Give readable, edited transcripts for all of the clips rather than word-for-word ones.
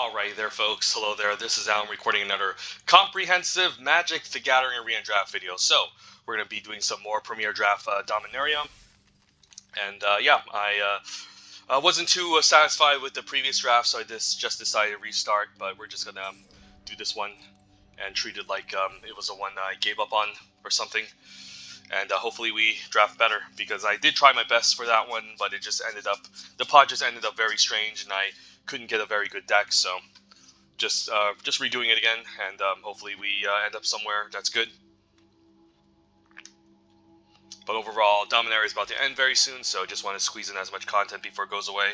Alright there folks, hello there, this is Alan recording another comprehensive Magic the Gathering Arena Draft video. So, we're going to be doing some more Premier Draft Dominaria, and I wasn't too satisfied with the previous draft, so I just decided to restart, but we're just going to do this one and treat it like it was the one I gave up on or something, and hopefully we draft better, because I did try my best for that one, but it just ended up, the pod just ended up very strange, and I couldn't get a very good deck, so just redoing it again, and hopefully we end up somewhere that's good. But overall, Dominaria is about to end very soon, so just want to squeeze in as much content before it goes away.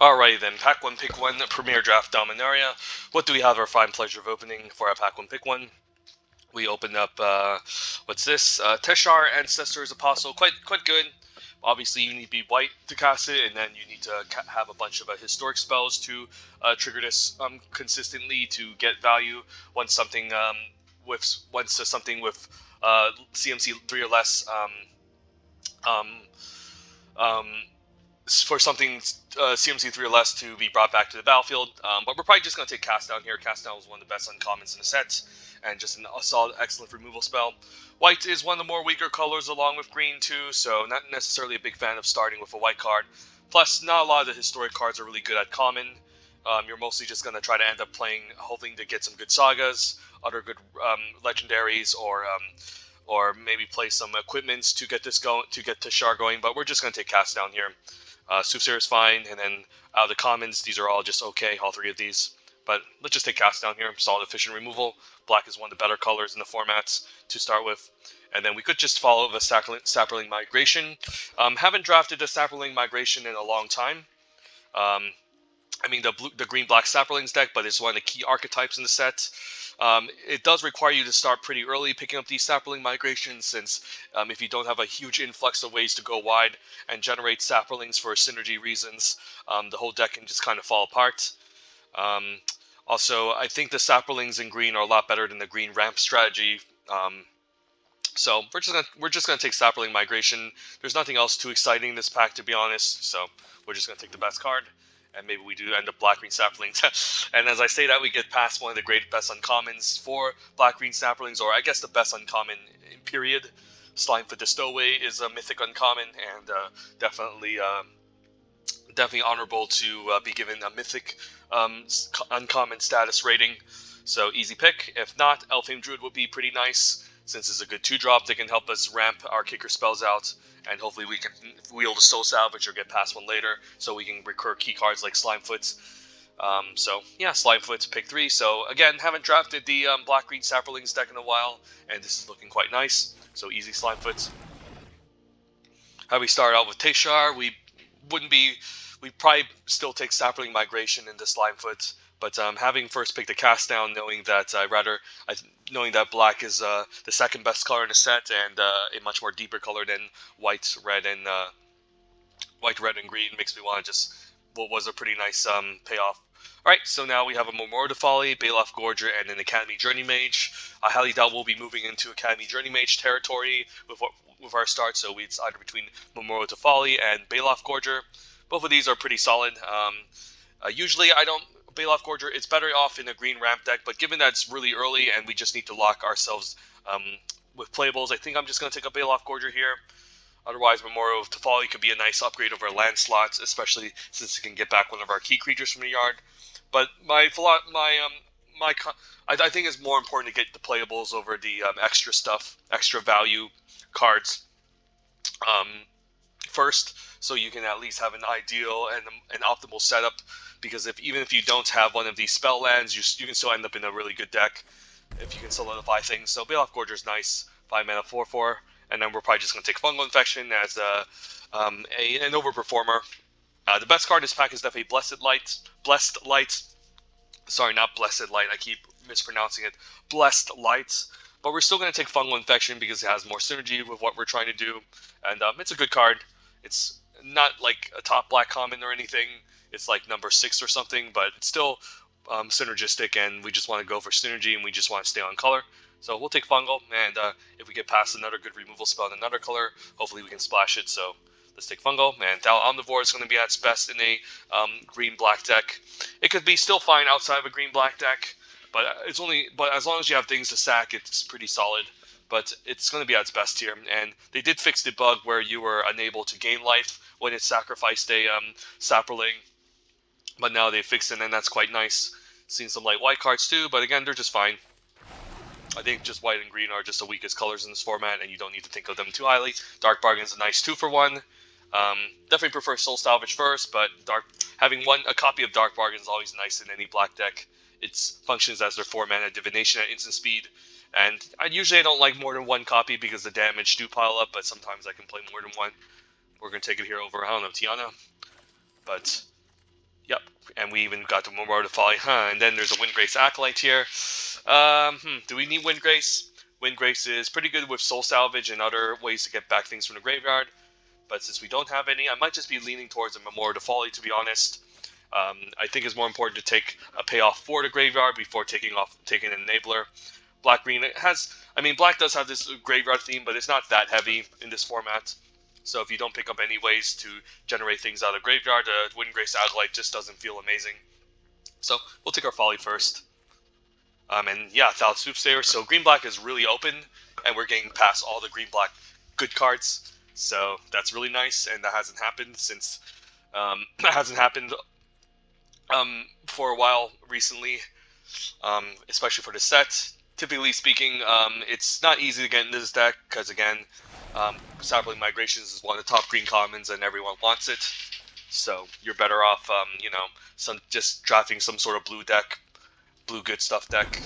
Alrighty then, Pack 1 Pick 1, Premier Draft Dominaria. What do we have our fine pleasure of opening for our Pack 1 Pick 1? We opened up, what's this? Teshar, Ancestors, Apostle, quite good. Obviously you need to be white to cast it, and then you need to have a bunch of historic spells to trigger this consistently to get value once something with CMC 3 or less for something CMC 3 or less to be brought back to the battlefield. But we're probably just going to take Cast Down here. Cast Down is one of the best uncommons in the set, and just a solid, excellent removal spell. White is one of the more weaker colors along with green too, so not necessarily a big fan of starting with a white card. Plus, not a lot of the historic cards are really good at common. You're mostly just going to try to end up playing, hoping to get some good sagas, other good legendaries, or maybe play some equipments to get this going, to get Teshar going. But we're just going to take Cast Down here. Soothsayer is fine, and then out of the commons, these are all just okay, all three of these. But let's just take Cast Down here. Solid, efficient removal. Black is one of the better colors in the formats to start with. And then we could just follow the Sapperling Migration. Haven't drafted the Sapperling Migration in a long time. I mean the green-black Sapperlings deck, but it's one of the key archetypes in the set. It does require you to start pretty early picking up these Sapperling Migrations, since if you don't have a huge influx of ways to go wide and generate Sapperlings for synergy reasons, the whole deck can just kind of fall apart. Also, I think the Sapperlings in green are a lot better than the green ramp strategy. So we're just gonna take Sapperling Migration. There's nothing else too exciting in this pack, to be honest. So we're just gonna take the best card, and maybe we do end up black-green Sapperlings. And as I say that, we get past one of the best uncommons for black-green Sapperlings, or I guess the best uncommon in period. Slimefoot the Stowaway is a mythic uncommon, and definitely honorable to be given a mythic uncommon status rating. So easy pick. If not, Elfame Druid would be pretty nice, since it's a good 2-drop that can help us ramp our kicker spells out, and hopefully we can wield a Soul Salvage or get past one later, so we can recur key cards like Slimefoot. So yeah, Slimefoot, pick 3. So again, haven't drafted the black-green Sapperlings deck in a while, and this is looking quite nice. So easy Slimefoot. How we start out with Teshar, we'd probably still take Sapperling Migration into Slimefoot, but having first picked the Cast Down, knowing that knowing that black is the second best color in the set, and a much more deeper color than white, red, and green, makes me want to just, what was a pretty nice payoff. Alright, so now we have a Memorial to Folly, Baloth Gorger, and an Academy Journey Mage. I highly doubt we'll be moving into Academy Journey Mage territory with our start, so it's either between Memorial to Folly and Baloth Gorger. Both of these are pretty solid. Usually Baloth Gorger, it's better off in a green ramp deck, but given that it's really early and we just need to lock ourselves with playables, I think I'm just going to take a Baloth Gorger here. Otherwise, Memorial to Folly could be a nice upgrade over land slots, especially since it can get back one of our key creatures from the yard. But I think it's more important to get the playables over the extra stuff, extra value cards first, so you can at least have an ideal and an optimal setup. Because even if you don't have one of these spell lands, you can still end up in a really good deck if you can solidify things. So Baloth Gorger is nice, 5 mana, 4/4, and then we're probably just going to take Fungal Infection as an overperformer. The best card in this pack is definitely Blessed Light. Sorry, not Blessed Light. I keep mispronouncing it. Blessed Light. But we're still going to take Fungal Infection because it has more synergy with what we're trying to do. And it's a good card. It's not like a top black common or anything. It's like number 6 or something, but it's still synergistic, and we just want to go for synergy, and we just want to stay on color. So we'll take Fungal, and if we get past another good removal spell in another color, hopefully we can splash it. So let's take Fungal, and Thal Omnivore is going to be at its best in a green-black deck. It could be still fine outside of a green-black deck, but as long as you have things to sack, it's pretty solid. But it's going to be at its best here, and they did fix the bug where you were unable to gain life when it sacrificed a Saproling, but now they fixed it, and that's quite nice. Seen some light white cards too, but again, they're just fine. I think just white and green are just the weakest colors in this format, and you don't need to think of them too highly. Dark Bargain's a nice 2-for-1. Definitely prefer Soul Salvage first, but having a copy of Dark Bargain is always nice in any black deck. It functions as their 4-mana divination at instant speed, and I usually don't like more than one copy because the damage do pile up, but sometimes I can play more than one. We're going to take it here over, I don't know, Tiana, but yep, and we even got the Memorial to Folly, and then there's a Windgrace Acolyte here. Do we need Windgrace? Windgrace is pretty good with Soul Salvage and other ways to get back things from the graveyard, but since we don't have any, I might just be leaning towards a Memorial to Folly, to be honest. I think it's more important to take a payoff for the graveyard before taking an enabler. Black-green Black does have this graveyard theme, but it's not that heavy in this format. So if you don't pick up any ways to generate things out of the graveyard, Windgrace Acolyte just doesn't feel amazing. So we'll take our Folly first. And yeah, Thal Soothsayer. So green-black is really open, and we're getting past all the green-black good cards. So that's really nice, and that hasn't happened since for a while recently, especially for the set. Typically speaking, it's not easy to get into this deck because, again, Saproling Migrations is one of the top green commons and everyone wants it. So you're better off, just drafting some sort of blue good stuff deck.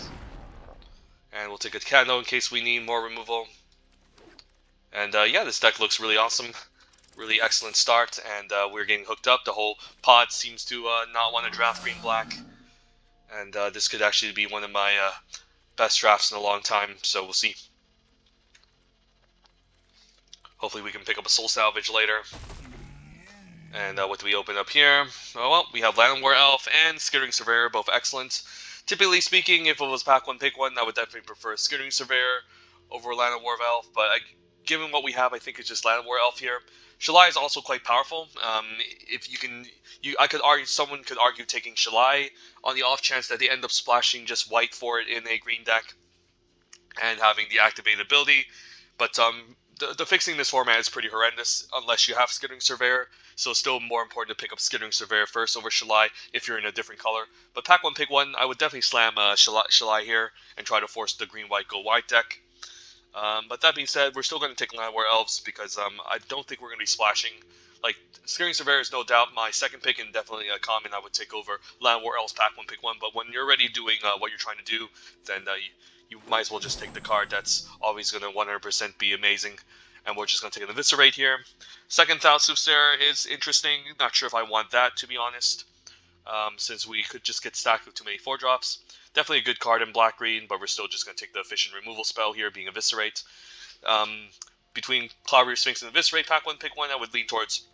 And we'll take a Cano in case we need more removal. And yeah, this deck looks really awesome. Really excellent start, and we're getting hooked up. The whole pod seems to not want to draft green-black. And this could actually be one of my best drafts in a long time, so we'll see. Hopefully we can pick up a Soul Salvage later. And what do we open up here? Oh, well, we have Llanowar Elf and Skittering Surveyor, both excellent. Typically speaking, if it was pack one, pick one, I would definitely prefer Skittering Surveyor over Llanowar Elf, but given what we have, I think it's just Llanowar Elf here. Shalai is also quite powerful. Someone could argue taking Shalai on the off chance that they end up splashing just white for it in a green deck and having the activated ability. But the fixing this format is pretty horrendous unless you have Skittering Surveyor. So it's still more important to pick up Skittering Surveyor first over Shalai if you're in a different color. But pack one, pick one, I would definitely slam Shalai here and try to force the green-white go white deck. But that being said, we're still going to take Llanowar Elves because I don't think we're going to be splashing. Like, Skittering Surveyor is no doubt my second pick and definitely a common I would take over Llanowar Elves pack one, pick one. But when you're already doing what you're trying to do, then you might as well just take the card that's always going to 100% be amazing. And we're just going to take an Eviscerate here. Second Thal Soothsayer is interesting. Not sure if I want that, to be honest, since we could just get stacked with too many 4-drops. Definitely a good card in black-green, but we're still just going to take the efficient removal spell here, being Eviscerate. Between Cloud Reader, Sphinx, and Eviscerate, pack one, pick one, I would lean towards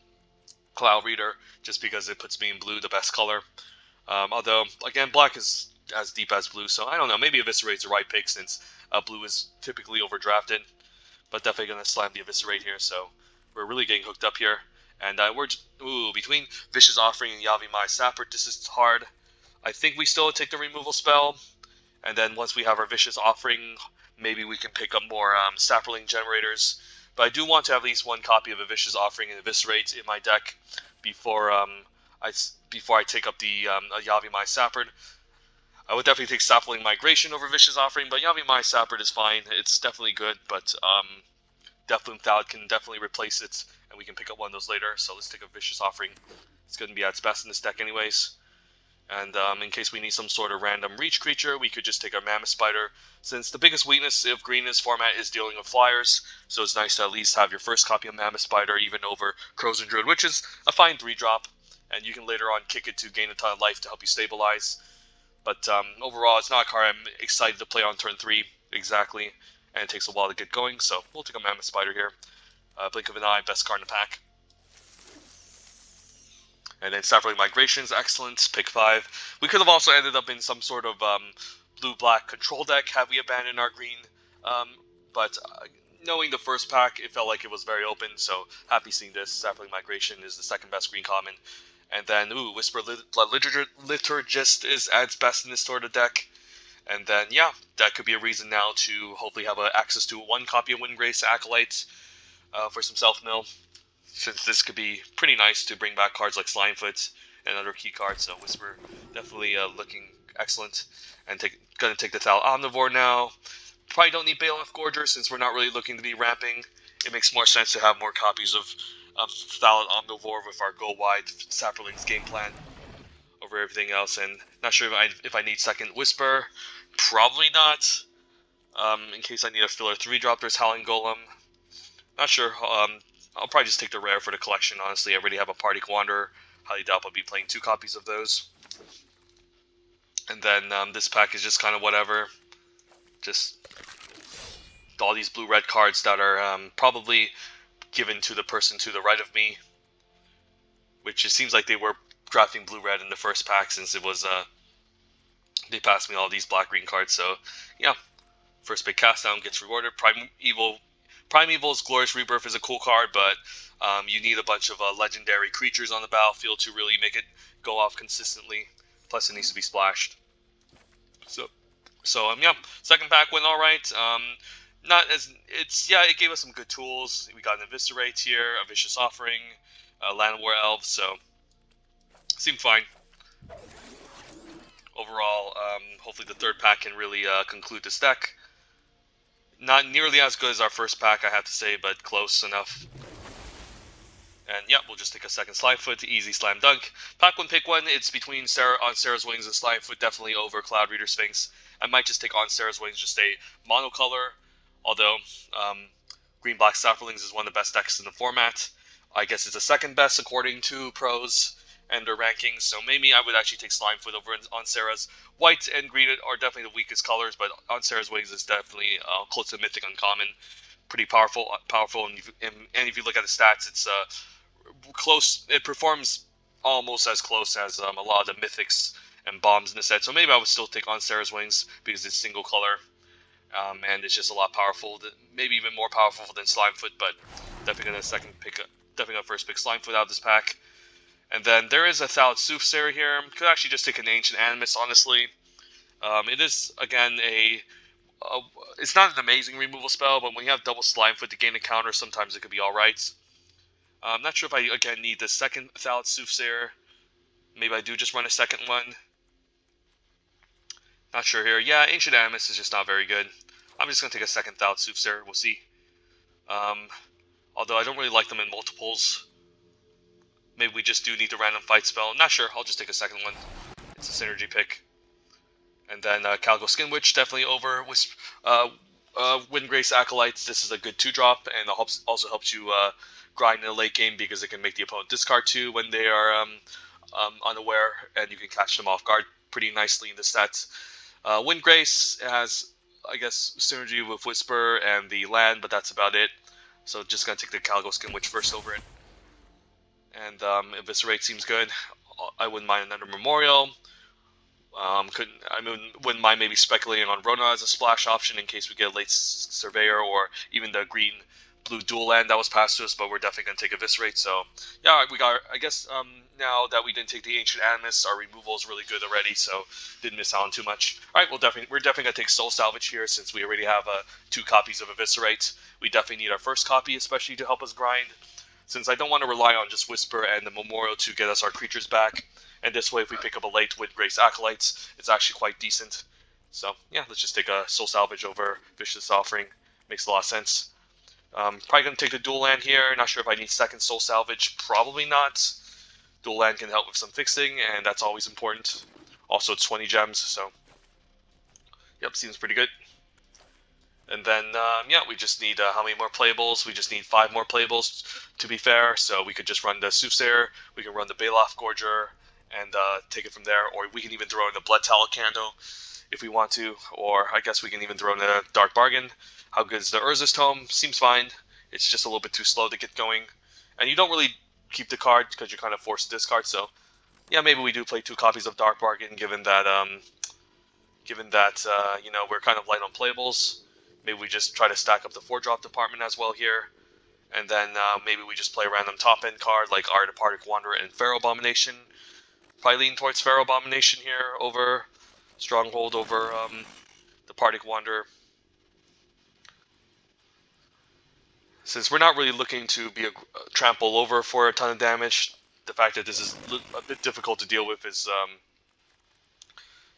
Cloud Reader, just because it puts me in blue, the best color. Although, again, black is as deep as blue, so I don't know. Maybe Eviscerate's the right pick since blue is typically overdrafted. But definitely going to slam the Eviscerate here, so we're really getting hooked up here. And between Vicious Offering and Yavimai Sapper, this is hard. I think we still take the removal spell, and then once we have our Vicious Offering, maybe we can pick up more Saproling generators. But I do want to have at least one copy of a Vicious Offering and Eviscerate in my deck before I take up the Yavimai Sapper. I would definitely take Saproling Migration over Vicious Offering, but Yavimai Sapper is fine. It's definitely good, but Deathloom Thal can definitely replace it, and we can pick up one of those later. So let's take a Vicious Offering. It's going to be at its best in this deck anyways. And in case we need some sort of random reach creature, we could just take our Mammoth Spider. Since the biggest weakness of green in this format is dealing with flyers, so it's nice to at least have your first copy of Mammoth Spider even over Crows and Druid, which is a fine 3-drop. And you can later on kick it to gain a ton of life to help you stabilize. But overall, it's not a card I'm excited to play on turn 3 exactly, and it takes a while to get going, so we'll take a Mammoth Spider here. Blink of an Eye, best card in the pack. And then Sapling Migrations, excellent, pick 5. We could have also ended up in some sort of blue-black control deck had we abandoned our green, but knowing the first pack, it felt like it was very open, so happy seeing this. Sapling Migration is the second best green common. And then, Whisper Blood Liturgist is adds best in this sort of deck. And then, yeah, that could be a reason now to hopefully have access to 1 copy of Windgrace Acolyte for some self-mill, since this could be pretty nice to bring back cards like Slimefoot and other key cards. So Whisper definitely looking excellent. And gonna take the Thal Omnivore now. Probably don't need Baloth Gorger since we're not really looking to be ramping. It makes more sense to have more copies of Thal Omnivore with our Go Wide Saprolings game plan over everything else. And not sure if I need second Whisper. Probably not. In case I need a filler 3-drop, there's Howling Golem. Not sure. I'll probably just take the rare for the collection, honestly. I already have a Party Wanderer. Highly doubt I'll be playing 2 copies of those. And then this pack is just kind of whatever. Just all these blue-red cards that are probably given to the person to the right of me. Which it seems like they were drafting blue-red in the first pack since it was... they passed me all these black-green cards, so yeah. First big cast down gets rewarded. Primeval's Glorious Rebirth is a cool card, but you need a bunch of legendary creatures on the battlefield to really make it go off consistently. Plus, it needs to be splashed. So yeah, second pack went all right. It gave us some good tools. We got an Eviscerate here, a Vicious Offering, Land War Elves, so seemed fine. Overall, hopefully the third pack can really conclude this deck. Not nearly as good as our first pack, I have to say, but close enough. And yeah, we'll just take a second Slimefoot, easy slam dunk. Pack 1, pick 1, it's between On Sarah's Wings and Slimefoot, definitely over Cloud Reader Sphinx. I might just take On Sarah's Wings, just a monocolor, although Green-Black Saprolings is one of the best decks in the format. I guess it's the second best according to pros and their rankings, so maybe I would actually take Slimefoot over On Sarah's. White and green are definitely the weakest colors, but On Sarah's Wings is definitely close to Mythic Uncommon. Pretty powerful, and if you look at the stats, it's close. It performs almost as close as a lot of the Mythics and Bombs in the set, so maybe I would still take On Sarah's Wings because it's single color, and it's just a lot powerful, maybe even more powerful than Slimefoot, but definitely gonna first pick Slimefoot out of this pack. And then there is a Thallid Soothsayer here. Could actually just take an Ancient Animus, honestly. It is, again, it's not an amazing removal spell, but when you have double Slimefoot to gain a counter, sometimes it could be alright. I'm not sure if I, again, need the second Thallid Soothsayer. Maybe I do just run a second one. Not sure here. Yeah, Ancient Animus is just not very good. I'm just going to take a second Thallid Soothsayer. We'll see. Although I don't really like them in multiples. Maybe we just do need the random fight spell. Not sure. I'll just take a second one. It's a synergy pick. And then Calico Skin Witch, definitely over Windgrace Acolytes. This is a good 2-drop, and it also helps you grind in the late game because it can make the opponent discard 2 when they are unaware, and you can catch them off guard pretty nicely in the set. Windgrace has, I guess, synergy with Whisper and the land, but that's about it. So just going to take the Calico Skin Witch first over it. And Eviscerate seems good. I wouldn't mind another Memorial. Wouldn't mind maybe speculating on Rona as a splash option in case we get a late Surveyor or even the green-blue dual land that was passed to us, but we're definitely going to take Eviscerate. So, yeah, we got, I guess, now that we didn't take the Ancient Animus, our removal is really good already, so didn't miss out on too much. Alright, we're definitely going to take Soul Salvage here since we already have 2 copies of Eviscerate. We definitely need our first copy, especially to help us grind, since I don't want to rely on just Whisper and the Memorial to get us our creatures back. And this way, if we pick up a late Windgrace Acolytes, it's actually quite decent. So, yeah, let's just take a Soul Salvage over Vicious Offering. Makes a lot of sense. Probably going to take the dual land here. Not sure if I need second Soul Salvage. Probably not. Dual land can help with some fixing, and that's always important. Also, it's 20 gems, so... Yep, seems pretty good. And then, yeah, we just need, how many more playables? We just need 5 more playables, to be fair. So we could just run the Soothsayer, we can run the Baloth Gorger, and take it from there. Or we can even throw in the Blood Tallow Candle if we want to, or I guess we can even throw in the Dark Bargain. How good is the Urza's Tome? Seems fine. It's just a little bit too slow to get going, and you don't really keep the card because you're kind of forced to discard. So yeah, maybe we do play 2 copies of Dark Bargain, given that you know, we're kind of light on playables. Maybe we just try to stack up the 4-drop department as well here, and then maybe we just play a random top end card like our Departed Wanderer and Pharaoh Abomination. Probably lean towards Pharaoh Abomination here over Stronghold over Departed Wanderer. Since we're not really looking to be a trample over for a ton of damage, the fact that this is a bit difficult to deal with is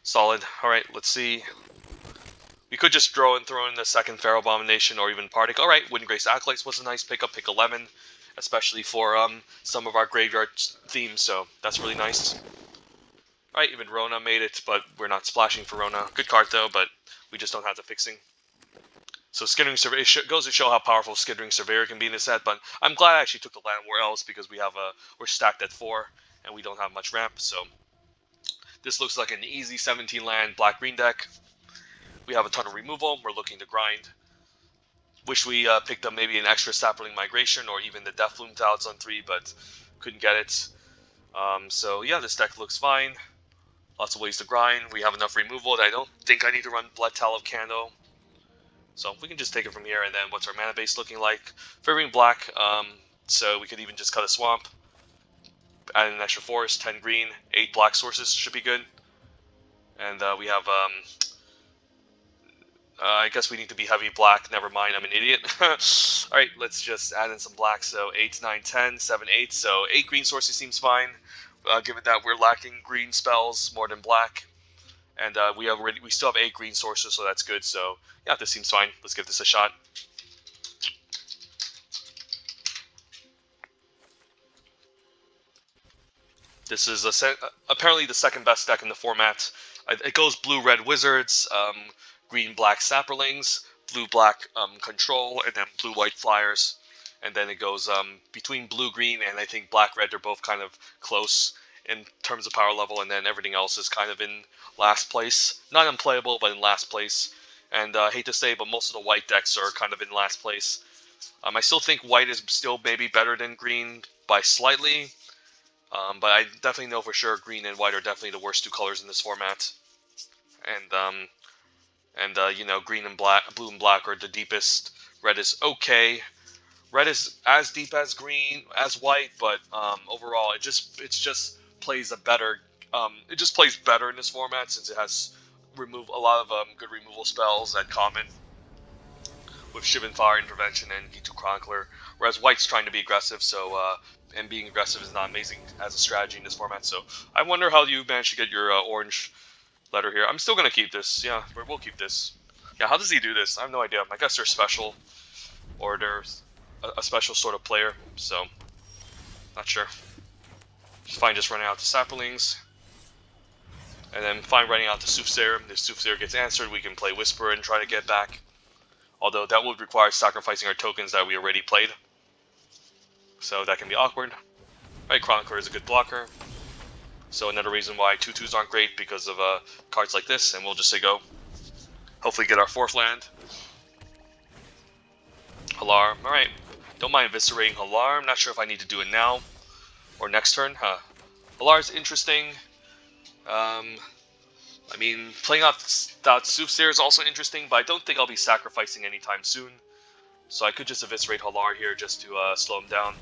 solid. Alright, let's see. We could just throw in the second Pharaoh Abomination or even Partic. Alright, Wind Grace Acolytes was a nice pickup, pick 11, especially for some of our graveyard themes, so that's really nice. Alright, even Rona made it, but we're not splashing for Rona. Good card though, but we just don't have the fixing. So Skittering Surveyor goes to show how powerful Skittering Surveyor can be in this set, but I'm glad I actually took the Land War Elves because we're stacked at 4 and we don't have much ramp, so this looks like an easy 17 land black-green deck. We have a ton of removal, we're looking to grind. Wish we picked up maybe an extra Sapling Migration or even the Deathloom Talents on 3, but couldn't get it. So yeah, this deck looks fine. Lots of ways to grind. We have enough removal that I don't think I need to run Blood Tallow Candle. So we can just take it from here, and then what's our mana base looking like? Favoring black, so we could even just cut a swamp. Add an extra forest, 10 green, 8 black sources should be good. And we have, I guess we need to be heavy black, never mind, I'm an idiot. Alright, let's just add in some black, so 8, 9, 10, 7, 8, so 8 green sources seems fine, given that we're lacking green spells more than black. And we still have 8 green sources, so that's good. So yeah, this seems fine. Let's give this a shot. This is apparently the second best deck in the format. It goes blue-red Wizards, green-black Sapperlings, blue-black Control, and then blue-white Flyers. And then it goes between blue-green and I think black-red. They're both kind of close in terms of power level, and then everything else is kind of in last place. Not unplayable, but in last place. And I hate to say, but most of the white decks are kind of in last place. I still think white is still maybe better than green by slightly, but I definitely know for sure green and white are definitely the worst 2 colors in this format. And you know, green and black, blue and black are the deepest. Red is okay. Red is as deep as green, as white, but overall, it just plays a better. It just plays better in this format since it has a lot of good removal spells at common with Shivan Fire Intervention and Ghitu Chronicler. Whereas white's trying to be aggressive, so and being aggressive is not amazing as a strategy in this format. So I wonder how you managed to get your orange letter here. I'm still gonna keep this. Yeah, we'll keep this. Yeah, how does he do this? I have no idea. I guess they're special, or they're a special sort of player. So not sure. Fine just running out the Sapperlings. And then fine running out the Soothsayer. If Soothsayer gets answered, we can play Whisper and try to get back. Although that would require sacrificing our tokens that we already played. So that can be awkward. Right, Chronicler is a good blocker. So another reason why 2/2s aren't great, because of cards like this, and we'll just say go. Hopefully get our 4th land. Halar, alright. Don't mind eviscerating Halar. I'm not sure if I need to do it now or next turn. Halar's interesting. I mean, playing out Soothsayer is also interesting, but I don't think I'll be sacrificing anytime soon. So I could just eviscerate Halar here just to slow him down.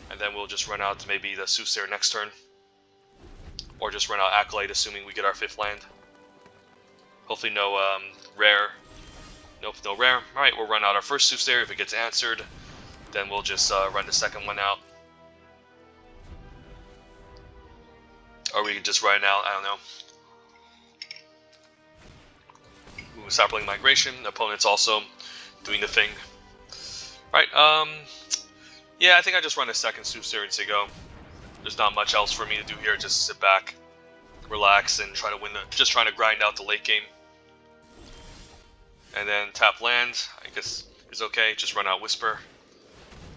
And then we'll just run out maybe the Soothsayer next turn. Or just run out Acolyte, assuming we get our 5th land. Hopefully no rare. Nope, no rare. Alright, we'll run out our first Soothsayer. If it gets answered, then we'll just run the second one out. Or we can just run out, I don't know. Ooh, Sapling Migration. The opponent's also doing the thing. Right, yeah, I think I just run a second Soothsayer and say go. There's not much else for me to do here, just sit back, relax, and try to win just trying to grind out the late game. And then tap land, I guess is okay, just run out Whisper,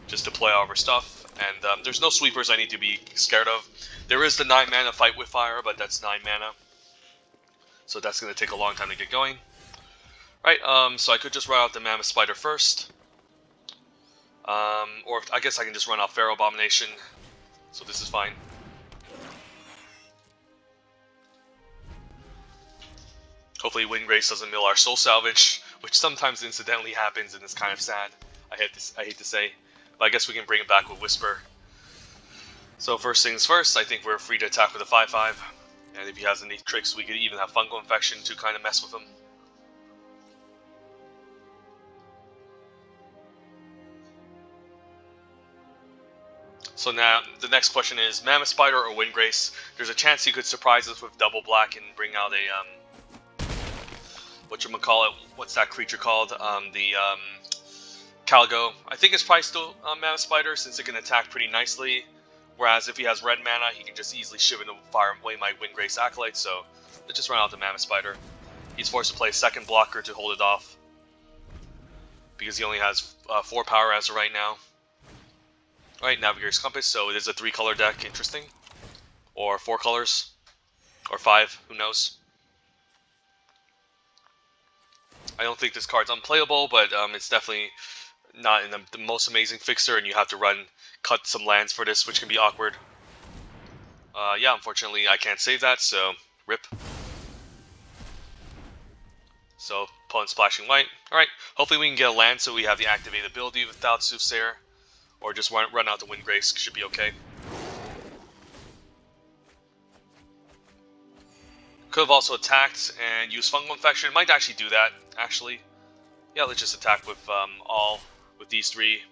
just to play all of our stuff. And there's no sweepers I need to be scared of. There is the 9 mana Fight with Fire, but that's 9 mana. So that's going to take a long time to get going. Right, so I could just run out the Mammoth Spider first. Or I guess I can just run out Pharaoh Abomination. So this is fine. Hopefully Windgrace doesn't mill our Soul Salvage, which sometimes incidentally happens and it's kind of sad. I hate to say. But I guess we can bring it back with Whisper. So first things first, I think we're free to attack with a 5/5. And if he has any tricks, we could even have Fungal Infection to kind of mess with him. So now, the next question is, Mammoth Spider or Windgrace? There's a chance he could surprise us with double black and bring out a, whatchamacallit, what's that creature called? Calgo. I think it's probably still Mammoth Spider, since it can attack pretty nicely. Whereas if he has red mana, he can just easily shiv into fire away my Windgrace Acolyte, so let's just run out the Mammoth Spider. He's forced to play a second blocker to hold it off, because he only has 4 power as of right now. Alright, Navigator's Compass, so it is a 3-color deck, interesting. Or 4 colors. Or 5, who knows. I don't think this card's unplayable, but it's definitely not in the most amazing fixer, and you have to cut some lands for this, which can be awkward. Yeah, unfortunately I can't save that, so rip. So, opponent splashing white. Alright, hopefully we can get a land so we have the activate ability without Soothsayer. Or just run out the Windgrace, should be okay. Could have also attacked and used Fungal Infection. Might actually do that, actually. Yeah, let's just attack with with these 3.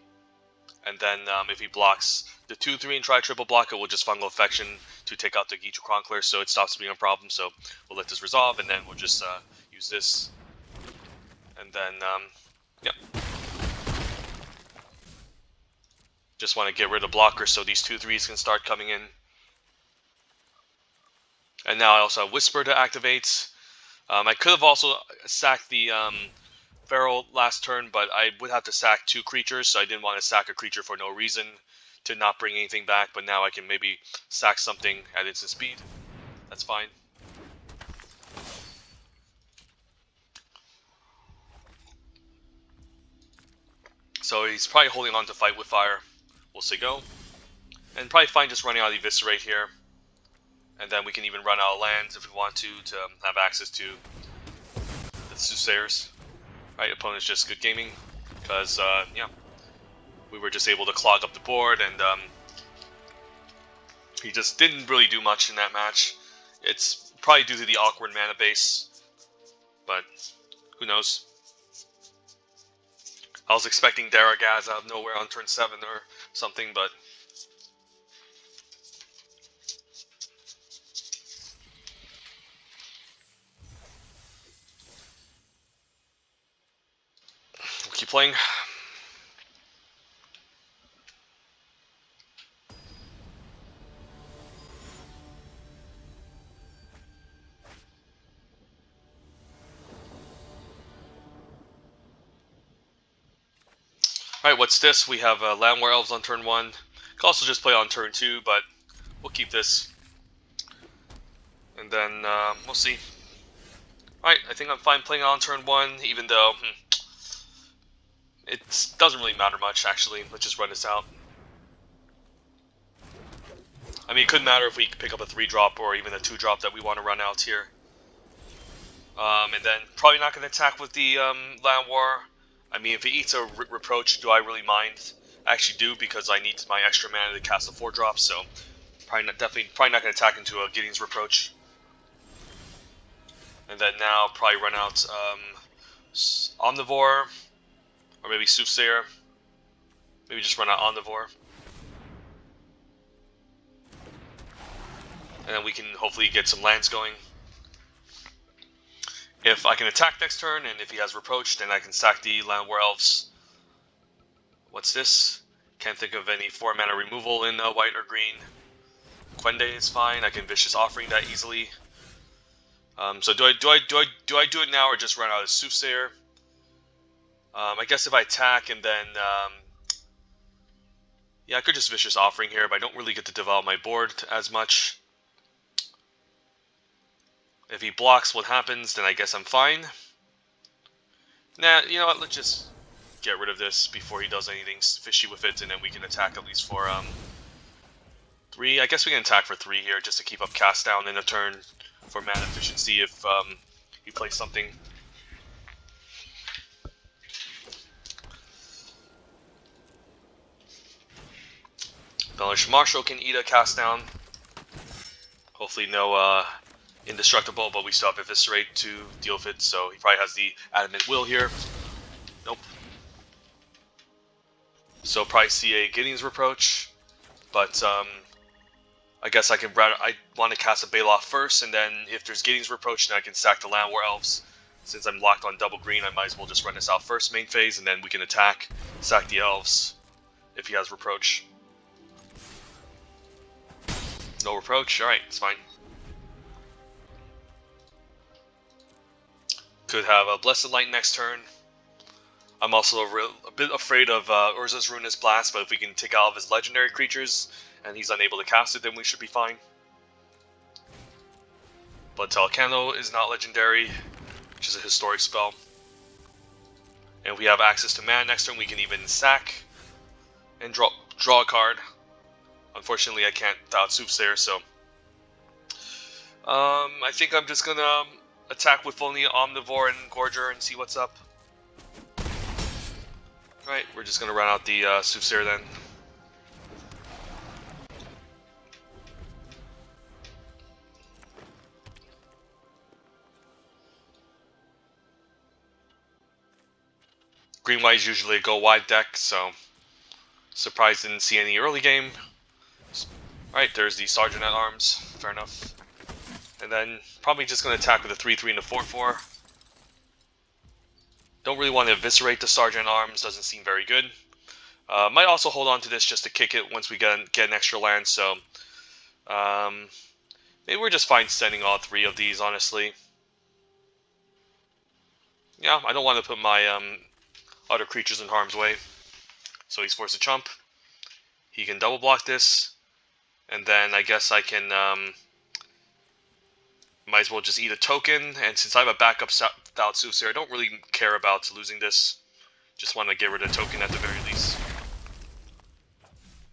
And then if he blocks the 2/3 and try triple block it, we'll just Fungal Infection to take out the Ghitu Chroniclers, so it stops being a problem. So we'll let this resolve, and then we'll just use this. And then, yeah. Just want to get rid of blockers so these 2/3s can start coming in. And now I also have Whisper to activate. I could have also sacked the Pharaoh last turn, but I would have to sack 2 creatures, so I didn't want to sack a creature for no reason to not bring anything back, but now I can maybe sack something at instant speed. That's fine. So he's probably holding on to Fight with Fire. We'll say go. And probably fine just running out the Eviscerate here. And then we can even run out of lands if we want to have access to the Soothsayers. Right, opponent's just good gaming. Because, yeah, we were just able to clog up the board, and he just didn't really do much in that match. It's probably due to the awkward mana base, but who knows. I was expecting Daragaz out of nowhere on turn 7 or something, but we'll keep playing. Alright, what's this? We have Land War Elves on turn 1. Could also just play on turn 2, but we'll keep this. And then we'll see. Alright, I think I'm fine playing on turn 1, even though it doesn't really matter much, actually. Let's just run this out. I mean, it could matter if we pick up a 3-drop or even a 2-drop that we want to run out here. And then probably not going to attack with the Land War. I mean, if it eats a Reproach, do I really mind? I actually do, because I need my extra mana to cast a 4-drop, so probably not going to attack into a Gideon's Reproach. And then now probably run out Omnivore, or maybe Soothsayer. Maybe just run out Omnivore. And then we can hopefully get some lands going. If I can attack next turn, and if he has Reproach, then I can sack the Land War Elves. What's this? Can't think of any 4-mana removal in white or green. Quende is fine. I can Vicious Offering that easily. So do I do it now, or just run out of Soothsayer? I guess if I attack and then Yeah, I could just Vicious Offering here, but I don't really get to develop my board as much. If he blocks what happens, then I guess I'm fine. Nah, you know what, let's just get rid of this before he does anything fishy with it, and then we can attack at least for 3. I guess we can attack for 3 here, just to keep up cast down in a turn for mana efficiency if he plays something. Bellish Marshal can eat a cast down. Hopefully no indestructible, but we still have Eviscerate to deal with it, so he probably has the Adamant Will here. Nope. So probably see a Gideon's Reproach, but I guess I want to cast a Baloth first, and then if there's Gideon's Reproach, then I can stack the Land War Elves. Since I'm locked on double green, I might as well just run this out first main phase, and then we can attack, sack the Elves if he has Reproach. No Reproach? Alright, it's fine. Could have a Blessed Light next turn. I'm also a bit afraid of Urza's Ruinous Blast, but if we can take out of his legendary creatures and he's unable to cast it, then we should be fine. But Talcano is not legendary, which is a historic spell. And if we have access to mana next turn, we can even sack and draw a card. Unfortunately, I can't without Soothsayer, so I think I'm just gonna attack with only Omnivore and Gorger and see what's up. Right, we're just gonna run out the Soothsayer then. Green-white is usually a go-wide deck, so surprised didn't see any early game. Alright, there's the Sergeant at Arms, fair enough. And then probably just going to attack with a 3-3 and a 4-4. Don't really want to eviscerate the Sergeant at Arms, doesn't seem very good. Might also hold on to this just to kick it once we get an extra land, so maybe we're just fine sending all 3 of these, honestly. Yeah, I don't want to put my other creatures in harm's way. So he's forced to chump. He can double block this. And then I guess I can might as well just eat a token, and since I have a backup without Soothsayer, I don't really care about losing this. Just want to get rid of a token at the very least.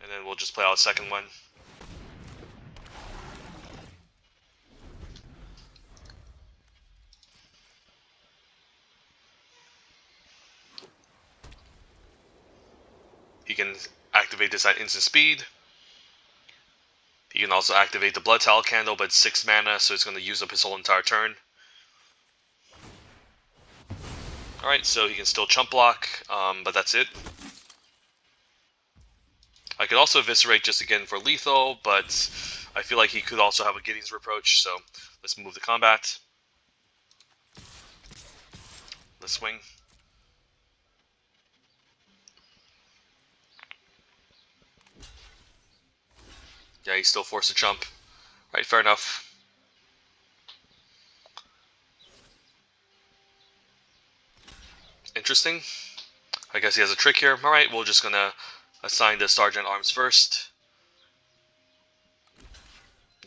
And then we'll just play out a second one. He can activate this at instant speed. He can also activate the Blood Talon Candle, but it's 6 mana, so it's going to use up his whole entire turn. Alright, so he can still chump block, but that's it. I could also Eviscerate just again for lethal, but I feel like he could also have a Gideon's Reproach, so let's move to combat. Let's swing. Yeah, he's still forced to jump. Right, fair enough. Interesting. I guess he has a trick here. Alright, we're just gonna assign the Sergeant Arms first.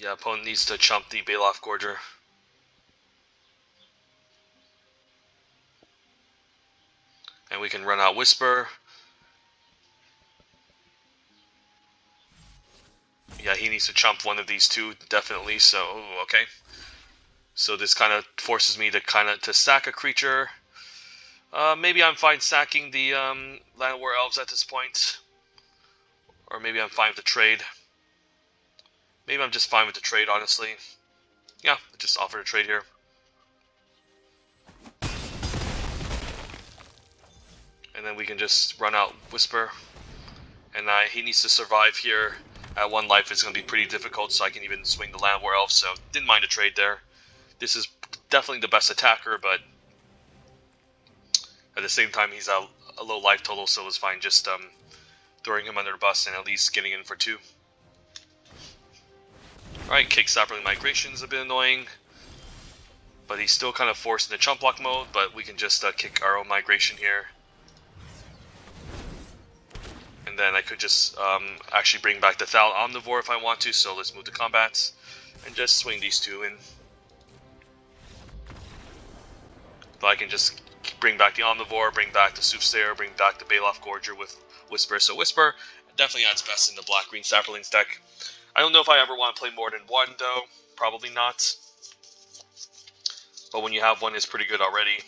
Yeah, opponent needs to chump the Baloth Gorger. And we can run out Whisper. Yeah, he needs to chump one of these 2, definitely, so, okay. So this kind of forces me to sack a creature. Maybe I'm fine sacking the Land War Elves at this point. Or maybe I'm fine with the trade. Maybe I'm just fine with the trade, honestly. Yeah, just offer a trade here. And then we can just run out Whisper. And he needs to survive here. At 1 life, it's going to be pretty difficult, so I can even swing the Land War Elf, so didn't mind a trade there. This is definitely the best attacker, but at the same time, he's a low life total, so it was fine just throwing him under the bus and at least getting in for 2. Alright, kick Sapperling Migration is a bit annoying, but he's still kind of forced into chump block mode, but we can just kick our own Migration here. And And then I could just actually bring back the Thal Omnivore if I want to, so let's move to combat and just swing these two in. But I can just bring back the Omnivore, bring back the Soothsayer, bring back the Baloth Gorger with Whisper. So Whisper definitely adds best in the black-green Saprolings deck. I don't know if I ever want to play more than one, though. Probably not. But when you have one, it's pretty good already.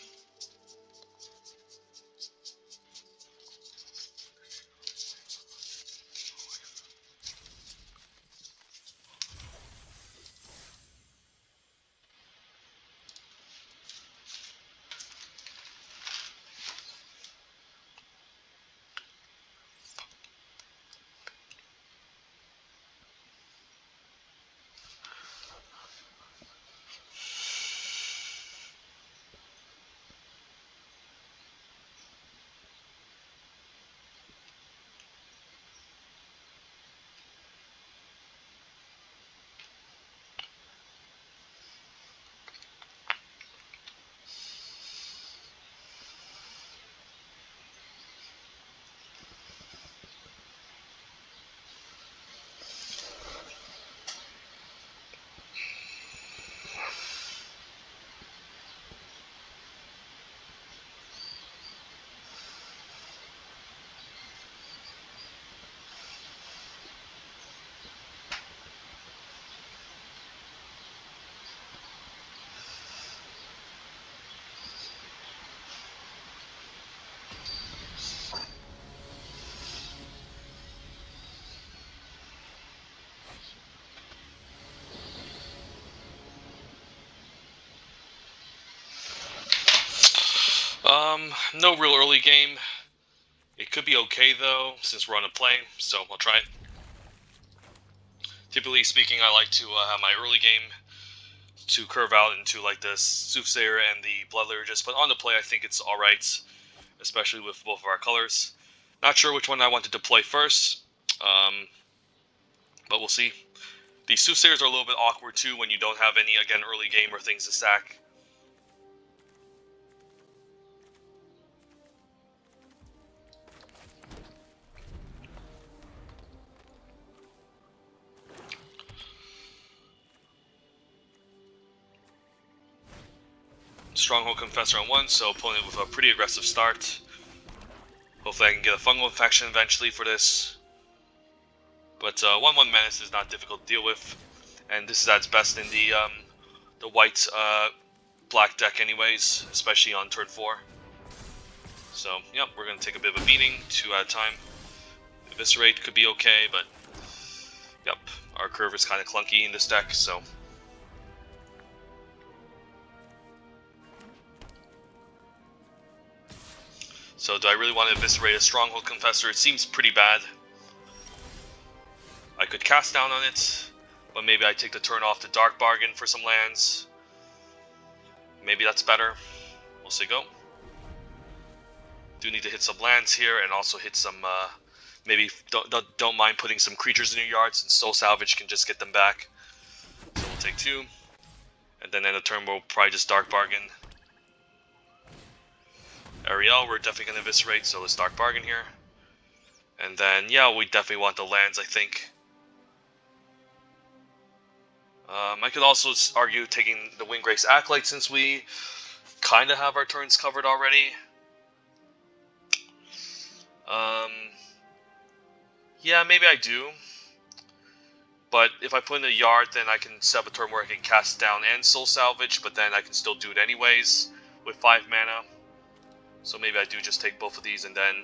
No real early game. It could be okay, though, since we're on a play, so I'll try it. Typically speaking, I like to have my early game to curve out into like the Soothsayer and the Blood Liturgist, but on the play I think it's alright, especially with both of our colors. Not sure which one I want to deploy first, but we'll see. The Soothsayers are a little bit awkward too when you don't have any, again, early game or things to stack. Stronghold Confessor on one, so opponent with a pretty aggressive start. Hopefully I can get a Fungal Infection eventually for this. But 1/1 Menace is not difficult to deal with, and this is at its best in the white black deck anyways, especially on turn 4. So, yep, we're going to take a bit of a beating, 2 at a time. Eviscerate could be okay, but yep, our curve is kind of clunky in this deck, so... So do I really want to eviscerate a Stronghold Confessor? It seems pretty bad. I could cast down on it, but maybe I take the turn off the Dark Bargain for some lands. Maybe that's better. We'll see go. Do need to hit some lands here and also hit some, maybe don't mind putting some creatures in your yard since Soul Salvage can just get them back. So we'll take 2. And then end of turn we'll probably just Dark Bargain. Ariel, we're definitely going to eviscerate, so let's Dark Bargain here. And then, yeah, we definitely want the lands, I think. I could also argue taking the Windgrace Acolyte since we kind of have our turns covered already. Yeah, maybe I do. But if I put in a yard, then I can set up a turn where I can cast down and Soul Salvage, but then I can still do it anyways with 5 mana. So maybe I do just take both of these and then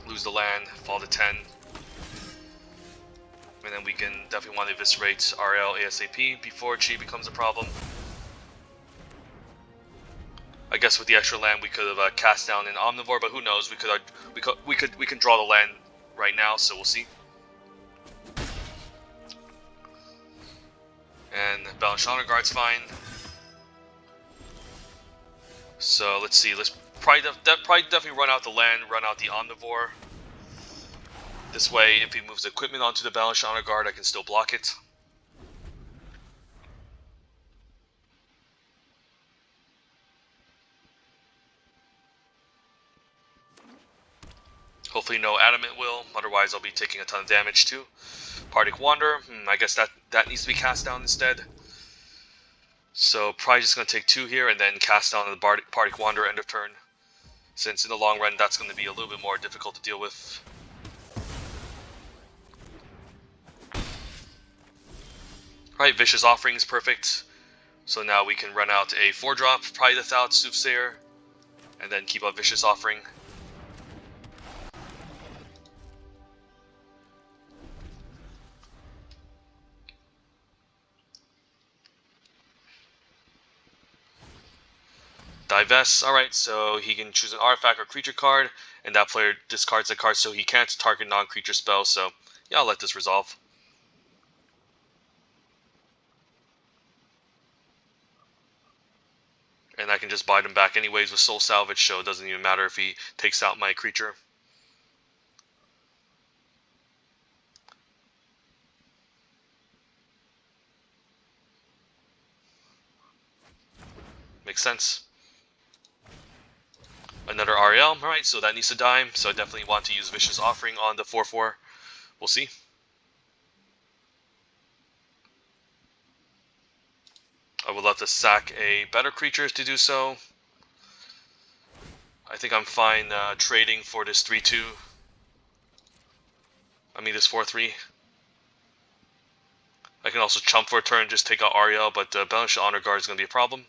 lose the land, fall to 10. And then we can definitely want to eviscerate RL ASAP before Chi becomes a problem. I guess with the extra land we could have cast down an Omnivore, but who knows? We can draw the land right now, so we'll see. And Balanced Honor Guard's fine. So let's see. Let's probably definitely run out the land, run out the Omnivore. This way, if he moves equipment onto the Balanced Honor Guard, I can still block it. Hopefully no Adamant will, otherwise I'll be taking a ton of damage too. Bardic Wander, I guess that needs to be cast down instead. So probably just going to take 2 here and then cast down the Bardic Wander end of turn, since in the long run that's going to be a little bit more difficult to deal with. Alright, Vicious Offering is perfect. So now we can run out a 4-drop, probably the Thought Soothsayer, and then keep a Vicious Offering. Divest, alright, so he can choose an artifact or creature card, and that player discards the card so he can't target non-creature spells, so yeah, I'll let this resolve. And I can just bite him back anyways with Soul Salvage, so it doesn't even matter if he takes out my creature. Makes sense. Another RL, alright, so that needs to die, so I definitely want to use Vicious Offering on the 4/4. We'll see. I would love to sack a better creature to do so. I think I'm fine trading for this 3/2. I mean this 4/3. I can also chump for a turn, just take out Ariel, but Banish Honor Guard is going to be a problem.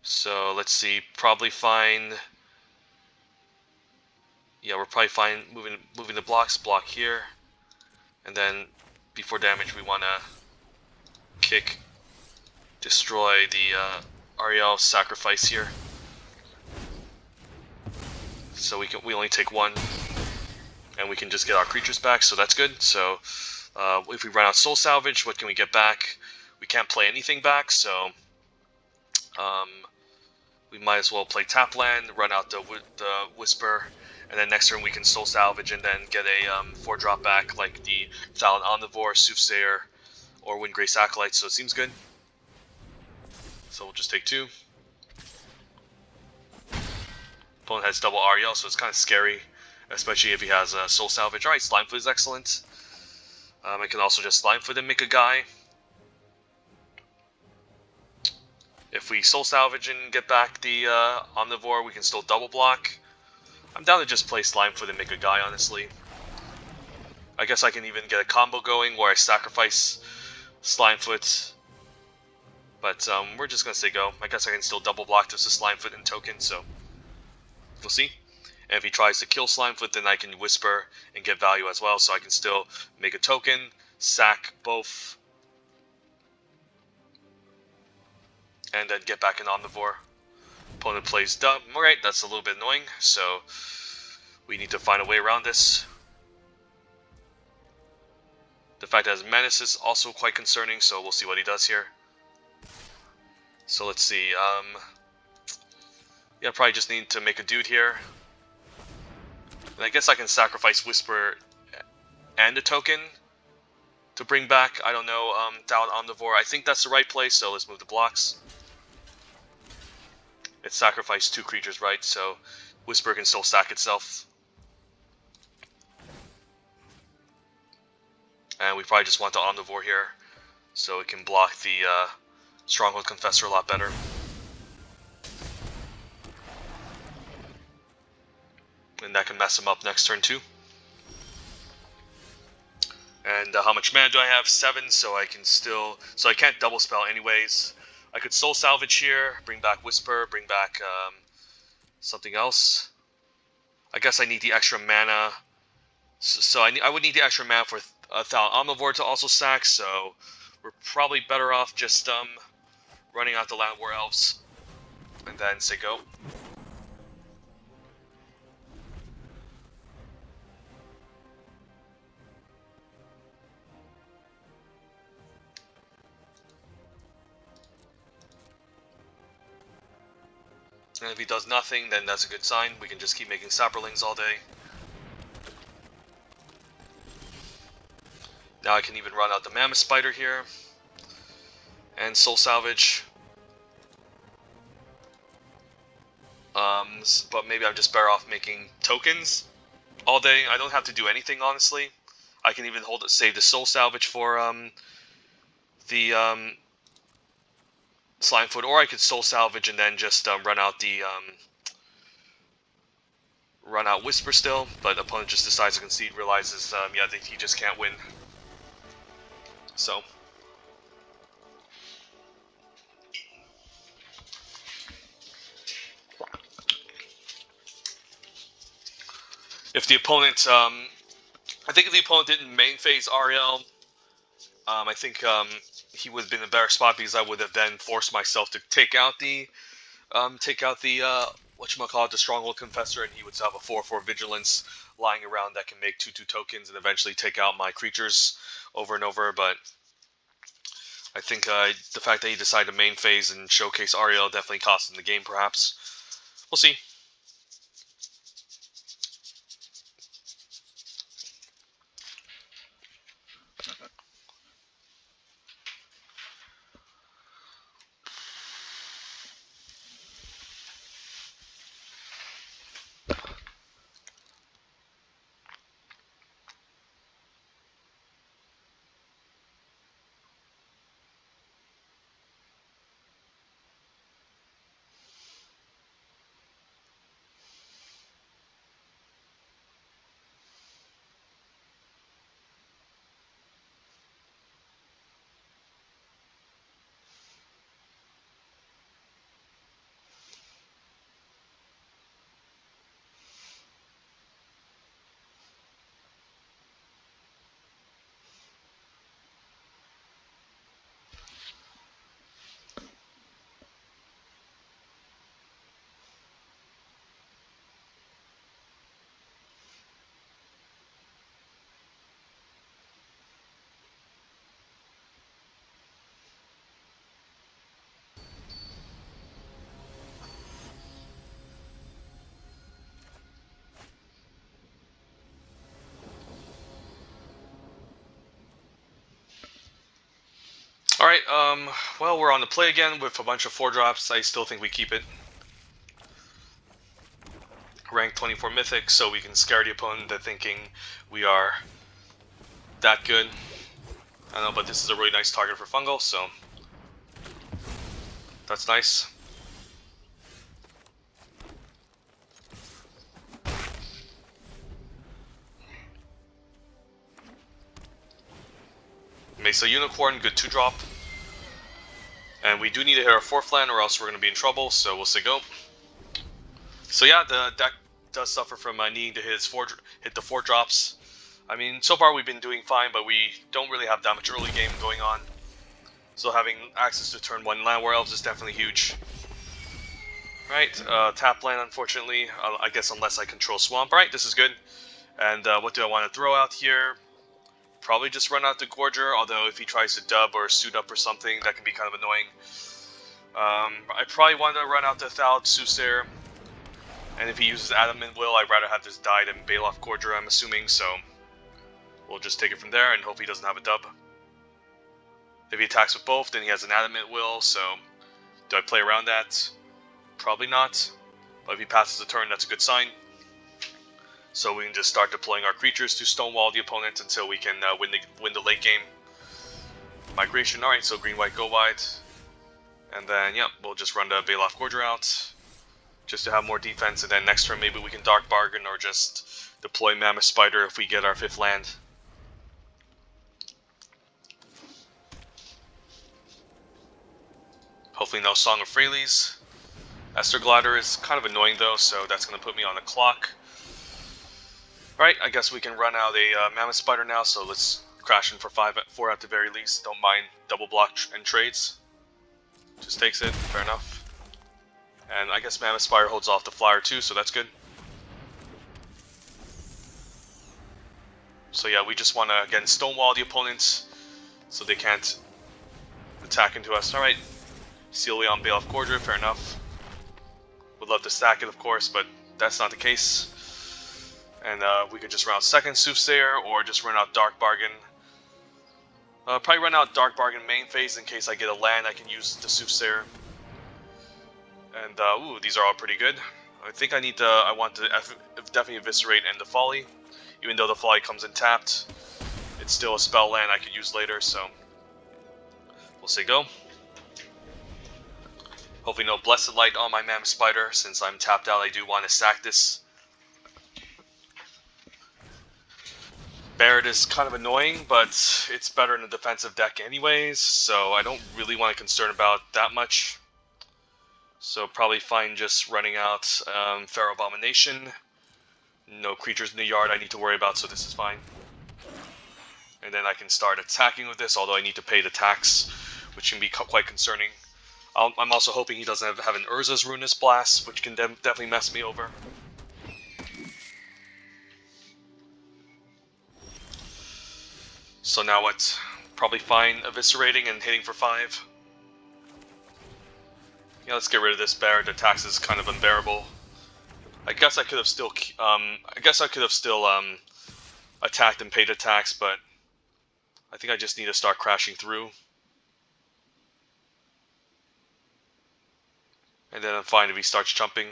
So let's see, probably fine. Yeah, we're probably fine moving the blocks. Block here, and then before damage, we want to kick, destroy the Ariel, sacrifice here. So we only take 1, and we can just get our creatures back. So that's good. So if we run out Soul Salvage, what can we get back? We can't play anything back, so we might as well play tap land, run out the Whisper, and then next turn we can Soul Salvage and then get a 4-drop back like the Thallid Omnivore, Soothsayer, or Windgrace Acolyte, so it seems good. So we'll just take 2. Opponent has double Ariel, so it's kind of scary, especially if he has Soul Salvage. Alright, Slimefoot is excellent. I can also just Slimefoot and make a guy. If we Soul Salvage and get back the Omnivore, we can still double block. I'm down to just play Slimefoot and make a guy, honestly. I guess I can even get a combo going where I sacrifice Slimefoot. But we're just going to say go. I guess I can still double block this with Slimefoot and token, so we'll see. And if he tries to kill Slimefoot, then I can Whisper and get value as well, so I can still make a token, sack both, and then get back an Omnivore. Opponent plays Dub. Alright, that's a little bit annoying, so we need to find a way around this. The fact that it has Menace is also quite concerning, so we'll see what he does here. So let's see, yeah, probably just need to make a dude here. And I guess I can sacrifice Whisper and a token to bring back, I don't know, Thallid Omnivore. I think that's the right play, so let's move the blocks. It sacrificed 2 creatures, right? So Whisper can still sack itself. And we probably just want the Omnivore here, so it can block the Stronghold Confessor a lot better. And that can mess him up next turn too. And how much mana do I have? 7, so I can still... So I can't double spell anyways. I could Soul Salvage here, bring back Whisper, bring back something else. I guess I need the extra mana. So I would need the extra mana for Thallid Omnivore to also sack, so we're probably better off just running out the Land War Elves and then say go. And if he does nothing, then that's a good sign. We can just keep making Saprolings all day. Now I can even run out the Mammoth Spider here. And Soul Salvage. But maybe I'm just better off making tokens all day. I don't have to do anything, honestly. I can even save the soul salvage for the Slimefoot, or I could soul salvage and then just run out Whisper still. But opponent just decides to concede, realizes yeah, that he just can't win. So if the opponent, I think if the opponent didn't main phase Ariel, I think he would have been in a better spot, because I would have then forced myself to take out the whatchamacallit, the Stronghold Confessor, and he would have a 4/4 Vigilance lying around that can make 2/2 tokens and eventually take out my creatures over and over. But I think the fact that he decided to main phase and showcase Ariel definitely cost him the game, perhaps. We'll see. Alright, well, we're on the play again with a bunch of 4-drops. I still think we keep it. Rank 24 Mythic, so we can scare the opponent into thinking we are that good. I don't know, but this is a really nice target for Fungal, so that's nice. Mesa Unicorn, good 2-drop. And we do need to hit our 4th land or else we're going to be in trouble, so we'll say go. So yeah, the deck does suffer from needing to hit the 4 drops. I mean, so far we've been doing fine, but we don't really have that much early game going on. So having access to turn 1 Land War Elves is definitely huge. Right, tap land, unfortunately, I guess unless I control Swamp. Right, this is good. And what do I want to throw out here? Probably just run out the Gorger, although if he tries to dub or suit up or something, that can be kind of annoying. I probably want to run out the Thallid Soothsayer, and if he uses Adamant Will, I'd rather have this die than Baloth Gorger, I'm assuming, so we'll just take it from there and hope he doesn't have a dub. If he attacks with both, then he has an Adamant Will, so do I play around that? Probably not, but if he passes the turn, that's a good sign. So we can just start deploying our creatures to stonewall the opponent until we can win the late game. Migration, alright, so green, white, go wide. And then, yeah, we'll just run the Baloth Gorger out, just to have more defense, and then next turn maybe we can Dark Bargain or just deploy Mammoth Spider if we get our 5th land. Hopefully no Song of Freyleys. Esther Glider is kind of annoying though, so that's going to put me on the clock. Alright, I guess we can run out a Mammoth Spider now, so let's crash in for 4 at the very least. Don't mind double block and trades. Just takes it, fair enough. And I guess Mammoth Spider holds off the flyer too, so that's good. So yeah, we just want to, again, stonewall the opponents so they can't attack into us. Alright, Celia on Baloth Gorger, fair enough. Would love to stack it, of course, but that's not the case. And we could just run out 2nd Soothsayer, or just run out Dark Bargain. Probably run out Dark Bargain main phase in case I get a land I can use the Soothsayer. And, ooh, these are all pretty good. I think I want to definitely eviscerate End of Folly. Even though the Folly comes in tapped, it's still a spell land I could use later, so we'll say go. Hopefully no Blessed Light on my Mammoth Spider. Since I'm tapped out, I do want to sack this. Barret is kind of annoying, but it's better in a defensive deck anyways, so I don't really want to concern about that much. So probably fine just running out Pharaoh Abomination. No creatures in the yard I need to worry about, so this is fine. And then I can start attacking with this, although I need to pay the tax, which can be quite concerning. I'm also hoping he doesn't have an Urza's Ruinous Blast, which can definitely mess me over. So now what? Probably fine eviscerating and hitting for 5. Yeah, let's get rid of this bear. The tax is kind of unbearable. I guess I could have still attacked and paid the tax, but I think I just need to start crashing through. And then I'm fine if he starts jumping.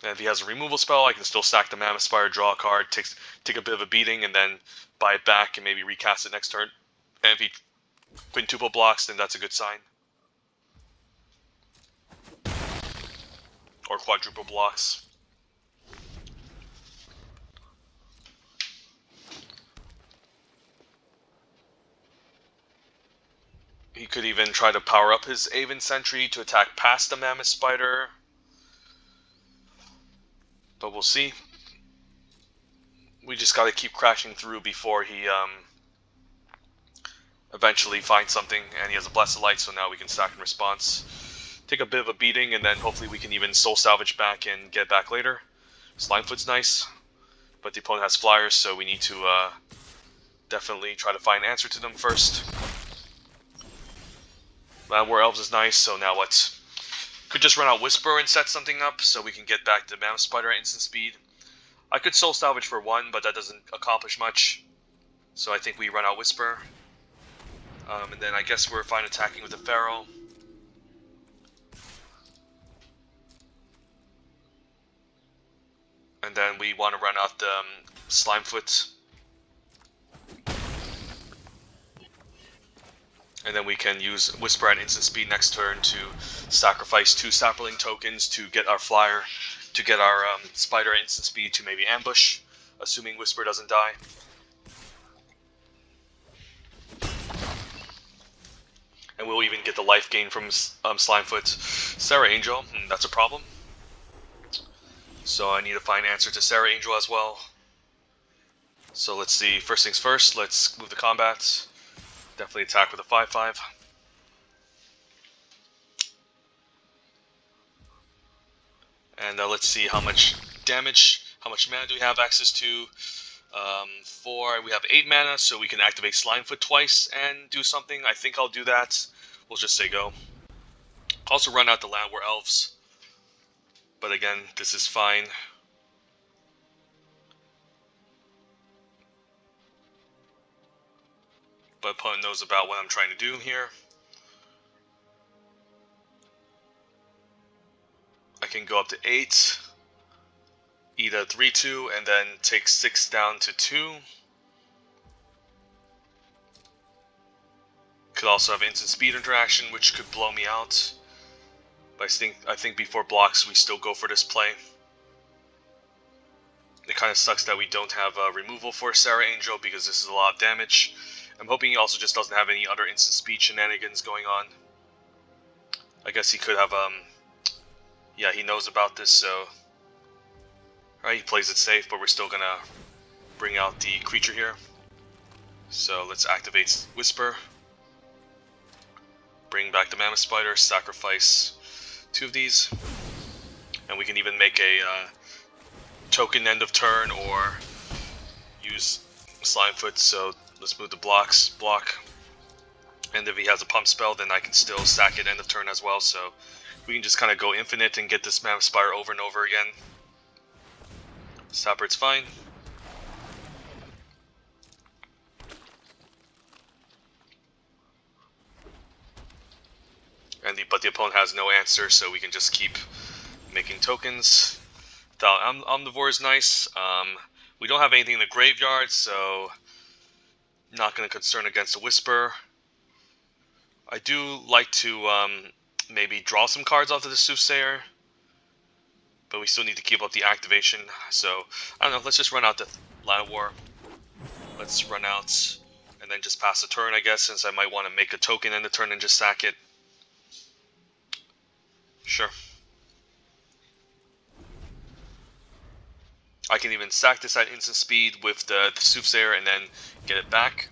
And if he has a removal spell, I can still stack the Mammoth Spire, draw a card, take a bit of a beating, and then buy it back and maybe recast it next turn. And if he quintuple blocks, then that's a good sign. Or quadruple blocks. He could even try to power up his Aven Sentry to attack past the Mammoth Spider. But we'll see. We just gotta keep crashing through before he eventually finds something, and he has a Blessed Light, so now we can stack in response. Take a bit of a beating, and then hopefully we can even Soul Salvage back and get back later. Slimefoot's nice, but the opponent has flyers, so we need to definitely try to find an answer to them first. War Elves is nice, so now what? Could just run out Whisper and set something up so we can get back to Mammoth Spider at instant speed. I could Soul Salvage for 1, but that doesn't accomplish much. So I think we run out Whisper. And then I guess we're fine attacking with the Pharaoh. And then we want to run out the Slimefoot. And then we can use Whisper at instant speed next turn to sacrifice 2 Sapperling tokens to get our flyer, to get our Spider at instant speed to maybe ambush, assuming Whisper doesn't die. And we'll even get the life gain from Slimefoot. Serra Angel, that's a problem. So I need to find an answer to Serra Angel as well. So let's see, first things first, let's move the combat. Definitely attack with a 5/5. And let's see how much damage, how much mana do we have access to. 4, we have 8 mana, so we can activate Slimefoot twice and do something. I think I'll do that. We'll just say go. Also run out the War Elves. But again, this is fine. But opponent knows about what I'm trying to do here. I can go up to 8, eat a 3/2, and then take 6 down to 2. Could also have instant speed interaction, which could blow me out. But I think before blocks, we still go for this play. It kind of sucks that we don't have a removal for Serra Angel, because this is a lot of damage. I'm hoping he also just doesn't have any other instant speed shenanigans going on. I guess he could have, yeah, he knows about this, so... Alright, he plays it safe, but we're still gonna bring out the creature here. So let's activate Whisper. Bring back the Mammoth Spider, sacrifice 2 of these. And we can even make a token end of turn, or use Slimefoot, so let's move the block. And if he has a pump spell, then I can still sack it end of turn as well, so we can just kind of go infinite and get this Mammoth Spire over and over again. Sapper's fine. And but the opponent has no answer, so we can just keep making tokens. Thal Omnivore is nice. We don't have anything in the graveyard, so not going to concern against a Whisper. I do like to maybe draw some cards off of the Soothsayer, but we still need to keep up the activation. So, I don't know, let's just run out the Line of War. Let's run out and then just pass the turn, I guess, since I might want to make a token in the turn and just sack it. Sure. I can even sack this at instant speed with the Soothsayer and then get it back.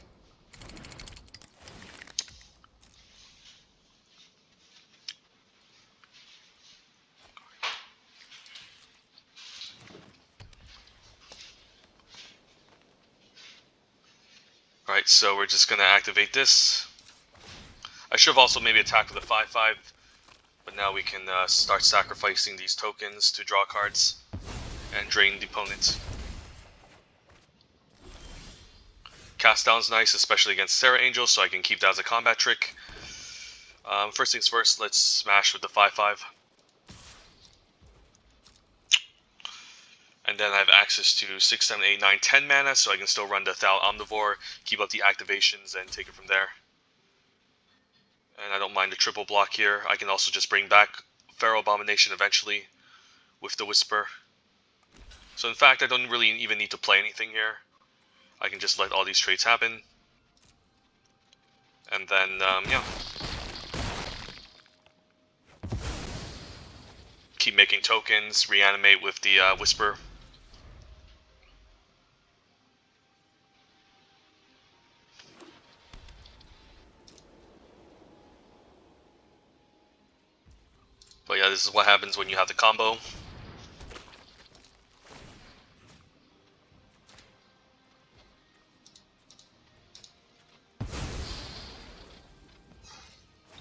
Alright, so we're just going to activate this. I should have also maybe attacked with a 5/5, but now we can start sacrificing these tokens to draw cards and drain the opponent. Cast Down's nice, especially against Sarah Angel, so I can keep that as a combat trick. First things first, let's smash with the 5/5. And then I have access to 6, 7, 8, 9, 10 mana, so I can still run the Thal Omnivore, keep up the activations, and take it from there. And I don't mind the triple block here. I can also just bring back Pharaoh Abomination eventually with the Whisper. So in fact, I don't really even need to play anything here. I can just let all these traits happen. And then, yeah. Keep making tokens, reanimate with the Whisper. But yeah, this is what happens when you have the combo.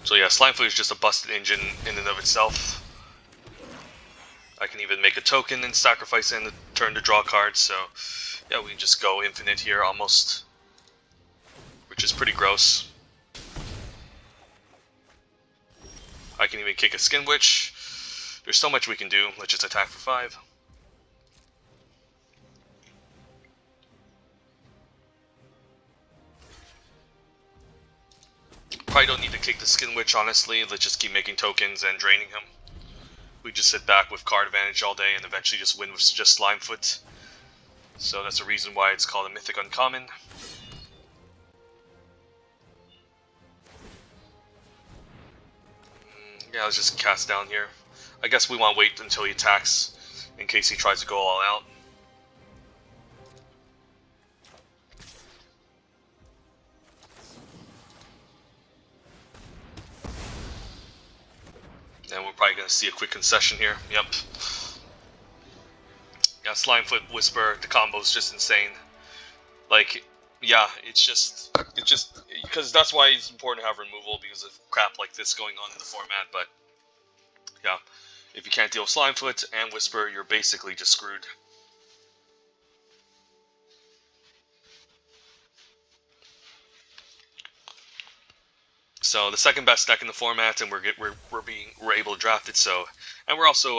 So yeah, Slimefoot is just a busted engine in and of itself. I can even make a token and sacrifice it in the turn to draw cards, so yeah, we can just go infinite here almost, which is pretty gross. I can even kick a Skin Witch. There's so much we can do. Let's just attack for 5. Probably don't need to kick the Skin Witch, honestly. Let's just keep making tokens and draining him. We just sit back with card advantage all day and eventually just win with just Slimefoot. So that's the reason why it's called a Mythic Uncommon. Yeah, let's just cast down here. I guess we want to wait until he attacks in case he tries to go all out. And we're probably going to see a quick concession here. Yep. Yeah, Slimefoot, Whisper, the combo's just insane. Like, yeah, it's just, because that's why it's important to have removal, because of crap like this going on in the format, but, yeah, if you can't deal with Slimefoot and Whisper, you're basically just screwed. So the second best deck in the format, and we're able to draft it. So, and we're also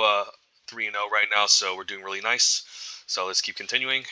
3-0 right now, so we're doing really nice. So let's keep continuing.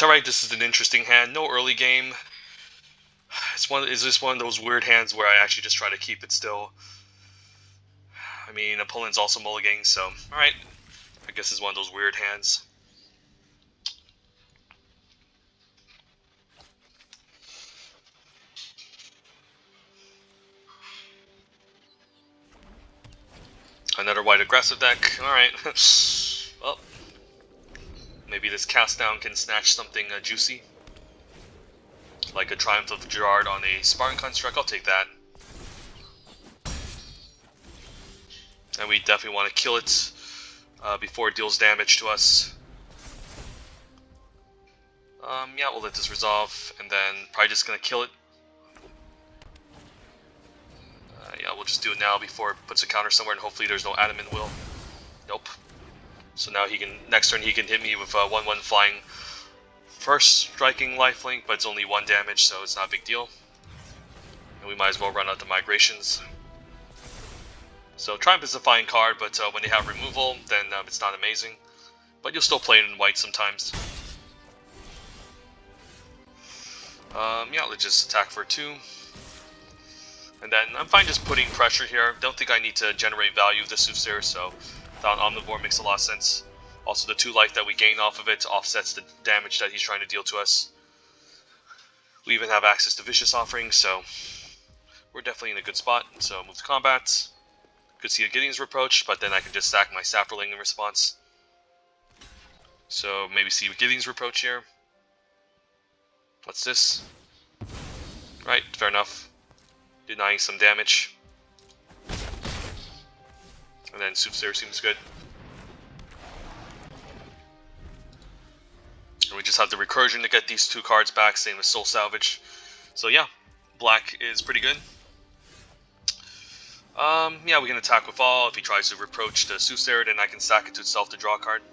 Alright, this is an interesting hand. No early game. Is this one of those weird hands where I actually just try to keep it still? I mean, opponent's also mulliganing, so alright. I guess it's one of those weird hands. Another white aggressive deck. Alright. Well, maybe this cast down can snatch something juicy. Like a Triumph of Gerard on a Spartan Construct. I'll take that. And we definitely want to kill it before it deals damage to us. Yeah, we'll let this resolve, and then probably just gonna kill it. Yeah, we'll just do it now before it puts a counter somewhere, and hopefully there's no Adamant Will. Nope. So now he can, next turn he can hit me with a 1/1 flying first striking lifelink, but it's only 1 damage, so it's not a big deal. And we might as well run out the migrations. So Triumph is a fine card, but when they have removal, then it's not amazing. But you'll still play it in white sometimes. Yeah, let's just attack for 2. And then I'm fine just putting pressure here. Don't think I need to generate value of the Soothsayer, so that Omnivore makes a lot of sense. Also, the 2 life that we gain off of it offsets the damage that he's trying to deal to us. We even have access to Vicious Offering, so we're definitely in a good spot. So move to combat. Could see a Gideon's Reproach, but then I can just sack my Saproling in response. So maybe see Gideon's Reproach here. What's this? Right, fair enough. Denying some damage. And then Soothsayer seems good. And we just have the Recursion to get these 2 cards back, same with Soul Salvage. So yeah, black is pretty good. Yeah, we can attack with all. If he tries to Reproach the Soothsayer, then I can sack it to itself to draw a card.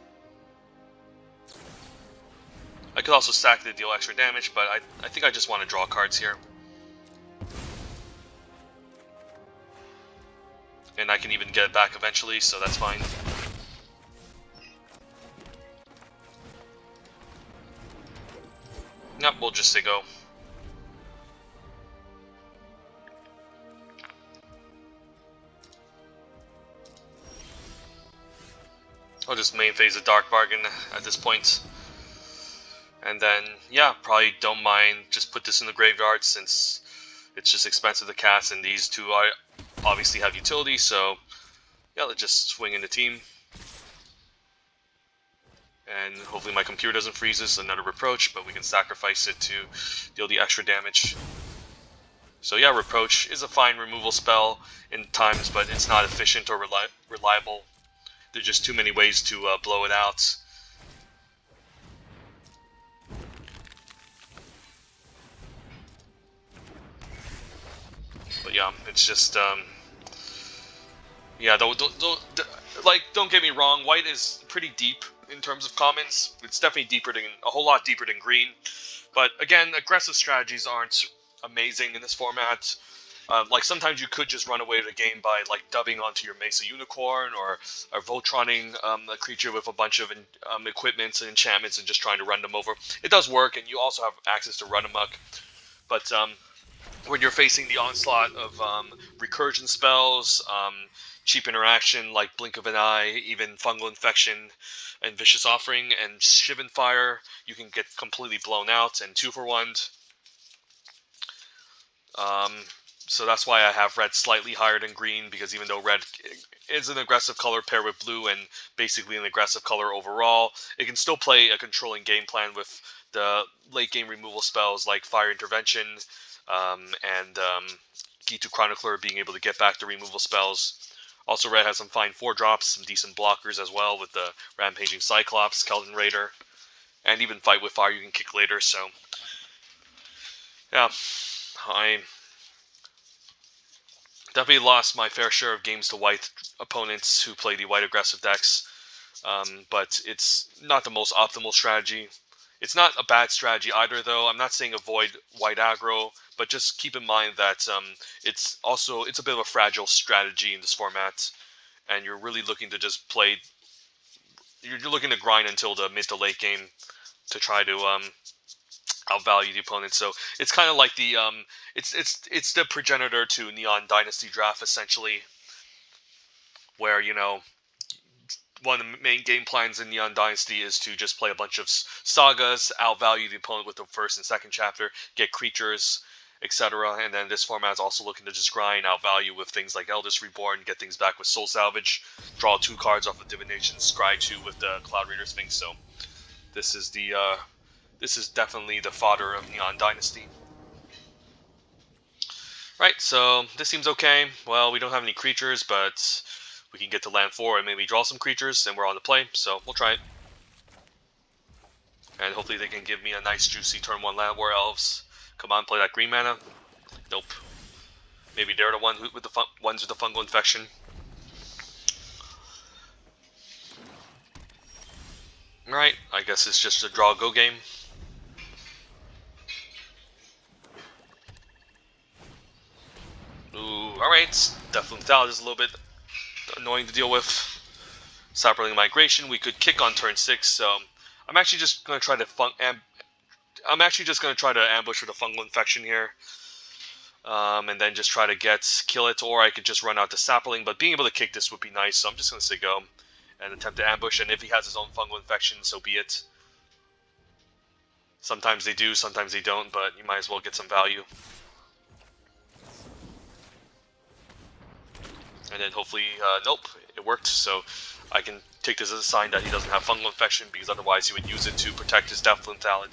I could also stack it to deal extra damage, but I think I just want to draw cards here. And I can even get it back eventually, so that's fine. Yep, we'll just say go. I'll just main phase a Dark Bargain at this point. And then, yeah, probably don't mind, just put this in the graveyard since it's just expensive to cast, and these 2 are obviously have utility, so yeah, let's just swing in the team. And hopefully my computer doesn't freeze this, another Reproach, but we can sacrifice it to deal the extra damage. So yeah, Reproach is a fine removal spell in times, but it's not efficient or reliable. There's just too many ways to blow it out. But yeah, it's just yeah, don't get me wrong, white is pretty deep in terms of commons. It's definitely deeper than, a whole lot deeper than green. But again, aggressive strategies aren't amazing in this format. Like sometimes you could just run away with the game by like dubbing onto your Mesa Unicorn or Voltroning a creature with a bunch of equipments and enchantments and just trying to run them over. It does work, and you also have access to Run Amok. But when you're facing the onslaught of recursion spells, cheap interaction like Blink of an Eye, even Fungal Infection and Vicious Offering and Shivan Fire, you can get completely blown out and 2-for-1'd. So that's why I have red slightly higher than green, because even though red is an aggressive color paired with blue and basically an aggressive color overall, it can still play a controlling game plan with the late game removal spells like Fire Intervention and Ghitu Chronicler being able to get back the removal spells. Also, red has some fine 4-drops, some decent blockers as well with the Rampaging Cyclops, Keldon Raider, and even Fight with Fire you can kick later. So yeah, I definitely lost my fair share of games to white opponents who play the white aggressive decks, but it's not the most optimal strategy. It's not a bad strategy either, though. I'm not saying avoid white aggro, but just keep in mind that it's a bit of a fragile strategy in this format, and you're really looking to just play. You're looking to grind until the mid to late game to try to outvalue the opponent. So it's kind of like the it's the progenitor to Neon Dynasty Draft essentially, where one of the main game plans in Neon Dynasty is to just play a bunch of sagas, outvalue the opponent with the first and second chapter, get creatures, etc. And then this format is also looking to just grind out value with things like Eldest Reborn, get things back with Soul Salvage, draw 2 cards off of Divination, scry 2 with the Cloud Reader Sphinx. So this is definitely the fodder of Neon Dynasty. Right, so this seems okay. Well, we don't have any creatures, but we can get to land 4 and maybe draw some creatures, and we're on the play, so we'll try it. And hopefully they can give me a nice juicy turn 1 land War Elves. Come on, play that green mana. Nope. Maybe they're the ones with the fungal infection. Right, I guess it's just a draw go game. Ooh, alright. Definitely Thal is a little bit annoying to deal with. Saproling Migration, we could kick on turn 6, so I'm actually just gonna try to ambush with a fungal infection here. And then just try to kill it, or I could just run out to Sapling, but being able to kick this would be nice, so I'm just gonna say go and attempt to ambush, and if he has his own fungal infection, so be it. Sometimes they do, sometimes they don't, but you might as well get some value. And then hopefully, nope, it worked, so I can take this as a sign that he doesn't have fungal infection, because otherwise he would use it to protect his Deathflint Thallid.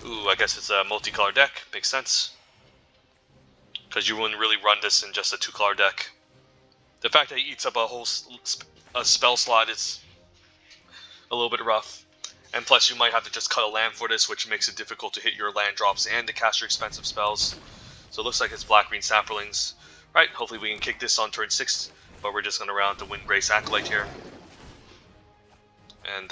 Ooh, I guess it's a multicolor deck, makes sense. Because you wouldn't really run this in just a 2-color deck. The fact that he eats up a whole spell slot is a little bit rough. And plus you might have to just cut a land for this, which makes it difficult to hit your land drops and to cast your expensive spells. So it looks like it's black-green Saprolings. Right, hopefully we can kick this on turn 6, but we're just going to round the Windgrace Acolyte here. And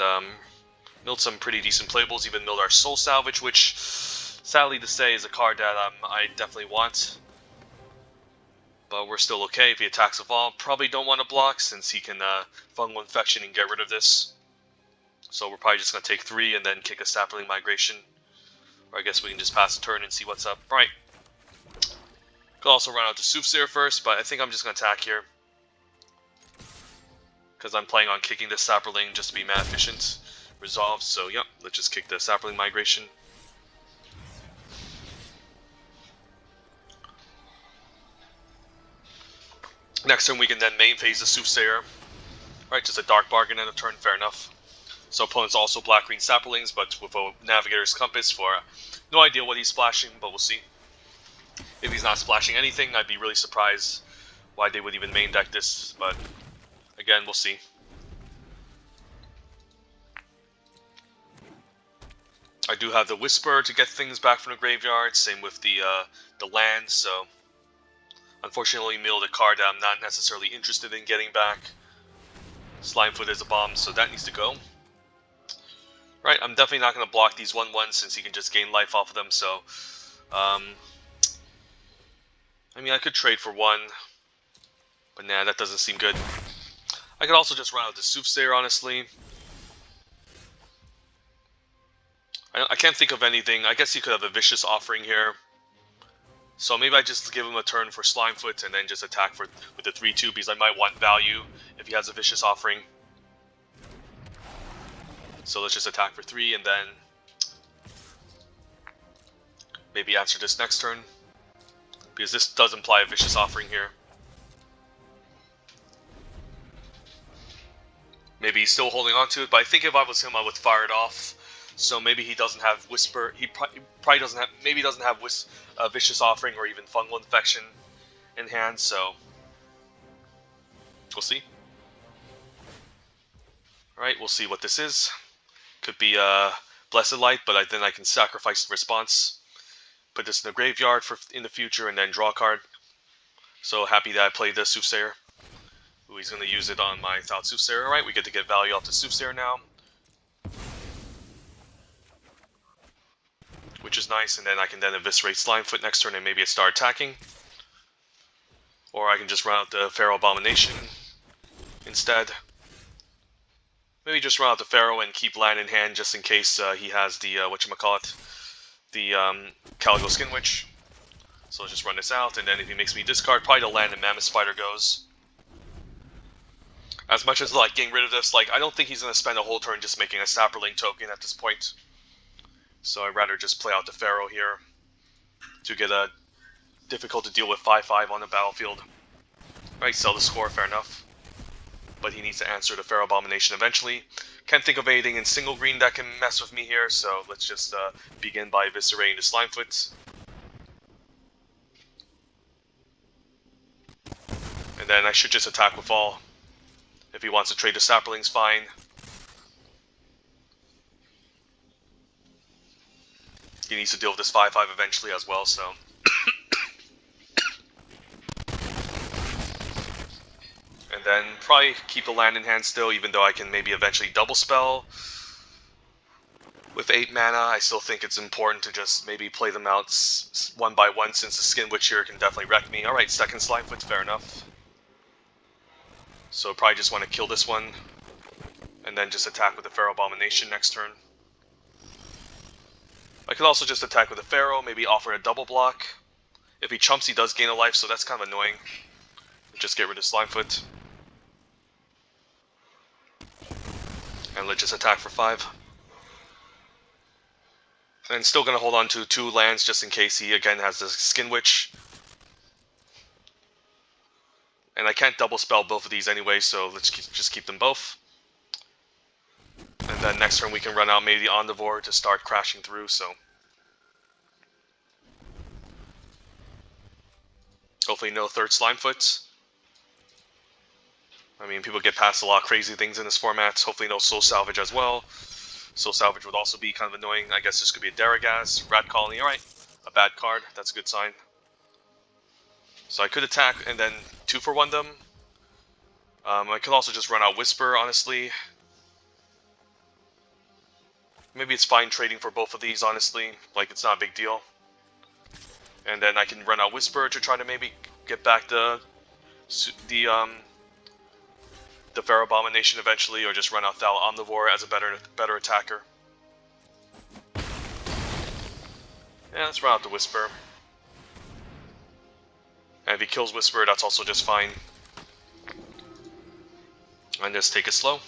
milled some pretty decent playables, even milled our Soul Salvage, which, sadly to say, is a card that I definitely want. But we're still okay if he attacks with all. Probably don't want to block, since he can Fungal Infection and get rid of this. So we're probably just going to take 3 and then kick a Sapling Migration. Or I guess we can just pass the turn and see what's up. Right. Could also run out to Soothsayer first, but I think I'm just going to attack here. Because I'm planning on kicking this Sapling just to be mana efficient. Resolved, so yep, let's just kick the Sapling Migration. Next turn we can then main phase the Soothsayer. Right, just a Dark Bargain and a turn, fair enough. So opponent's also black-green Saplings, but with a Navigator's Compass for no idea what he's splashing, but we'll see. If he's not splashing anything, I'd be really surprised why they would even main deck this, but again, we'll see. I do have the Whisper to get things back from the graveyard, same with the land, so unfortunately milled a card that I'm not necessarily interested in getting back. Slimefoot is a bomb, so that needs to go. Right, I'm definitely not going to block these 1/1s since he can just gain life off of them, so I mean, I could trade for 1, but nah, that doesn't seem good. I could also just run out the Soothsayer, honestly. I can't think of anything. I guess he could have a Vicious Offering here. So maybe I just give him a turn for Slimefoot and then just attack with the 3/2 because I might want value if he has a Vicious Offering. So let's just attack for 3 and then maybe answer this next turn. Because this does imply a Vicious Offering here. Maybe he's still holding on to it, but I think if I was him, I would fire it off. So maybe he doesn't have Whisper. He probably doesn't have. Maybe he doesn't have Vicious Offering or even Fungal Infection in hand. So we'll see. All right, we'll see what this is. Could be Blessed Light, but then I can sacrifice the response, put this in the graveyard for in the future, and then draw a card. So happy that I played the Soothsayer. Ooh, he's going to use it on my Thought Soothsayer. All right, we get to get value off the Soothsayer now, which is nice, and then I can then eviscerate Slimefoot next turn and maybe start attacking. Or I can just run out the Pharaoh Abomination instead. Maybe just run out the Pharaoh and keep land in hand just in case he has the, the Calico Skin Witch. So let's just run this out, and then if he makes me discard, probably the land and Mammoth Spider goes. As much as like getting rid of this, like I don't think he's going to spend a whole turn just making a Saproling token at this point. So I'd rather just play out the Pharaoh here to get a difficult to deal with 5-5 on the battlefield. Right, sell the score, fair enough. But he needs to answer the Pharaoh Abomination eventually. Can't think of anything in single green that can mess with me here, so let's just begin by eviscerating the Slimefoot. And then I should just attack with all. If he wants to trade the Saplings, fine. He needs to deal with this 5-5 eventually as well, so... And then probably keep the land in hand still, even though I can maybe eventually double spell. With 8 mana, I still think it's important to just maybe play them out one by one, since the Skin Witch here can definitely wreck me. Alright, second Slimefoot, fair enough. So probably just want to kill this one, and then just attack with the Pharaoh Abomination next turn. I could also just attack with the Pharaoh, maybe offer a double block. If he chumps, he does gain a life, so that's kind of annoying. Just get rid of Slimefoot. And let's just attack for 5. And still going to hold on to 2 lands just in case he again has the Skin Witch. And I can't double spell both of these anyway, so let's just keep them both. And then next turn we can run out maybe the Omnivore to start crashing through, so... Hopefully no third Slimefoot. I mean, people get past a lot of crazy things in this format. Hopefully no Soul Salvage as well. Soul Salvage would also be kind of annoying. I guess this could be a Daragaz, Rat Colony. Alright, a bad card. That's a good sign. So I could attack and then 2-for-1 them. I could also just run out Whisper, honestly. Maybe it's fine trading for both of these, honestly. Like, it's not a big deal. And then I can run out Whisper to try to maybe get back the Pharaoh Abomination eventually, or just run out Thal Omnivore as a better attacker. Yeah, let's run out the Whisper. And if he kills Whisper, that's also just fine. And just take it slow.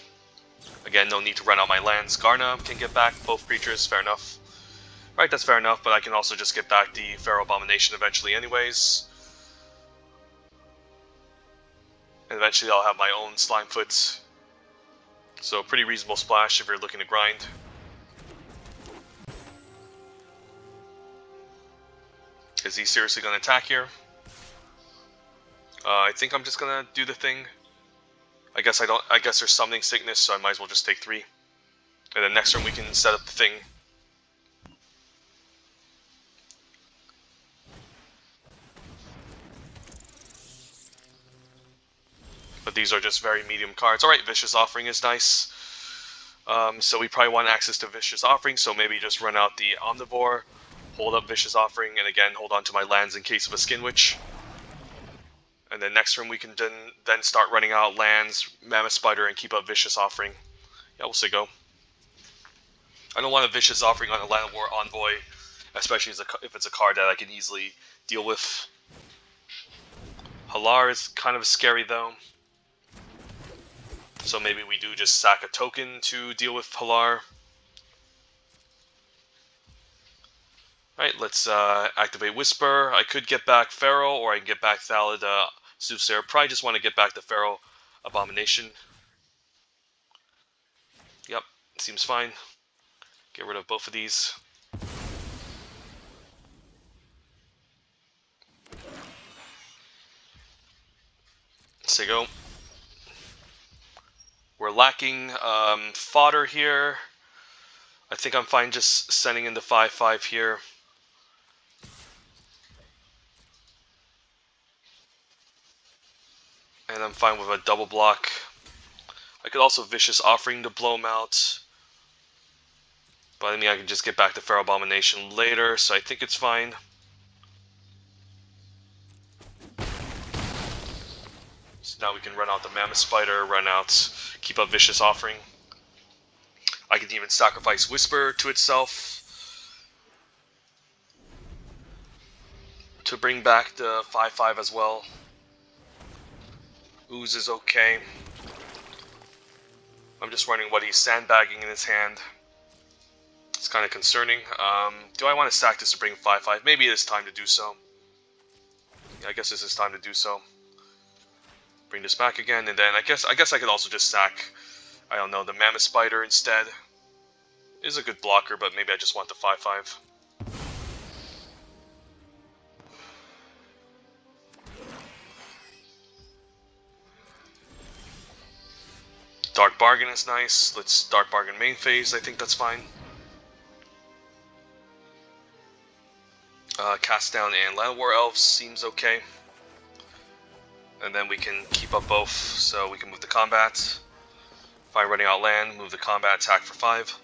Again, no need to run out my lands. Garna can get back both creatures, fair enough. Right, that's fair enough, but I can also just get back the Pharaoh Abomination eventually anyways. And eventually I'll have my own Slimefoot. So pretty reasonable splash if you're looking to grind. Is he seriously going to attack here? I think I'm just going to do the thing. I guess there's Summoning Sickness, so I might as well just take 3. And then next turn we can set up the thing. But these are just very medium cards. Alright, Vicious Offering is nice. So we probably want access to Vicious Offering, so maybe just run out the Omnivore, hold up Vicious Offering, and again, hold on to my lands in case of a Skin Witch. And then next turn we can then start running out lands, Mammoth Spider, and keep up Vicious Offering. Yeah, we'll say go. I don't want a Vicious Offering on a Land of War Envoy, especially if it's a card that I can easily deal with. Halar is kind of scary though. So maybe we do just sack a token to deal with Halar. Alright, let's activate Whisper. I could get back Pharaoh, or I can get back Thalid Soothsayer. Probably just want to get back the Pharaoh Abomination. Yep, seems fine. Get rid of both of these. Say go. We're lacking fodder here. I think I'm fine just sending in the 5-5 here. And I'm fine with a double block. I could also Vicious Offering to blow him out. But I mean, I can just get back to Pharaoh Abomination later, so I think it's fine. So now we can run out the Mammoth Spider, keep up Vicious Offering. I can even sacrifice Whisper to itself to bring back the 5-5 as well. Ooze is okay. I'm just running what he's sandbagging in his hand. It's kind of concerning. Do I want to sack this to bring 5/5? Maybe it is time to do so. Yeah, I guess this is time to do so. Bring this back again, and then I guess I could also just sack, I don't know, the Mammoth Spider instead. It is a good blocker, but maybe I just want the 5/5. Dark Bargain is nice. Let's Dark Bargain main phase. I think that's fine. Cast Down and Land War Elves seems okay. And then we can keep up both, so we can move the combat. If I'm running out land, move the combat, attack for 5.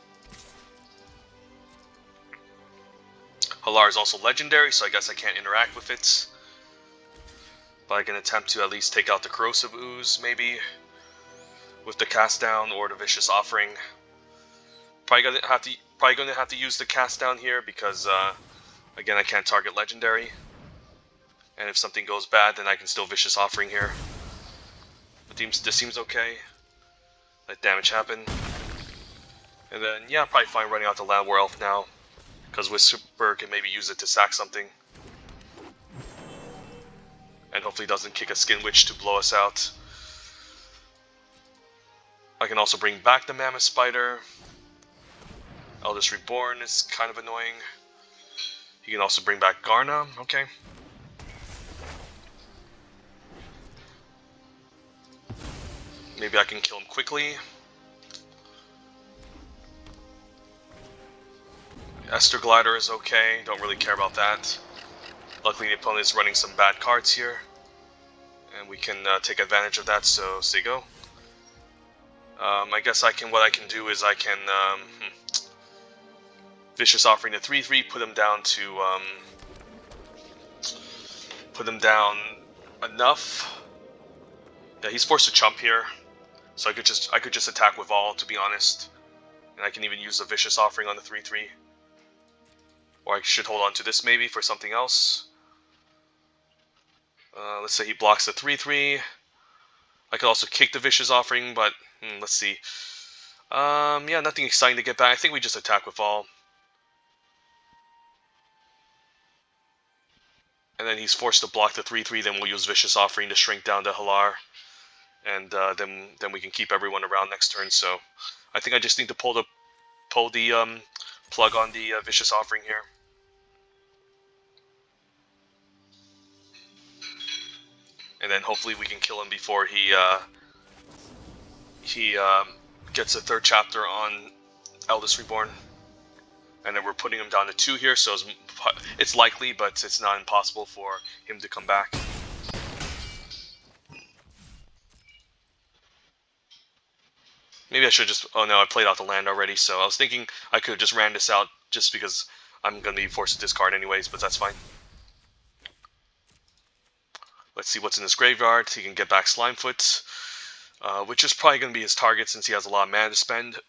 Halar is also legendary, so I guess I can't interact with it. But I can attempt to at least take out the Corrosive Ooze, maybe, with the Cast Down or the Vicious Offering. Probably gonna have to use the Cast Down here because again, I can't target legendary. And if something goes bad, then I can still Vicious Offering here. But this seems okay. Let damage happen. And then, yeah, probably fine running out the Land War Elf now. Because Whisper can maybe use it to sack something. And hopefully doesn't kick a Skin Witch to blow us out. I can also bring back the Mammoth Spider. Eldest Reborn is kind of annoying. He can also bring back Garna, okay. Maybe I can kill him quickly. Esther Glider is okay, don't really care about that. Luckily the opponent is running some bad cards here. And we can take advantage of that, so say go. I guess what I can do is I can Vicious Offering to 3/3, put him down to put him down enough. Yeah, he's forced to chump here, so I could just attack with all, to be honest, and I can even use the Vicious Offering on the 3/3, or I should hold on to this maybe for something else. Let's say he blocks the 3/3. I could also kick the Vicious Offering, but let's see. Yeah, nothing exciting to get back. I think we just attack with all. And then he's forced to block the 3/3, then we'll use Vicious Offering to shrink down the Halar. And then we can keep everyone around next turn, so I think I just need to pull the plug on the Vicious Offering here. And then hopefully we can kill him before he gets a 3rd chapter on Eldest Reborn. And then we're putting him down to 2 here, so it's likely, but it's not impossible for him to come back. Maybe I should just... Oh no, I played out the land already, so I was thinking I could just ran this out just because I'm going to be forced to discard anyways, but that's fine. Let's see what's in his graveyard. He can get back Slimefoot, which is probably going to be his target since he has a lot of mana to spend.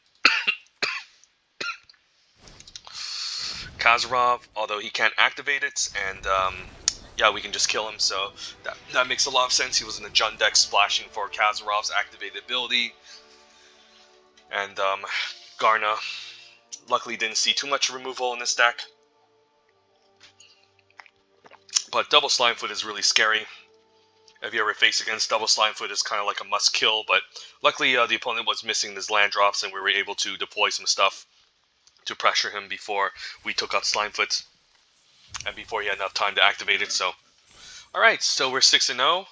Kazarov, although he can't activate it, and yeah, we can just kill him, so that makes a lot of sense. He was in the Jund deck splashing for Kazarov's activated ability. And Garna, luckily didn't see too much removal in this deck. But Double Slimefoot is really scary. If you ever face against Double Slimefoot, it's kind of like a must kill, but luckily the opponent was missing his land drops and we were able to deploy some stuff to pressure him before we took out Slimefoot and before he had enough time to activate it. So, alright, so we're 6-0.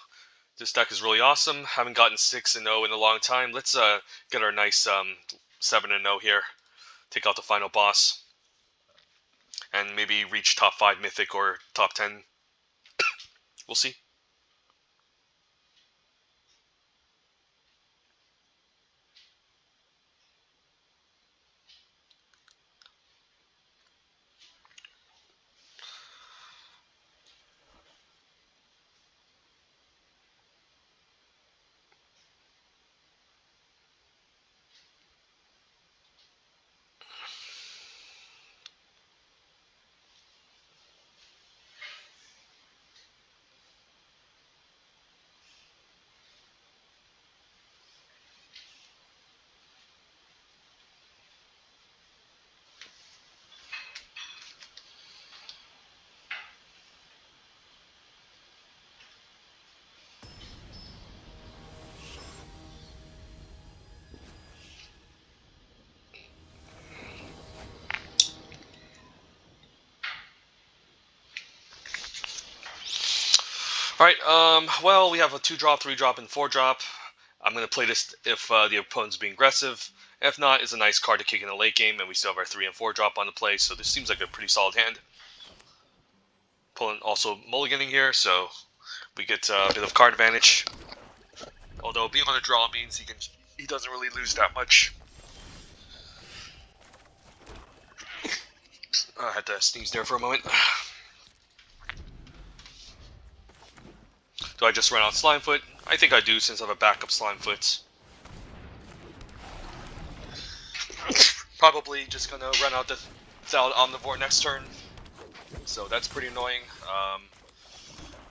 This deck is really awesome. Haven't gotten 6-0 in a long time. Let's get our nice 7-0 here. Take out the final boss. And maybe reach top 5 Mythic or top 10. We'll see. Alright, well, we have a 2-drop, 3-drop, and 4-drop. I'm going to play this if the opponent's being aggressive. If not, it's a nice card to kick in the late game, and we still have our 3 and 4-drop on the play, so this seems like a pretty solid hand. Opponent also mulliganing here, so we get a bit of card advantage. Although being on a draw means he doesn't really lose that much. I had to sneeze there for a moment. Do I just run out Slimefoot? I think I do, since I have a backup Slimefoot. Probably just gonna run out the Valid Omnivore next turn. So that's pretty annoying.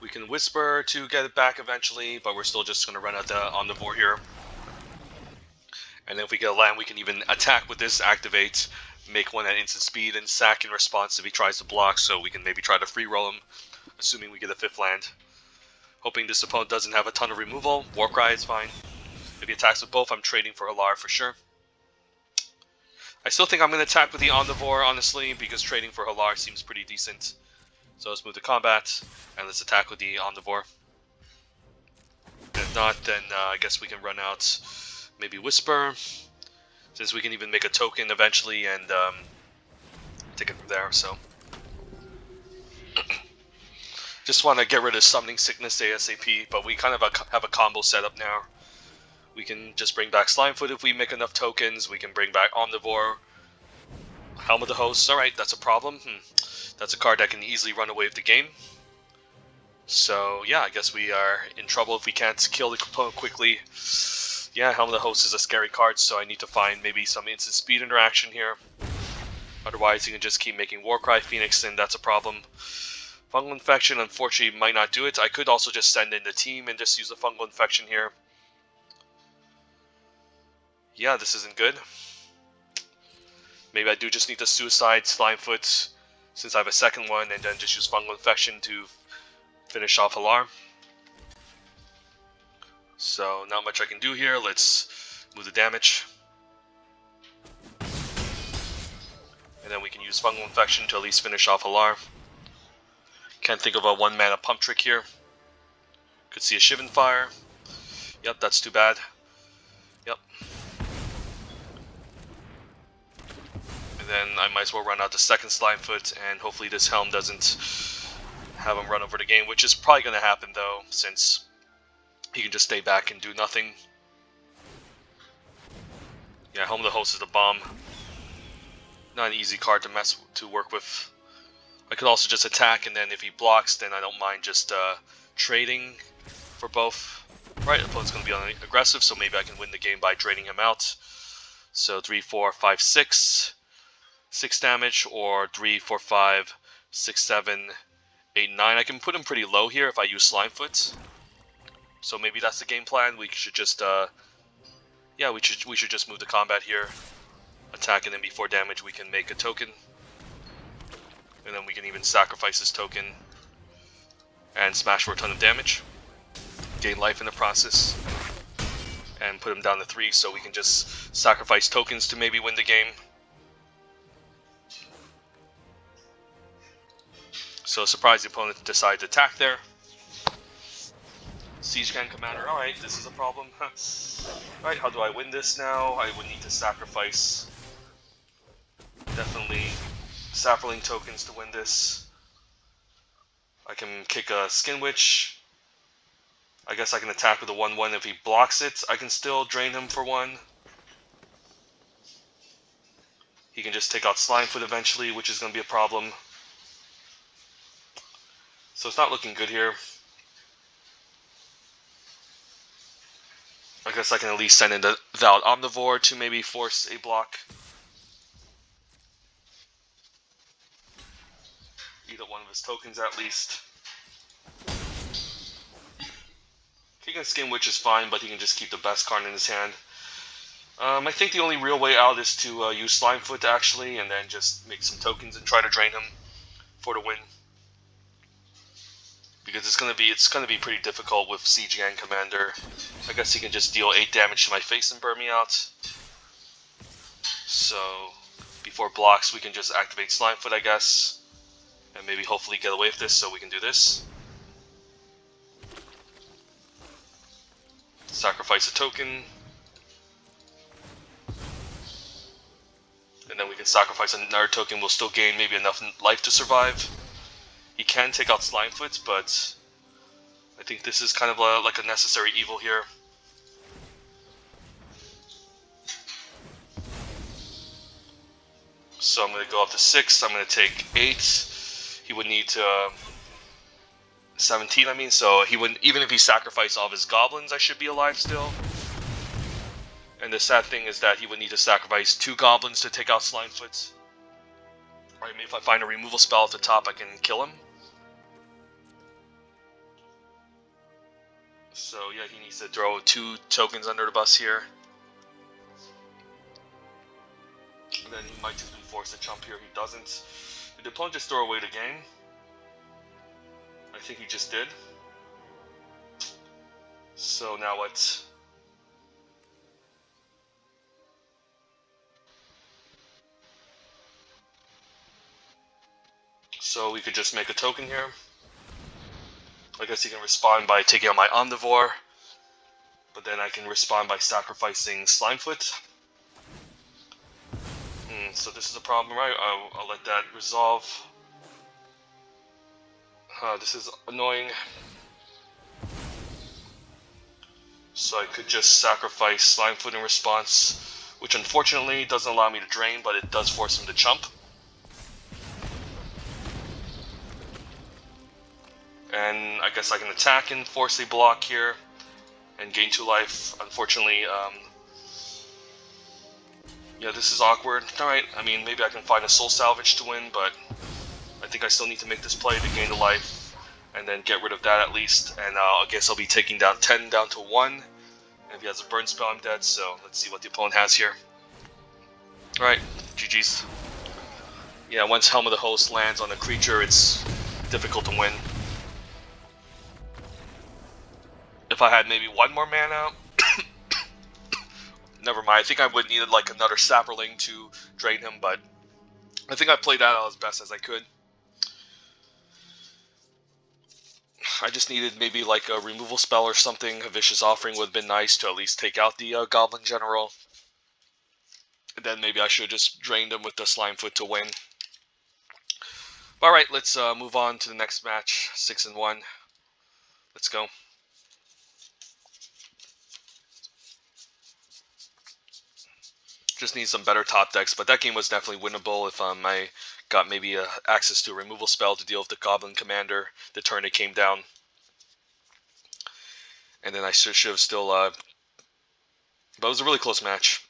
We can Whisper to get it back eventually, but we're still just gonna run out the Omnivore here. And then if we get a land, we can even attack with this, activate, make one at instant speed, and sack in response if he tries to block, so we can maybe try to free roll him, assuming we get a 5th land. Hoping this opponent doesn't have a ton of removal. Warcry is fine. If he attacks with both, I'm trading for Alar for sure. I still think I'm going to attack with the Omnivore, honestly, because trading for Halar seems pretty decent. So let's move to combat, and let's attack with the Omnivore. If not, then I guess we can run out maybe Whisper, since we can even make a token eventually and take it from there, so. Just want to get rid of Summoning Sickness ASAP, but we kind of have a combo set up now. We can just bring back Slimefoot if we make enough tokens. We can bring back Omnivore. Helm of the Host. Alright, that's a problem. That's a card that can easily run away with the game. So, yeah, I guess we are in trouble if we can't kill the opponent quickly. Yeah, Helm of the Host is a scary card, so I need to find maybe some instant speed interaction here. Otherwise, you can just keep making Warcry Phoenix, and that's a problem. Fungal Infection, unfortunately, might not do it. I could also just send in the team and just use the Fungal Infection here. Yeah, this isn't good. Maybe I do just need to Suicide Slimefoot since I have a second one, and then just use Fungal Infection to finish off Alarm. So, not much I can do here. Let's move the damage. And then we can use Fungal Infection to at least finish off Alarm. Can't think of a 1-mana pump trick here. Could see a Shivan Fire. Yep, that's too bad. Yep. And then I might as well run out the second Slimefoot, and hopefully this Helm doesn't have him run over the game, which is probably going to happen though, since he can just stay back and do nothing. Yeah, Helm of the Host is a bomb. Not an easy card to work with. I could also just attack, and then if he blocks, then I don't mind just trading for both. Right, the opponent's going to be on aggressive, so maybe I can win the game by draining him out. So 3, 4, 5, 6. 6 damage, or 3, 4, 5, 6, 7, 8, 9. I can put him pretty low here if I use Slimefoot. So maybe that's the game plan. We should just, yeah, we should just move to combat here. Attack, and then before damage we can make a token. And then we can even sacrifice this token and smash for a ton of damage. Gain life in the process. And put him down to 3, so we can just sacrifice tokens to maybe win the game. So surprise the opponent decided to attack there. Siege Gang Commander, alright, this is a problem. Alright, how do I win this now? I would need to sacrifice definitely Sapling tokens to win this. I can kick a Skin Witch. I guess I can attack with a 1/1 if he blocks it. I can still drain him for 1. He can just take out Slimefoot eventually, which is going to be a problem. So it's not looking good here. I guess I can at least send in the Valid Omnivore to maybe force a block. Either one of his tokens at least. Kicking Skin Witch is fine, but he can just keep the best card in his hand. I think the only real way out is to use Slimefoot actually, and then just make some tokens and try to drain him for the win. Because it's gonna be pretty difficult with Siege Gang Commander. I guess he can just deal 8 damage to my face and burn me out. So before blocks, we can just activate Slimefoot, I guess, and maybe hopefully get away with this, so we can do this. Sacrifice a token. And then we can sacrifice another token. We'll still gain maybe enough life to survive. He can take out Slimefoot, but I think this is kind of like a necessary evil here. So I'm going to go up to 6. I'm going to take 8. He would need to 17. I mean, so he wouldn't, even if he sacrificed all of his goblins, I should be alive still. And the sad thing is that he would need to sacrifice 2 goblins to take out Slimefoot. Alright, maybe if I find a removal spell at the top, I can kill him. So yeah, he needs to throw 2 tokens under the bus here. And then he might just be forced to jump here. He doesn't. Did the opponent just throw away the game? I think he just did. So now what? So we could just make a token here. I guess he can respond by taking out my Omnivore. But then I can respond by sacrificing Slimefoot. So this is a problem, right? I'll let that resolve. This is annoying. So I could just sacrifice Slimefoot in response, which unfortunately doesn't allow me to drain, but it does force him to chump. And I guess I can attack and force a block here and gain 2 life. Unfortunately, yeah, this is awkward. Alright, I mean, maybe I can find a Soul Salvage to win, but I think I still need to make this play to gain the life and then get rid of that at least. And I guess I'll be taking down 10 down to 1. And if he has a burn spell, I'm dead, so let's see what the opponent has here. Alright, GG's. Yeah, once Helm of the Host lands on a creature, it's difficult to win. If I had maybe 1 more mana, never mind. I think I would need like another Sapperling to drain him, but I think I played that out as best as I could. I just needed maybe like a removal spell or something. A Vicious Offering would have been nice to at least take out the Goblin General. And then maybe I should have just drained him with the Slimefoot to win. Alright, let's move on to the next match. 6-1. Let's go. Just need some better top decks, but that game was definitely winnable if I got maybe access to a removal spell to deal with the Goblin Commander the turn it came down. And then I should have still... but it was a really close match.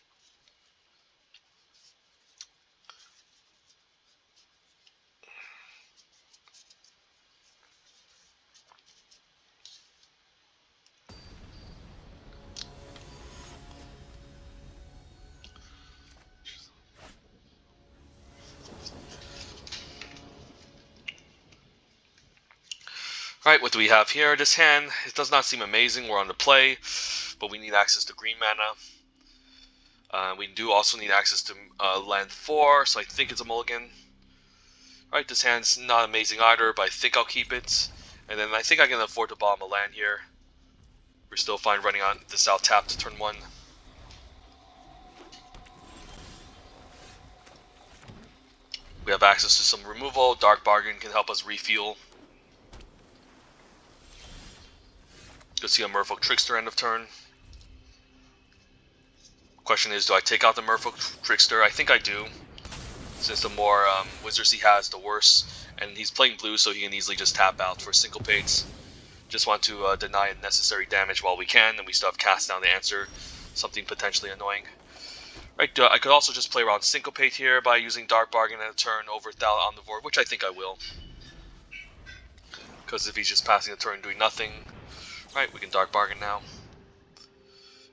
Alright, what do we have here? This hand, it does not seem amazing. We're on the play, but we need access to green mana. We do also need access to land 4, so I think it's a mulligan. Alright, this hand's not amazing either, but I think I'll keep it. And then I think I can afford to bomb a land here. We're still fine running on this out tap to turn 1. We have access to some removal. Dark Bargain can help us refuel. Go see a Merfolk Trickster end of turn. Question is, do I take out the Merfolk Trickster? I think I do. Since the more wizards he has, the worse. And he's playing blue, so he can easily just tap out for syncopates. Just want to deny unnecessary damage while we can, and we still have cast down to answer something potentially annoying. Right, I could also just play around syncopate here by using Dark Bargain at a turn over Thal Omnivore, which I think I will. Because if he's just passing the turn doing nothing, right, we can Dark Bargain now.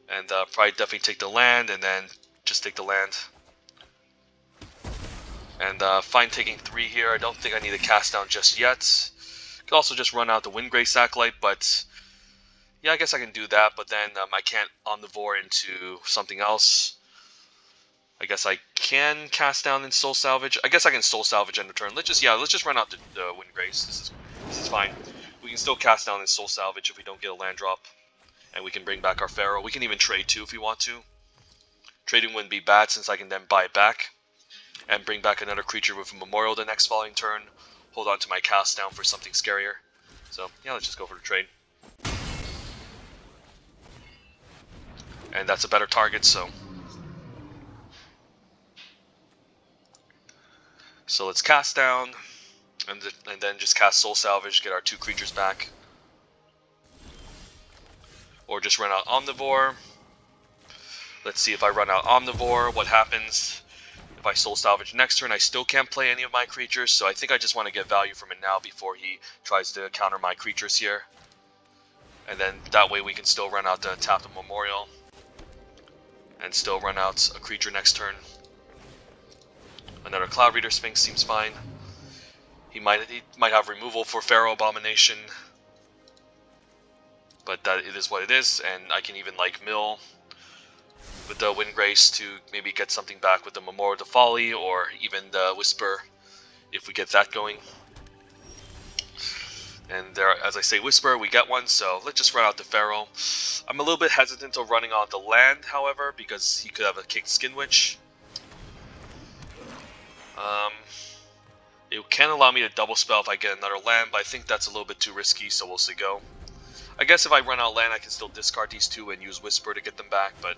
And probably definitely take the land, and then just take the land. And fine taking 3 here. I don't think I need to cast down just yet. Could also just run out the Windgrace Acolyte, but yeah, I guess I can do that. But then I can't Omnivore into something else. I guess I can cast down in Soul Salvage. I guess I can Soul Salvage end of turn. Let's just run out the Windgrace. This is fine. We can still cast down in Soul Salvage if we don't get a land drop. and we can bring back our Pharaoh. We can even trade too if we want to. Trading wouldn't be bad since I can then buy it back and bring back another creature with a Memorial the next following turn. Hold on to my cast down for something scarier. So yeah, let's just go for the trade. And that's a better target, so let's cast down, and then just cast Soul Salvage, get our 2 creatures back. Or just run out Omnivore. Let's see if I run out Omnivore, what happens. If I Soul Salvage next turn, I still can't play any of my creatures, so I think I just want to get value from it now before he tries to counter my creatures here. And then that way we can still run out the Tap the Memorial. And still run out a creature next turn. Another Cloud Reader Sphinx seems fine. He might have removal for Pharaoh Abomination. But that it is what it is, and I can even like mill with the Windgrace to maybe get something back with the Memorial to Folly, or even the Whisper if we get that going. And there, as I say, Whisper, we get one, so let's just run out the Pharaoh. I'm a little bit hesitant of running on the land, however, because he could have a Kicked Skin Witch. It can allow me to double spell if I get another land, but I think that's a little bit too risky, so we'll see go. I guess if I run out land, I can still discard these 2 and use Whisper to get them back, but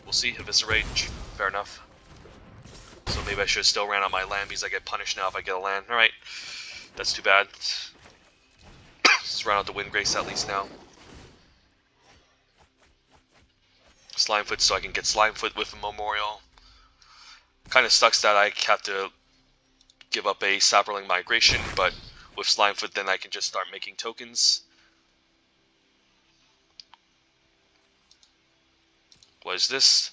we'll see. Eviscerate, fair enough. So maybe I should have still ran out my land because I get punished now if I get a land. Alright, that's too bad. Let's run out the Windgrace at least now. Slimefoot so I can get Slimefoot with a Memorial. Kind of sucks that I have to give up a Saproling Migration, but with Slimefoot then I can just start making tokens. What is this?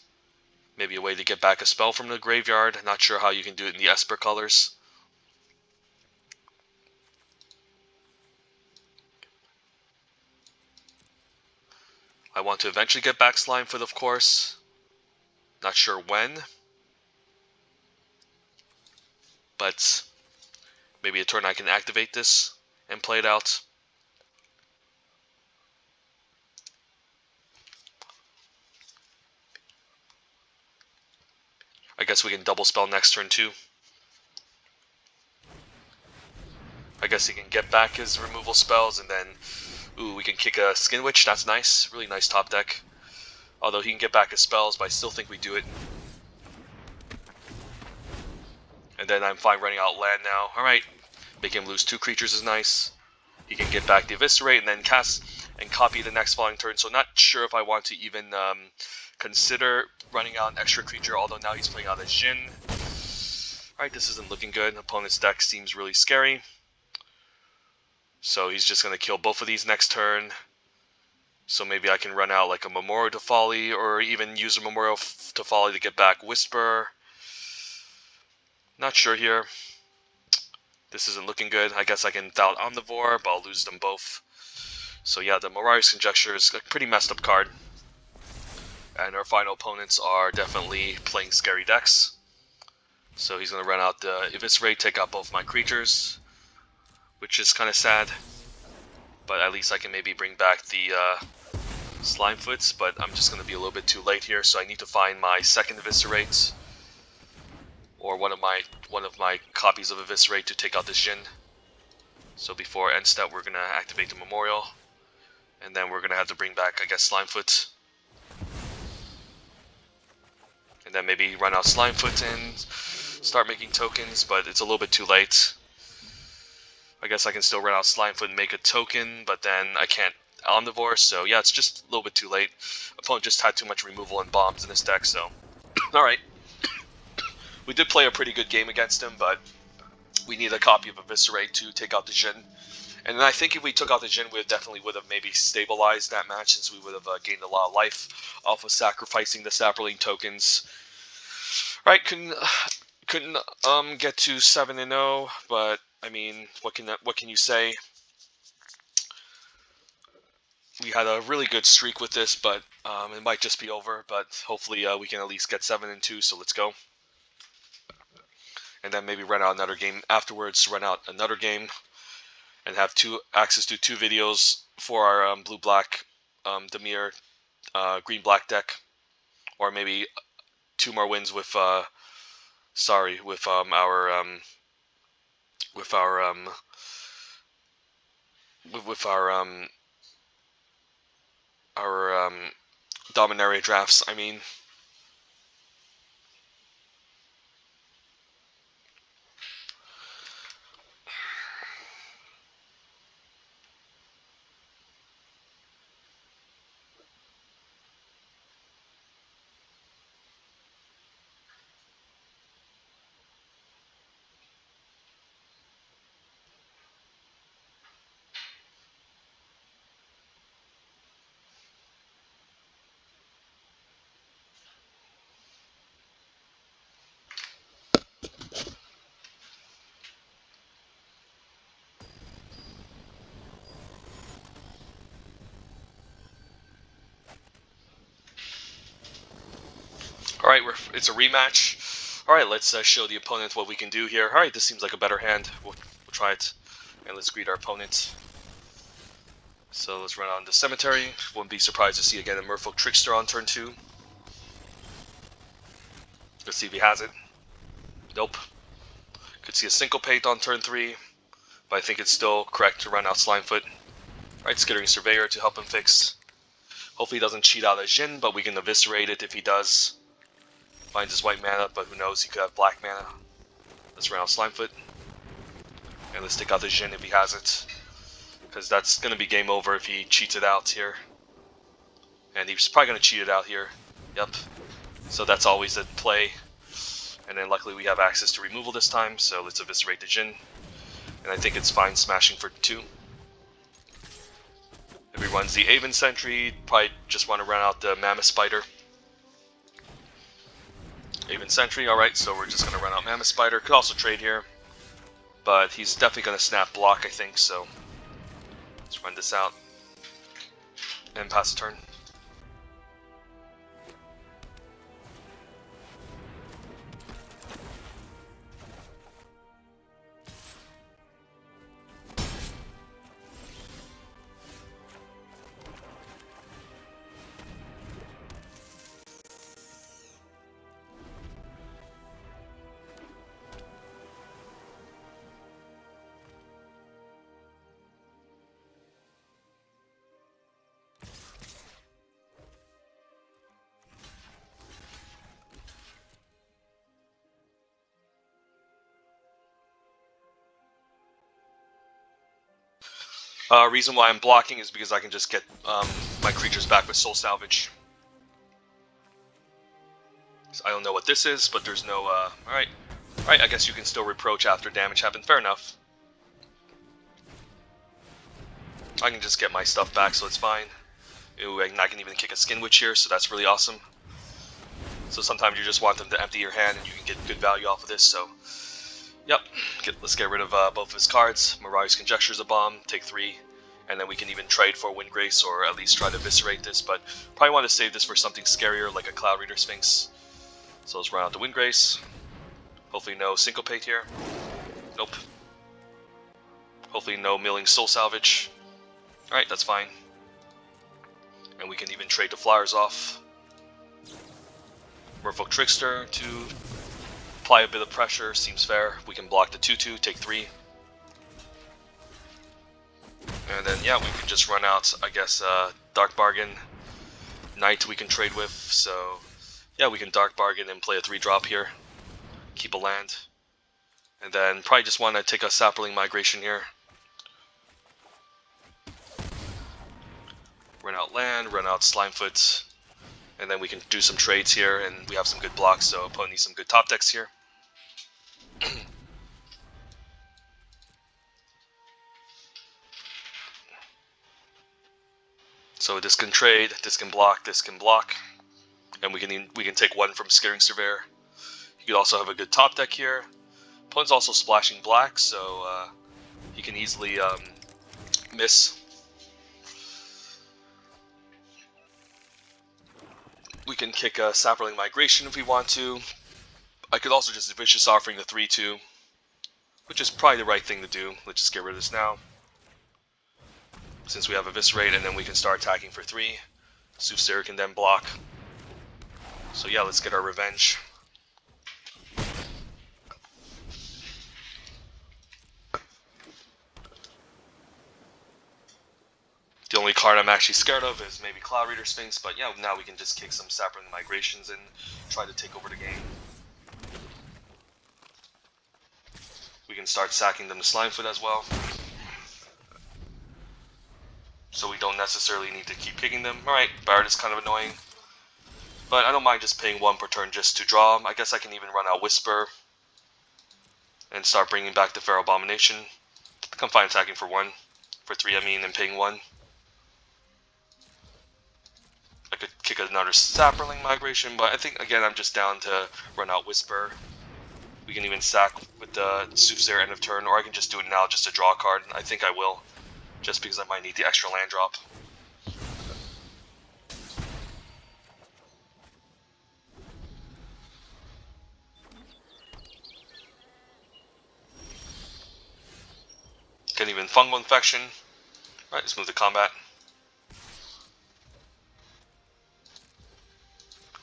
Maybe a way to get back a spell from the graveyard. Not sure how you can do it in the Esper colors. I want to eventually get back Slimefoot, of course. Not sure when. But maybe a turn I can activate this and play it out. I guess we can double spell next turn too. I guess he can get back his removal spells and then, ooh, we can kick a Skin Witch. That's nice. Really nice top deck. Although he can get back his spells, but I still think we do it. And then I'm fine running out land now. Alright, make him lose 2 creatures is nice. He can get back the Eviscerate and then cast and copy the next following turn. So not sure if I want to even consider running out an extra creature, although now he's playing out a Jin. Alright, this isn't looking good. Opponent's deck seems really scary. So he's just going to kill both of these next turn. So maybe I can run out like a Memorial to Folly, or even use a Memorial to Folly to get back Whisper. Not sure here. This isn't looking good. I guess I can doubt Omnivore, but I'll lose them both. So yeah, the Mirari's Conjecture is a pretty messed up card. And our final opponents are definitely playing scary decks. So he's going to run out the Eviscerate, take out both my creatures, which is kind of sad. But at least I can maybe bring back the Slimefoots, but I'm just going to be a little bit too late here, so I need to find my second Eviscerate. Or one of my copies of Eviscerate to take out this Jin. So before end step, we're going to activate the Memorial. And then we're going to have to bring back, I guess, Slimefoot. And then maybe run out Slimefoot and start making tokens, but it's a little bit too late. I guess I can still run out Slimefoot and make a token, but then I can't Omnivore, so yeah, it's just a little bit too late. Opponent just had too much removal and bombs in his deck, so... Alright. We did play a pretty good game against him, but we need a copy of Eviscerate to take out the Jin. And then I think if we took out the Jin, we definitely would have maybe stabilized that match, since we would have gained a lot of life off of sacrificing the Saproling tokens. Right, couldn't get to 7-0, but I mean, what can you say? We had a really good streak with this, but it might just be over. But hopefully we can at least get 7-2. So let's go. And then maybe run out another game afterwards. Run out another game, and have access to 2 videos for our blue-black Dimir green-black deck, or maybe 2 more wins with our with our with our Dominaria drafts. I mean, all right, it's a rematch. All right, let's show the opponent what we can do here. All right, this seems like a better hand. We'll try it, and let's greet our opponent. So let's run on the Cemetery. Wouldn't be surprised to see again a Merfolk Trickster on turn 2. Let's see if he has it. Nope. Could see a Syncopate on turn 3, but I think it's still correct to run out Slimefoot. Alright, Skittering Surveyor to help him fix. Hopefully he doesn't cheat out a Jhin, but we can eviscerate it if he does. Finds his white mana, but who knows, he could have black mana. Let's run out Slimefoot. And let's take out the Jhin if he has it. Because that's going to be game over if he cheats it out here. And he's probably going to cheat it out here. Yep. So that's always the play. And then luckily we have access to removal this time, so let's eviscerate the Jhin. And I think it's fine smashing for 2. If he runs the Aven Sentry, probably just want to run out the Mammoth Spider. Aven Sentry, alright, so we're just going to run out Mammoth Spider. Could also trade here, but he's definitely going to snap block, I think, so let's run this out and pass the turn. Reason why I'm blocking is because I can just get my creatures back with Soul Salvage. So I don't know what this is, but there's no, alright. Alright, I guess you can still reproach after damage happened, fair enough. I can just get my stuff back, so it's fine. Ooh, and I can even kick a Skin Witch here, so that's really awesome. So sometimes you just want them to empty your hand and you can get good value off of this, so... Yep, let's get rid of both of his cards. Mirage Conjecture's a bomb, take 3. And then we can even trade for Windgrace, or at least try to eviscerate this, but probably want to save this for something scarier, like a Cloud Reader Sphinx. So let's run out the Windgrace. Hopefully no Syncopate here. Nope. Hopefully no Milling Soul Salvage. Alright, that's fine. And we can even trade the Flyers off. Merfolk Trickster to apply a bit of pressure, seems fair. We can block the 2/2, take 3. And then, yeah, we can just run out, I guess, Dark Bargain. Knight we can trade with, so... Yeah, we can Dark Bargain and play a 3-drop here. Keep a land. And then probably just want to take a Sapling Migration here. Run out land, run out Slimefoot. And then we can do some trades here, and we have some good blocks, so opponent needs some good top decks here. So this can trade, this can block, and we can take 1 from Skittering Surveyor. You could also have a good top deck here. Opponent's also splashing black, so he can easily miss. We can kick a Sapling Migration if we want to. I could also just Vicious Offering the 3/2, which is probably the right thing to do. Let's just get rid of this now. since we have Eviscerate, and then we can start attacking for 3. Soothsayer can then block. So yeah, let's get our revenge. The only card I'm actually scared of is maybe Cloud Reader Sphinx, but yeah, now we can just kick some Sapling Migrations and try to take over the game. We can start sacking them to Slimefoot as well. So we don't necessarily need to keep kicking them. Alright, Barret is kind of annoying. But I don't mind just paying 1 per turn just to draw. I guess I can even run out Whisper and start bringing back the Feral Abomination. I think I'm fine attacking for 1. For 3, I mean, and paying 1. I could kick another Sapling Migration, but I think, again, I'm just down to run out Whisper. We can even sack with the Soothsayer end of turn, or I can just do it now just to draw a card. I think I will, just because I might need the extra land drop. Can even Fungal Infection. Alright, let's move to combat.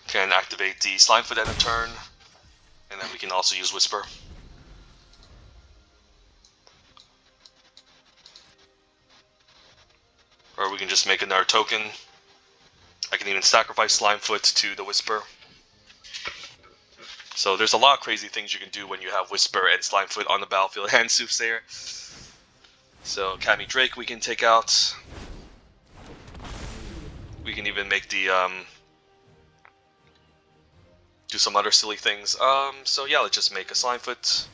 Can activate the Slimefoot end of turn, and then we can also use Whisper. Or we can just make another token. I can even sacrifice Slimefoot to the Whisper. So there's a lot of crazy things you can do when you have Whisper and Slimefoot on the battlefield and Soothsayer. So Cammy Drake we can take out. We can even make the do some other silly things. So yeah, let's just make a Slimefoot.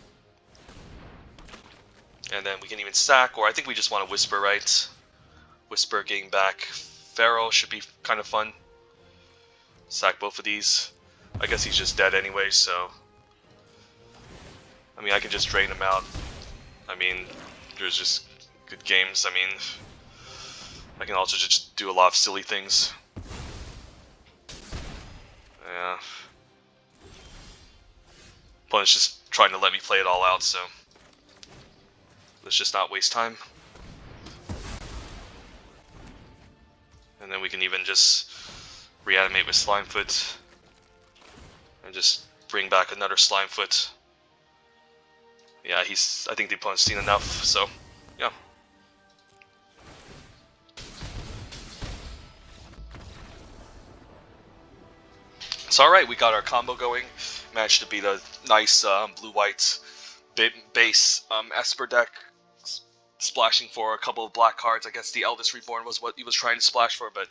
And then we can even sack, or I think we just want to Whisper, right? Whisper getting back Feral should be kind of fun. Sack both of these. I guess he's just dead anyway, so... I mean, I can just drain him out. I mean, there's just good games. I mean, I can also just do a lot of silly things. Yeah. Opponent's just trying to let me play it all out, so... let's just not waste time. And then we can even just reanimate with Slimefoot. And just bring back another Slimefoot. Yeah, I think the opponent's seen enough, so, yeah. So alright, we got our combo going. Managed to beat a nice blue-white base Esper deck. Splashing for a couple of black cards. I guess the Eldest Reborn was what he was trying to splash for, but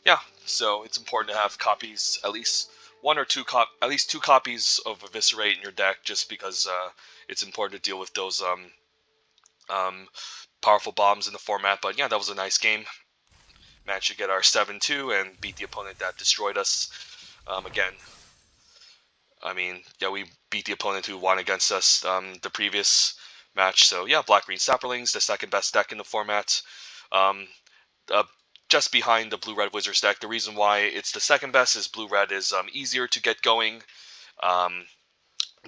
yeah, so it's important to have copies, at least two copies of Eviscerate in your deck, just because it's important to deal with those powerful bombs in the format. But yeah, that was a nice game. Managed to get our 7-2 and beat the opponent that destroyed us. Again, I mean, yeah, we beat the opponent who won against us the previous match. So yeah, Black-Green Sapperlings, the second best deck in the format. Just behind the Blue-Red Wizards deck. The reason why it's the second best is Blue-Red is easier to get going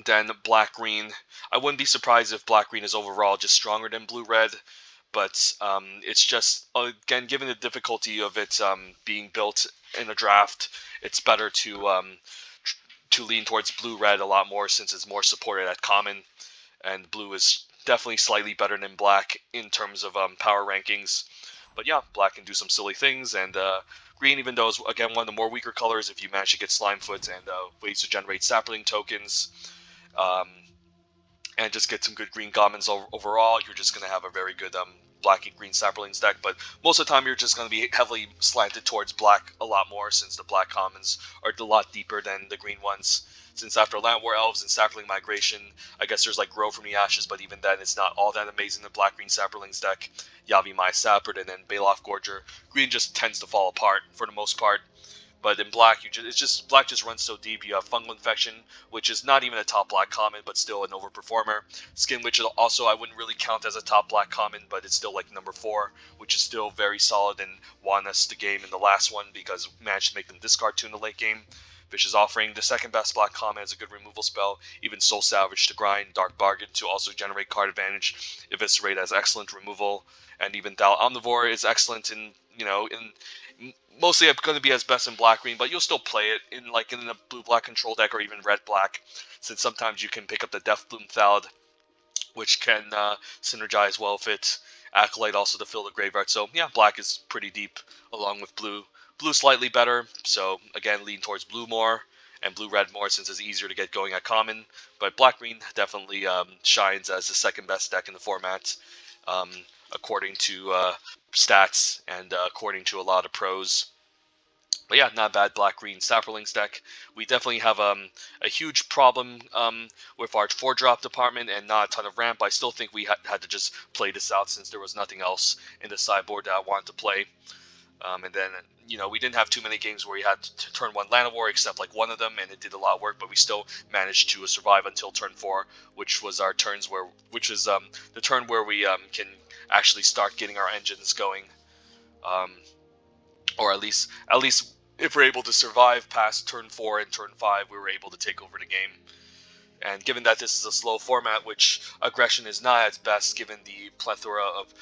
than Black-Green. I wouldn't be surprised if Black-Green is overall just stronger than Blue-Red, but it's just, again, given the difficulty of it being built in a draft, it's better to lean towards Blue-Red a lot more, since it's more supported at common, and Blue is definitely slightly better than Black in terms of power rankings. But yeah, Black can do some silly things, and Green, even though is, again, one of the more weaker colors, if you manage to get Slimefoot and ways to generate Sapling tokens, and just get some good green goblins overall, you're just going to have a very good Black and Green Sapperlings deck. But most of the time, you're just going to be heavily slanted towards Black a lot more, since the Black commons are a lot deeper than the green ones. Since after Land War Elves and Sapperling Migration, I guess there's like Grow from the Ashes, but even then, it's not all that amazing in the Black-Green Sapperlings deck. Yavi Mai Sappert and then Baloth Gorger. Green just tends to fall apart for the most part. But in Black, Black just runs so deep. You have Fungal Infection, which is not even a top Black common, but still an overperformer. Skin Witch also I wouldn't really count as a top Black common, but it's still like number 4, which is still very solid and won us the game in the last one because we managed to make them discard 2 in the late game. Vicious Offering, the second best black common, has a good removal spell. Even Soul Salvage to grind. Dark Bargain to also generate card advantage. Eviscerate has excellent removal. And even Thou Omnivore is excellent in, mostly going to be as best in black-green, but you'll still play it in a blue-black control deck or even red-black, since sometimes you can pick up the Deathbloom Thallid, which can synergize well with it. Acolyte also to fill the graveyard. So yeah, black is pretty deep along with blue. Blue slightly better, so again lean towards blue more, and blue-red more since it's easier to get going at common. But black-green definitely shines as the second best deck in the format, according to stats and according to a lot of pros. But yeah, not bad black-green Saprolings deck. We definitely have a huge problem with our 4-drop department and not a ton of ramp. I still think we had to just play this out since there was nothing else in the sideboard that I wanted to play. And then, we didn't have too many games where we had to turn 1 Llanowar, except like one of them, and it did a lot of work, but we still managed to survive until turn 4, which was our turns which is the turn where we can actually start getting our engines going. Or at least if we're able to survive past turn 4 and turn 5, we were able to take over the game. And given that this is a slow format, which aggression is not at its best, given the plethora of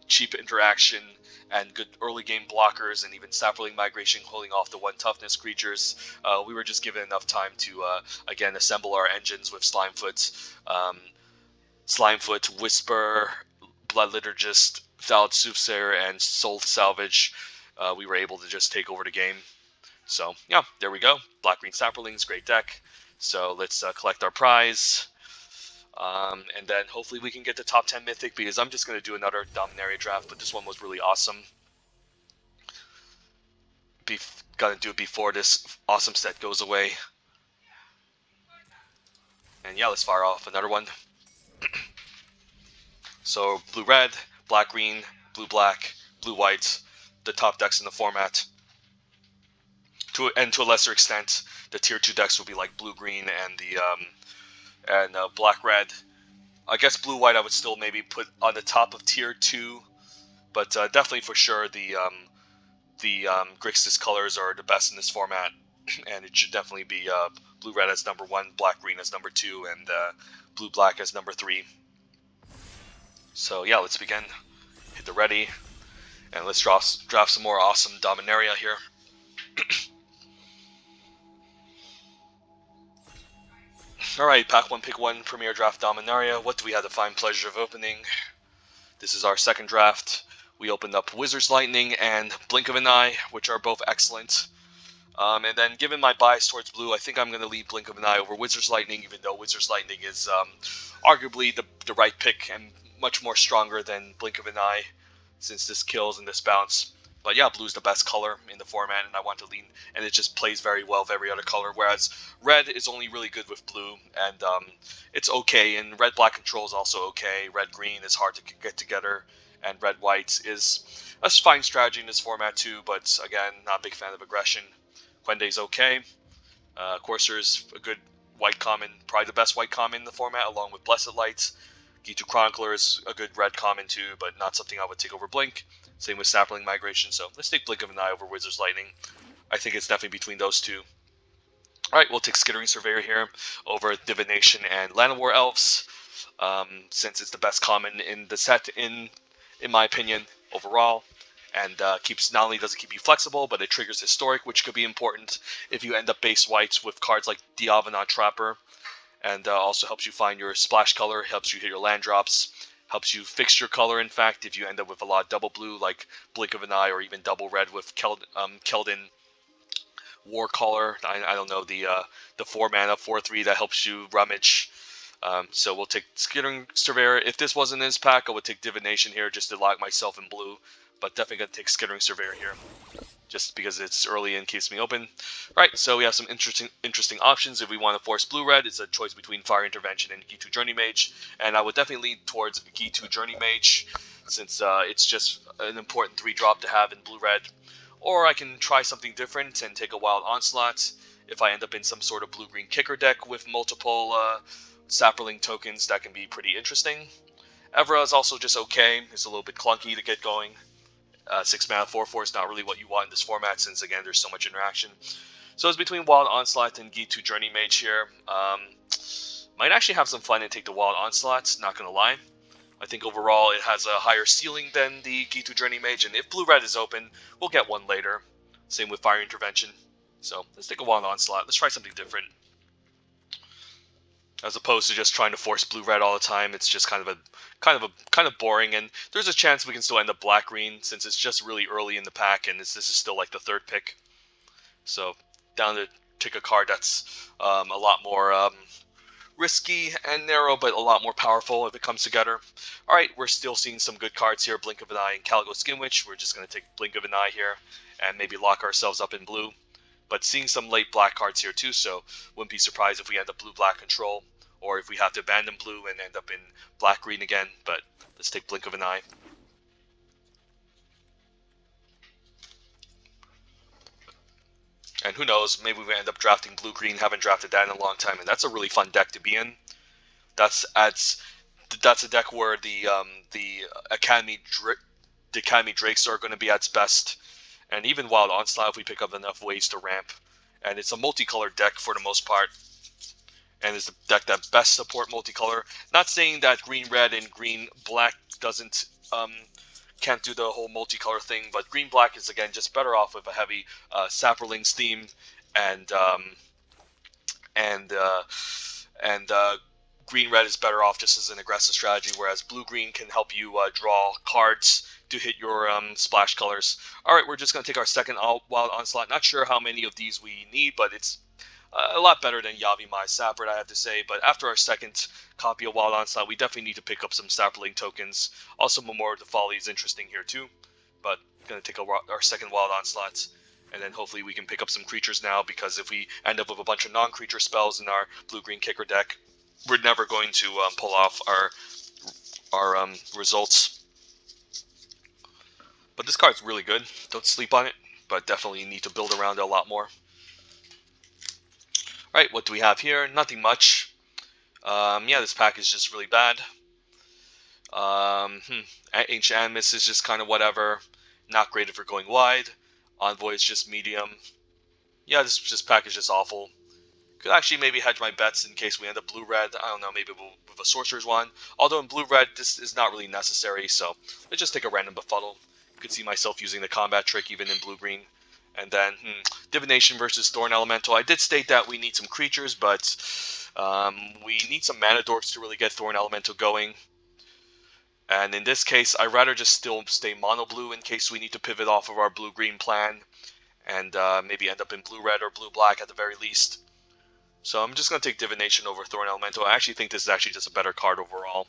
cheap interaction and good early game blockers, and even Sapling Migration holding off the 1 toughness creatures, we were just given enough time to, again, assemble our engines with Slimefoot, Whisper, Blood Liturgist, Thallid Soothsayer, and Soul Salvage. We were able to just take over the game. So, yeah, there we go. Black-green Saprolings, great deck. So let's collect our prize. And then hopefully we can get the top 10 Mythic, because I'm just going to do another Dominaria draft, but this one was really awesome. Gotta do it before this awesome set goes away. And yeah, let's fire off another one. So blue-red, black-green, blue-black, blue-white, the top decks in the format. To a lesser extent, the tier 2 decks will be like blue-green and black-red. I guess blue-white I would still maybe put on the top of tier 2, but definitely for sure the Grixis colors are the best in this format, and it should definitely be blue-red as number 1, black-green as number 2, and blue-black as number 3. So yeah, let's begin. Hit the ready, and let's draft some more awesome Dominaria here. Alright, pack 1, pick 1, Premier Draft Dominaria. What do we have the fine pleasure of opening? This is our second draft. We opened up Wizard's Lightning and Blink of an Eye, which are both excellent. And then given my bias towards blue, I think I'm going to leave Blink of an Eye over Wizard's Lightning, even though Wizard's Lightning is arguably the right pick and much more stronger than Blink of an Eye, since this kills and this bounce. But yeah, blue's the best color in the format, and I want to lean, and it just plays very well with every other color, whereas red is only really good with blue, and it's okay, and red-black control is also okay. Red-green is hard to get together, and red-white is a fine strategy in this format too, but again, not a big fan of aggression. Quende's okay. Courser's a good white common, probably the best white common in the format, along with Blessed Light. Ghitu Chroniclers, a good red common too, but not something I would take over Blink. Same with Sapling Migration, so let's take Blink of an Eye over Wizard's Lightning. I think it's definitely between those two. Alright, we'll take Skittering Surveyor here over Divination and Llanowar Elves, since it's the best common in the set, in my opinion, overall. And not only does it keep you flexible, but it triggers Historic, which could be important if you end up base whites with cards like Diavanant Trapper. And also helps you find your splash color, helps you hit your land drops, helps you fix your color, in fact, if you end up with a lot of double blue, like Blink of an Eye, or even double red with Keldon War Caller. I don't know, the 4-mana, 4/3 that helps you rummage. So we'll take Skittering Surveyor. If this wasn't in his pack, I would take Divination here just to lock myself in blue, but definitely going to take Skittering Surveyor here, just because it's early and keeps me open. Right, so we have some interesting options. If we want to force blue-red, it's a choice between Fire Intervention and Ghitu Journey Mage, and I would definitely lean towards Ghitu Journey Mage, since it's just an important 3-drop to have in blue-red. Or I can try something different and take a Wild Onslaught if I end up in some sort of blue-green kicker deck with multiple Saproling tokens. That can be pretty interesting. Evra is also just okay. It's a little bit clunky to get going. 6 mana 4/4 is not really what you want in this format, since again there's so much interaction. So it's between Wild Onslaught and Ghitu Journey Mage here. Might actually have some fun and take the Wild Onslaught, not gonna lie. I think overall it has a higher ceiling than the Ghitu Journey Mage, and if Blue-Red is open, we'll get one later. Same with Fire Intervention. So let's take a Wild Onslaught. Let's try something different. As opposed to just trying to force Blue-Red all the time, it's just kind of boring, and there's a chance we can still end up Black-Green since it's just really early in the pack, and this is still like the third pick. So down to take a card that's a lot more risky and narrow, but a lot more powerful if it comes together. Alright, we're still seeing some good cards here. Blink of an Eye and Calico Skinwitch. We're just going to take Blink of an Eye here and maybe lock ourselves up in blue. But seeing some late black cards here too, so wouldn't be surprised if we end up blue-black control, or if we have to abandon blue and end up in black-green again. But let's take Blink of an Eye. And who knows, maybe we end up drafting blue-green, haven't drafted that in a long time, and that's a really fun deck to be in. That's a deck where the Academy Drakes are going to be at its best, and even Wild Onslaught if we pick up enough ways to ramp. And it's a multicolored deck for the most part, and it's the deck that best support multicolor. Not saying that green-red and green-black can't do the whole multicolor thing, but green-black is again just better off with a heavy Saprolings theme, and green-red is better off just as an aggressive strategy, whereas blue-green can help you draw cards to hit your splash colors. Alright, we're just going to take our second Wild Onslaught. Not sure how many of these we need, but it's a lot better than Yavimai's Sapper, I have to say. But after our second copy of Wild Onslaught, we definitely need to pick up some Sapperling tokens. Also, Memorial to Folly is interesting here too. But going to take our second Wild Onslaught, and then hopefully we can pick up some creatures now, because if we end up with a bunch of non-creature spells in our blue-green kicker deck, we're never going to pull off our results. But this card's really good. Don't sleep on it, but definitely need to build around it a lot more. Alright, what do we have here? Nothing much. Yeah, this pack is just really bad. Ancient Animus is just kind of whatever. Not great if we're going wide. Envoy is just medium. Yeah, this pack is just awful. Could actually maybe hedge my bets in case we end up blue-red. I don't know, maybe with a Sorcerer's Wand. Although in blue-red, this is not really necessary, so let's just take a random Befuddle. Could see myself using the combat trick even in blue-green. And then, Divination versus Thorn Elemental. I did state that we need some creatures, but we need some mana dorks to really get Thorn Elemental going. And in this case, I'd rather just still stay mono-blue in case we need to pivot off of our blue-green plan. And maybe end up in blue-red or blue-black at the very least. So I'm just going to take Divination over Thorn Elemental. I actually think this is actually just a better card overall.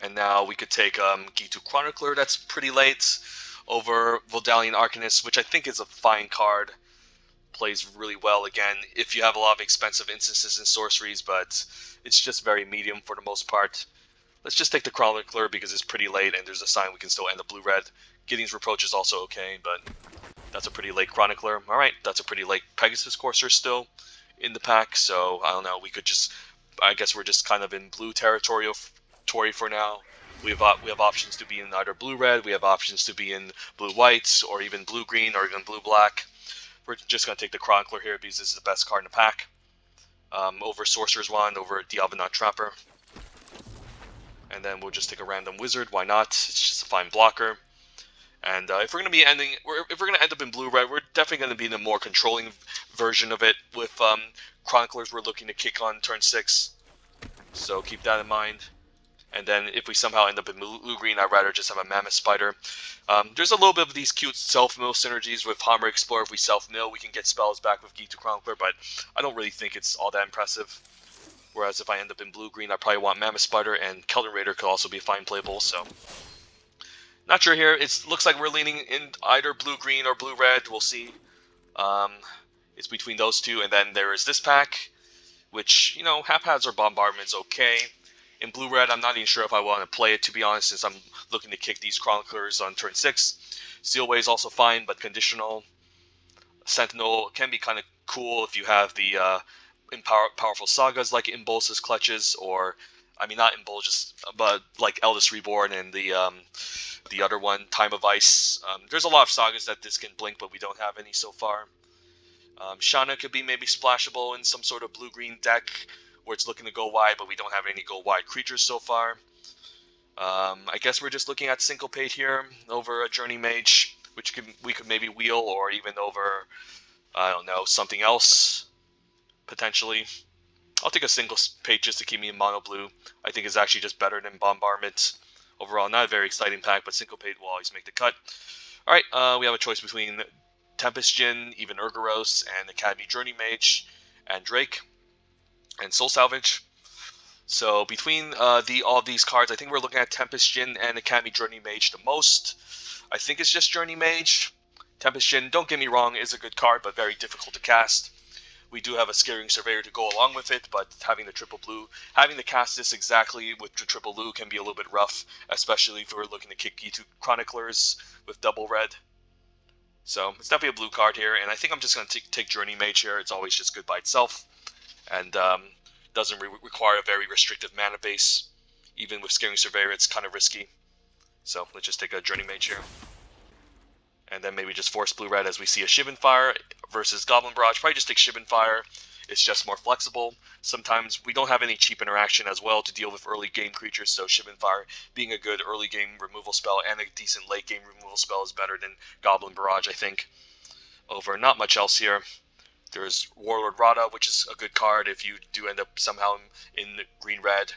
And now we could take Ghitu Chronicler, that's pretty late, over Voldalian Arcanist, which I think is a fine card. Plays really well, again, if you have a lot of expensive instances and sorceries, but it's just very medium for the most part. Let's just take the Chronicler because it's pretty late, and there's a sign we can still end up blue-red. Gideon's Reproach is also okay, but that's a pretty late Chronicler. Alright, that's a pretty late Pegasus Courser still in the pack, so I don't know, we could just, I guess we're just kind of in blue territory for now. We have options to be in either blue-red, we have options to be in blue-white, or even blue-green, or even blue-black. We're just going to take the Chronicler here because this is the best card in the pack. Over Sorcerer's Wand, over Diavinant Trapper. And then we'll just take a random Wizard, why not? It's just a fine blocker. And if we're going to end up in blue-red, we're definitely going to be in a more controlling version of it. With Chroniclers, we're looking to kick on turn 6. So keep that in mind. And then if we somehow end up in blue-green, I'd rather just have a Mammoth Spider. There's a little bit of these cute self-mill synergies with Hammer Explorer. If we self-mill, we can get spells back with Ghitu Chronicler, but I don't really think it's all that impressive. Whereas if I end up in blue-green, I probably want Mammoth Spider, and Keldon Raider could also be fine playable, so not sure here. It looks like we're leaning in either blue-green or blue-red. We'll see. It's between those two, and then there is this pack, which, you know, Haphazard Bombardment's okay. In blue-red, I'm not even sure if I want to play it, to be honest, since I'm looking to kick these Chroniclers on turn 6. Steelway is also fine, but conditional. Sentinel can be kind of cool if you have the powerful sagas like Impulse's Clutches, or, I mean, not Impulse, but like Eldest Reborn and the other one, Time of Ice. There's a lot of sagas that this can blink, but we don't have any so far. Shauna could be maybe splashable in some sort of blue-green deck where it's looking to go wide, but we don't have any go-wide creatures so far. I guess we're just looking at Syncopate here over a Journey Mage, which we could maybe wheel, or even over, I don't know, something else, potentially. I'll take a single page just to keep me in mono blue. I think it's actually just better than Bombardment. Overall, not a very exciting pack, but Syncopate will always make the cut. Alright, we have a choice between Tempest Djinn, even Urgoros, and Academy Journey Mage, and Drake, and Soul Salvage. So between all of these cards, I think we're looking at Tempest Djinn and Academy Journey Mage the most. I think it's just Journey Mage. Tempest Djinn, don't get me wrong, is a good card, but very difficult to cast. We do have a Scaring Surveyor to go along with it, but having the triple blue, having to cast this exactly with the triple blue can be a little bit rough, especially if we're looking to kick Ghitu Chroniclers with double red. So it's definitely a blue card here, and I think I'm just going to take Journey Mage here. It's always just good by itself, and doesn't require a very restrictive mana base. Even with Scaring Surveyor, it's kind of risky. So let's just take a Journey Mage here. And then maybe just force blue-red as we see a Shivan Fire versus Goblin Barrage. Probably just take Shivan Fire. It's just more flexible. Sometimes we don't have any cheap interaction as well to deal with early game creatures, so Shivan Fire being a good early game removal spell and a decent late game removal spell is better than Goblin Barrage, I think. Over not much else here. There's Warlord Rada, which is a good card if you do end up somehow in green-red,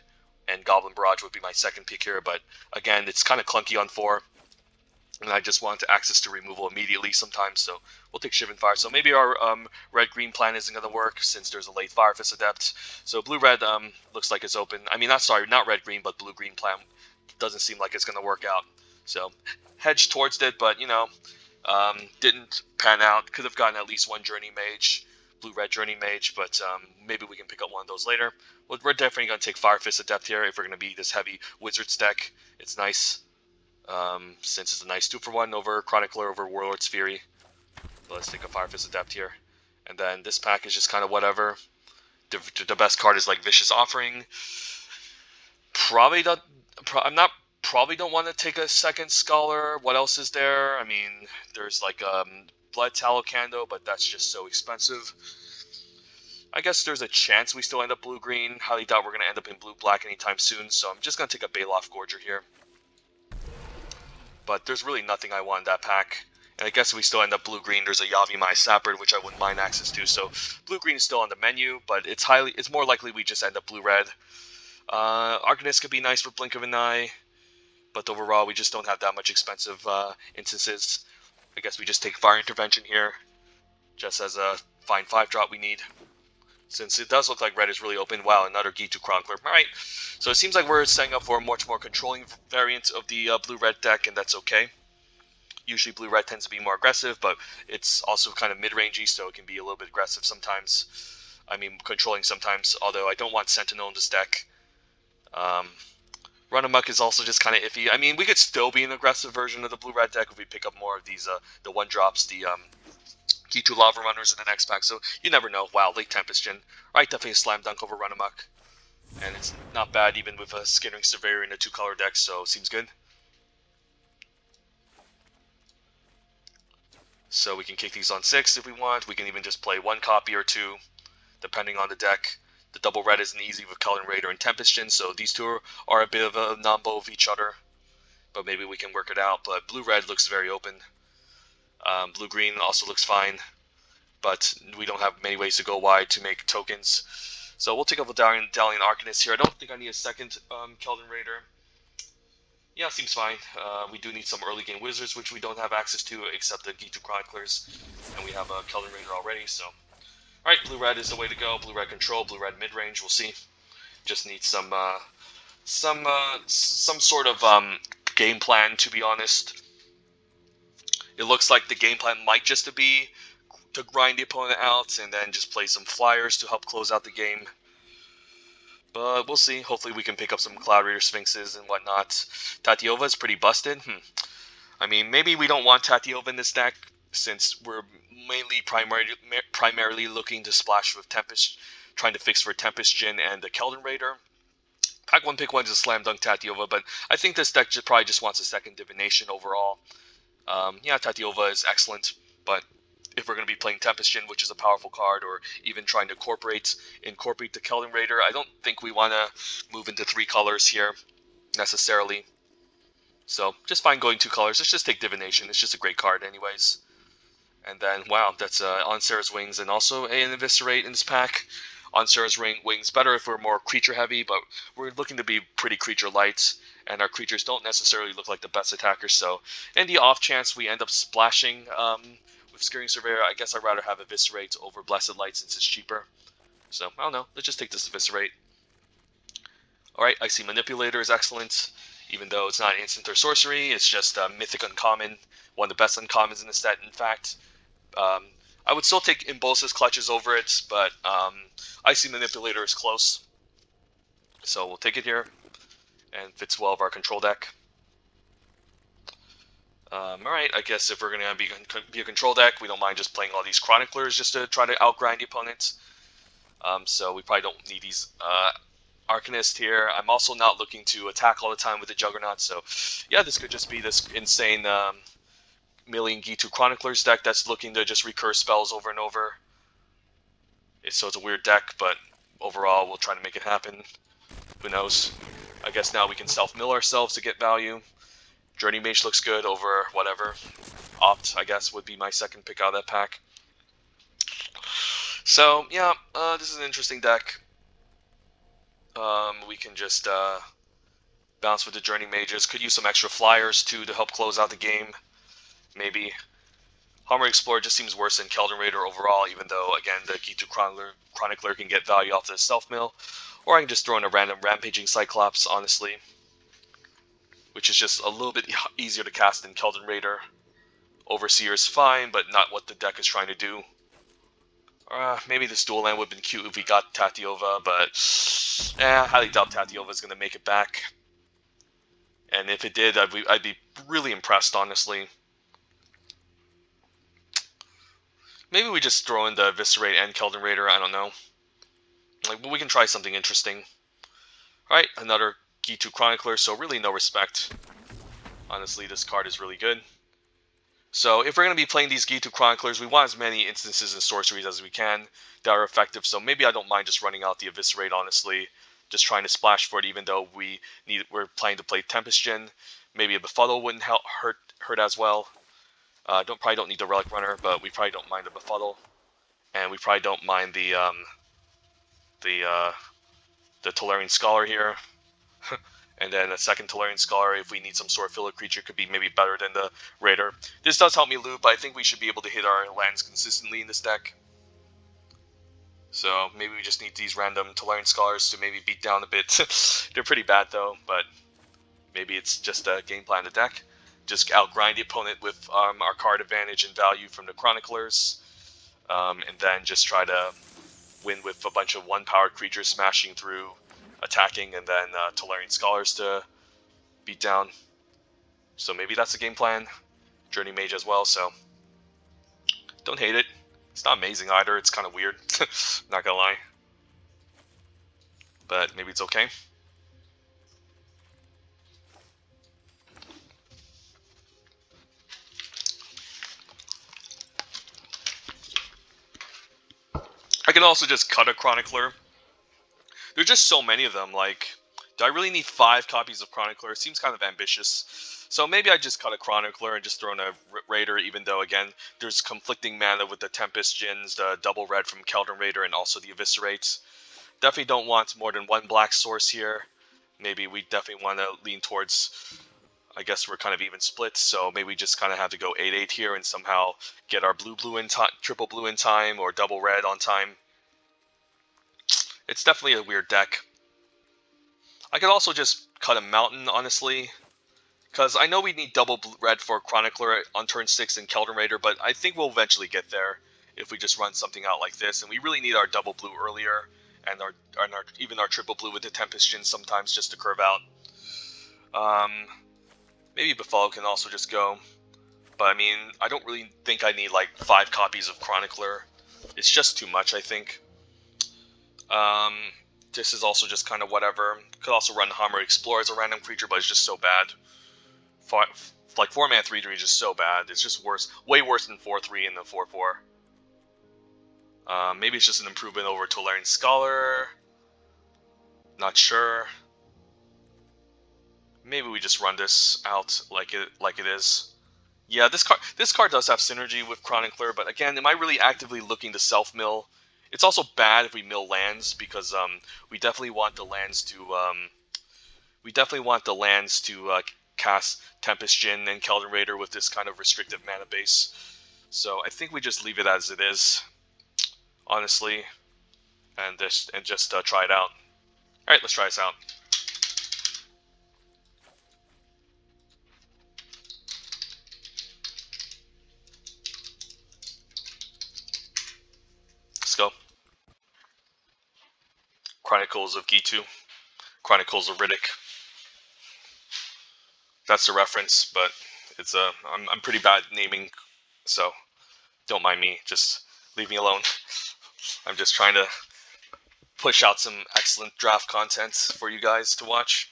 and Goblin Barrage would be my second pick here, but again, it's kind of clunky on 4. And I just want to access to removal immediately sometimes, so we'll take Shivan Fire. So maybe our red-green plan isn't going to work since there's a late Fire Fist Adept. So blue-red looks like it's open. I mean, not red-green, but blue-green plan doesn't seem like it's going to work out. So hedged towards it, but, didn't pan out. Could have gotten at least one Journey Mage, blue-red Journey Mage, but maybe we can pick up one of those later. Well, we're definitely going to take Fire Fist Adept here if we're going to be this heavy Wizards deck. It's nice. Since it's a nice 2-for-1 over Chronicler over Warlord's Fury. Let's take a Fire Fist Adept here. And then this pack is just kind of whatever. The best card is like Vicious Offering. Probably don't want to take a second Scholar. What else is there? I mean, there's like Blood Talokando, but that's just so expensive. I guess there's a chance we still end up blue-green. Highly doubt we're going to end up in blue-black anytime soon, so I'm just going to take a Baloth Gorger here. But there's really nothing I want in that pack. And I guess if we still end up blue-green, there's a Yavimai Sapper, which I wouldn't mind access to. So blue-green is still on the menu, but it's more likely we just end up blue-red. Arcanist could be nice for Blink of an Eye, but overall we just don't have that much expensive instances. I guess we just take Fire Intervention here, just as a fine 5-drop we need. Since it does look like red is really open. Wow, another Ghitu Chronicler. Alright, so it seems like we're setting up for a much more controlling variant of the blue-red deck, and that's okay. Usually blue-red tends to be more aggressive, but it's also kind of mid-rangey, so it can be a little bit aggressive sometimes. I mean, controlling sometimes, although I don't want Sentinel in this deck. Run Amok is also just kind of iffy. I mean, we could still be an aggressive version of the blue-red deck if we pick up more of these, the 1-drops, the Ghitu Lava Runners in the next pack, so you never know. Wow, late Tempest Djinn. Right, definitely a slam dunk over Run Amok. And it's not bad even with a Scaring Surveyor in a 2-color deck, so seems good. So we can kick these on 6 if we want. We can even just play 1 copy or 2, depending on the deck. The double red isn't easy with Kellan Raider and Tempest Djinn, so these two are a bit of a non-bow of each other. But maybe we can work it out. But blue-red looks very open. Blue-green also looks fine, but we don't have many ways to go wide to make tokens. So we'll take up a Dalian Arcanist here. I don't think I need a second Kellan Raider. Yeah, seems fine. We do need some early game Wizards, which we don't have access to except the Ghitu Chroniclers, and we have a Kellan Raider already, so... Alright, blue-red is the way to go. Blue-red control, blue-red mid-range, we'll see. Just need some sort of game plan, to be honest. It looks like the game plan might just be to grind the opponent out and then just play some flyers to help close out the game. But we'll see. Hopefully we can pick up some Cloud Raider Sphinxes and whatnot. Tatiova is pretty busted. I mean, maybe we don't want Tatiova in this deck since we're mainly primarily looking to splash with Tempest, trying to fix for Tempest Djinn and the Kellan Raider. Pack 1, pick 1 is a slam dunk Tatiova, but I think this deck probably just wants a second Divination overall. Yeah, Tatiova is excellent, but if we're going to be playing Tempest Djinn, which is a powerful card, or even trying to incorporate the Keldon Raider. I don't think we want to move into 3 colors here necessarily. So just fine going 2 colors. Let's just take Divination. It's just a great card anyways. And then, wow, that's on Sarah's Wings and also an Eviscerate in this pack. On Sarah's Wings, better if we're more creature heavy, but we're looking to be pretty creature light, and our creatures don't necessarily look like the best attackers. So in the off chance we end up splashing with Scaring Surveyor, I guess I'd rather have Eviscerate over Blessed Light since it's cheaper. So I don't know, let's just take this Eviscerate. Alright, Icy Manipulator is excellent, even though it's not instant or sorcery. It's just a mythic uncommon, one of the best uncommons in the set, in fact. I would still take Impulse's Clutches over it, but Icy Manipulator is close. So we'll take it here, and fits well of our control deck. Alright, I guess if we're going to be a control deck, we don't mind just playing all these Chroniclers just to try to outgrind the opponent. So we probably don't need these Arcanist here. I'm also not looking to attack all the time with the Juggernaut, so yeah, this could just be this insane milling Ghitu Chroniclers deck that's looking to just recur spells over and over. So it's a weird deck, but overall we'll try to make it happen. Who knows? I guess now we can self-mill ourselves to get value. Journey Mage looks good over whatever. Opt, I guess, would be my second pick out of that pack. So, yeah, this is an interesting deck. We can just bounce with the Journey Mages. Could use some extra flyers, too, to help close out the game. Maybe. Hammer Explorer just seems worse than Keldon Raider overall, even though, again, the Ghitu Chronicler can get value off the self-mill. Or I can just throw in a random Rampaging Cyclops, honestly. Which is just a little bit easier to cast than Keldon Raider. Overseer is fine, but not what the deck is trying to do. Maybe this dual land would have been cute if we got Tatyova, but I highly doubt Tatyova is going to make it back. And if it did, I'd be really impressed, honestly. Maybe we just throw in the Eviscerate and Keldon Raider, I don't know. But we can try something interesting. Alright, another Ghitu Chronicler, so really no respect. Honestly, this card is really good. So if we're going to be playing these Ghitu Chroniclers, we want as many instances and sorceries as we can that are effective, so maybe I don't mind just running out the Eviscerate, honestly. Just trying to splash for it, even though we're planning to play Tempest Djinn. Maybe a Befuddle wouldn't hurt as well. Probably don't need the Relic Runner, but we probably don't mind the Befuddle. And we probably don't mind the Tolarian Scholar here. And then a second Tolarian Scholar, if we need some sort of filler creature, could be maybe better than the Raider. This does help me loot, but I think we should be able to hit our lands consistently in this deck. So maybe we just need these random Tolarian Scholars to maybe beat down a bit. They're pretty bad though, but maybe it's just a game plan of the deck. Just outgrind the opponent with our card advantage and value from the Chroniclers. And then just try to win with a bunch of 1-powered creatures smashing through, attacking, and then Tolarian Scholars to beat down. So maybe that's the game plan. Journey Mage as well, so don't hate it. It's not amazing either, it's kind of weird, not gonna lie. But maybe it's okay. I can also just cut a Chronicler. There's just so many of them, like, do I really need 5 copies of Chronicler? It seems kind of ambitious. So maybe I just cut a Chronicler and just throw in a Raider, even though, again, there's conflicting mana with the Tempest Djinns, the double red from Keldon Raider, and also the Eviscerates. Definitely don't want more than 1 black source here. Maybe we definitely want to lean towards, I guess we're kind of even split, so maybe we just kind of have to go 8-8 here and somehow get our blue in time, triple blue in time, or double red on time. It's definitely a weird deck. I could also just cut a Mountain, honestly, because I know we need double red for Chronicler on turn 6 in Keldon Raider, but I think we'll eventually get there if we just run something out like this, and we really need our double blue earlier, and even our triple blue with the Tempest Djinn sometimes just to curve out. Maybe Befuddle can also just go, but I mean, I don't really think I need like 5 copies of Chronicler. It's just too much, I think. This is also just kind of whatever. Could also run Hammer Explorer as a random creature, but it's just so bad. Like 4-mana 3/3 is just so bad. It's just worse, way worse than 4/3 and the 4/4. Maybe it's just an improvement over Tolarian Scholar. Not sure. Maybe we just run this out like it is. Yeah, this card does have synergy with Chronicler, but again, am I really actively looking to self mill? It's also bad if we mill lands because we definitely want the lands to cast Tempest Djinn and Keldon Raider with this kind of restrictive mana base. So I think we just leave it as it is, honestly, and just try it out. All right, let's try this out. Let's go. Chronicles of Ghitu. Chronicles of Riddick. That's the reference, but it's I'm pretty bad naming, so don't mind me. Just leave me alone. I'm just trying to push out some excellent draft content for you guys to watch.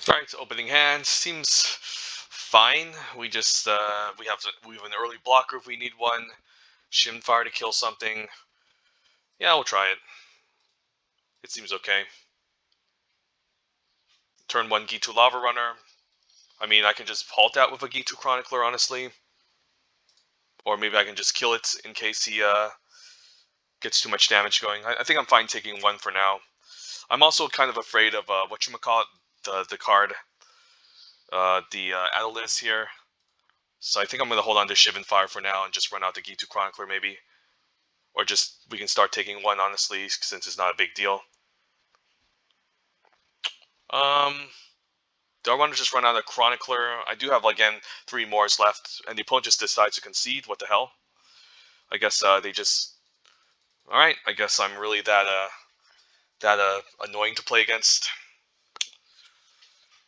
Alright, so opening hand seems fine. We just we have an early blocker if we need one. Shimfire to kill something. Yeah, we'll try it. It seems okay. Turn 1 Ghitu Lava Runner. I mean, I can just halt that with a Ghitu Chronicler, honestly. Or maybe I can just kill it in case he gets too much damage going. I think I'm fine taking one for now. I'm also kind of afraid of whatchamacallit, the card, the Atlas here. So I think I'm going to hold on to Shivan Fire for now and just run out the Ghitu Chronicler maybe. Or just, we can start taking one, honestly, since it's not a big deal. Do I want to just run out a Chronicler? I do have, again, 3 mores left, and the opponent just decides to concede. What the hell? I guess they just... Alright, I guess I'm really that annoying to play against.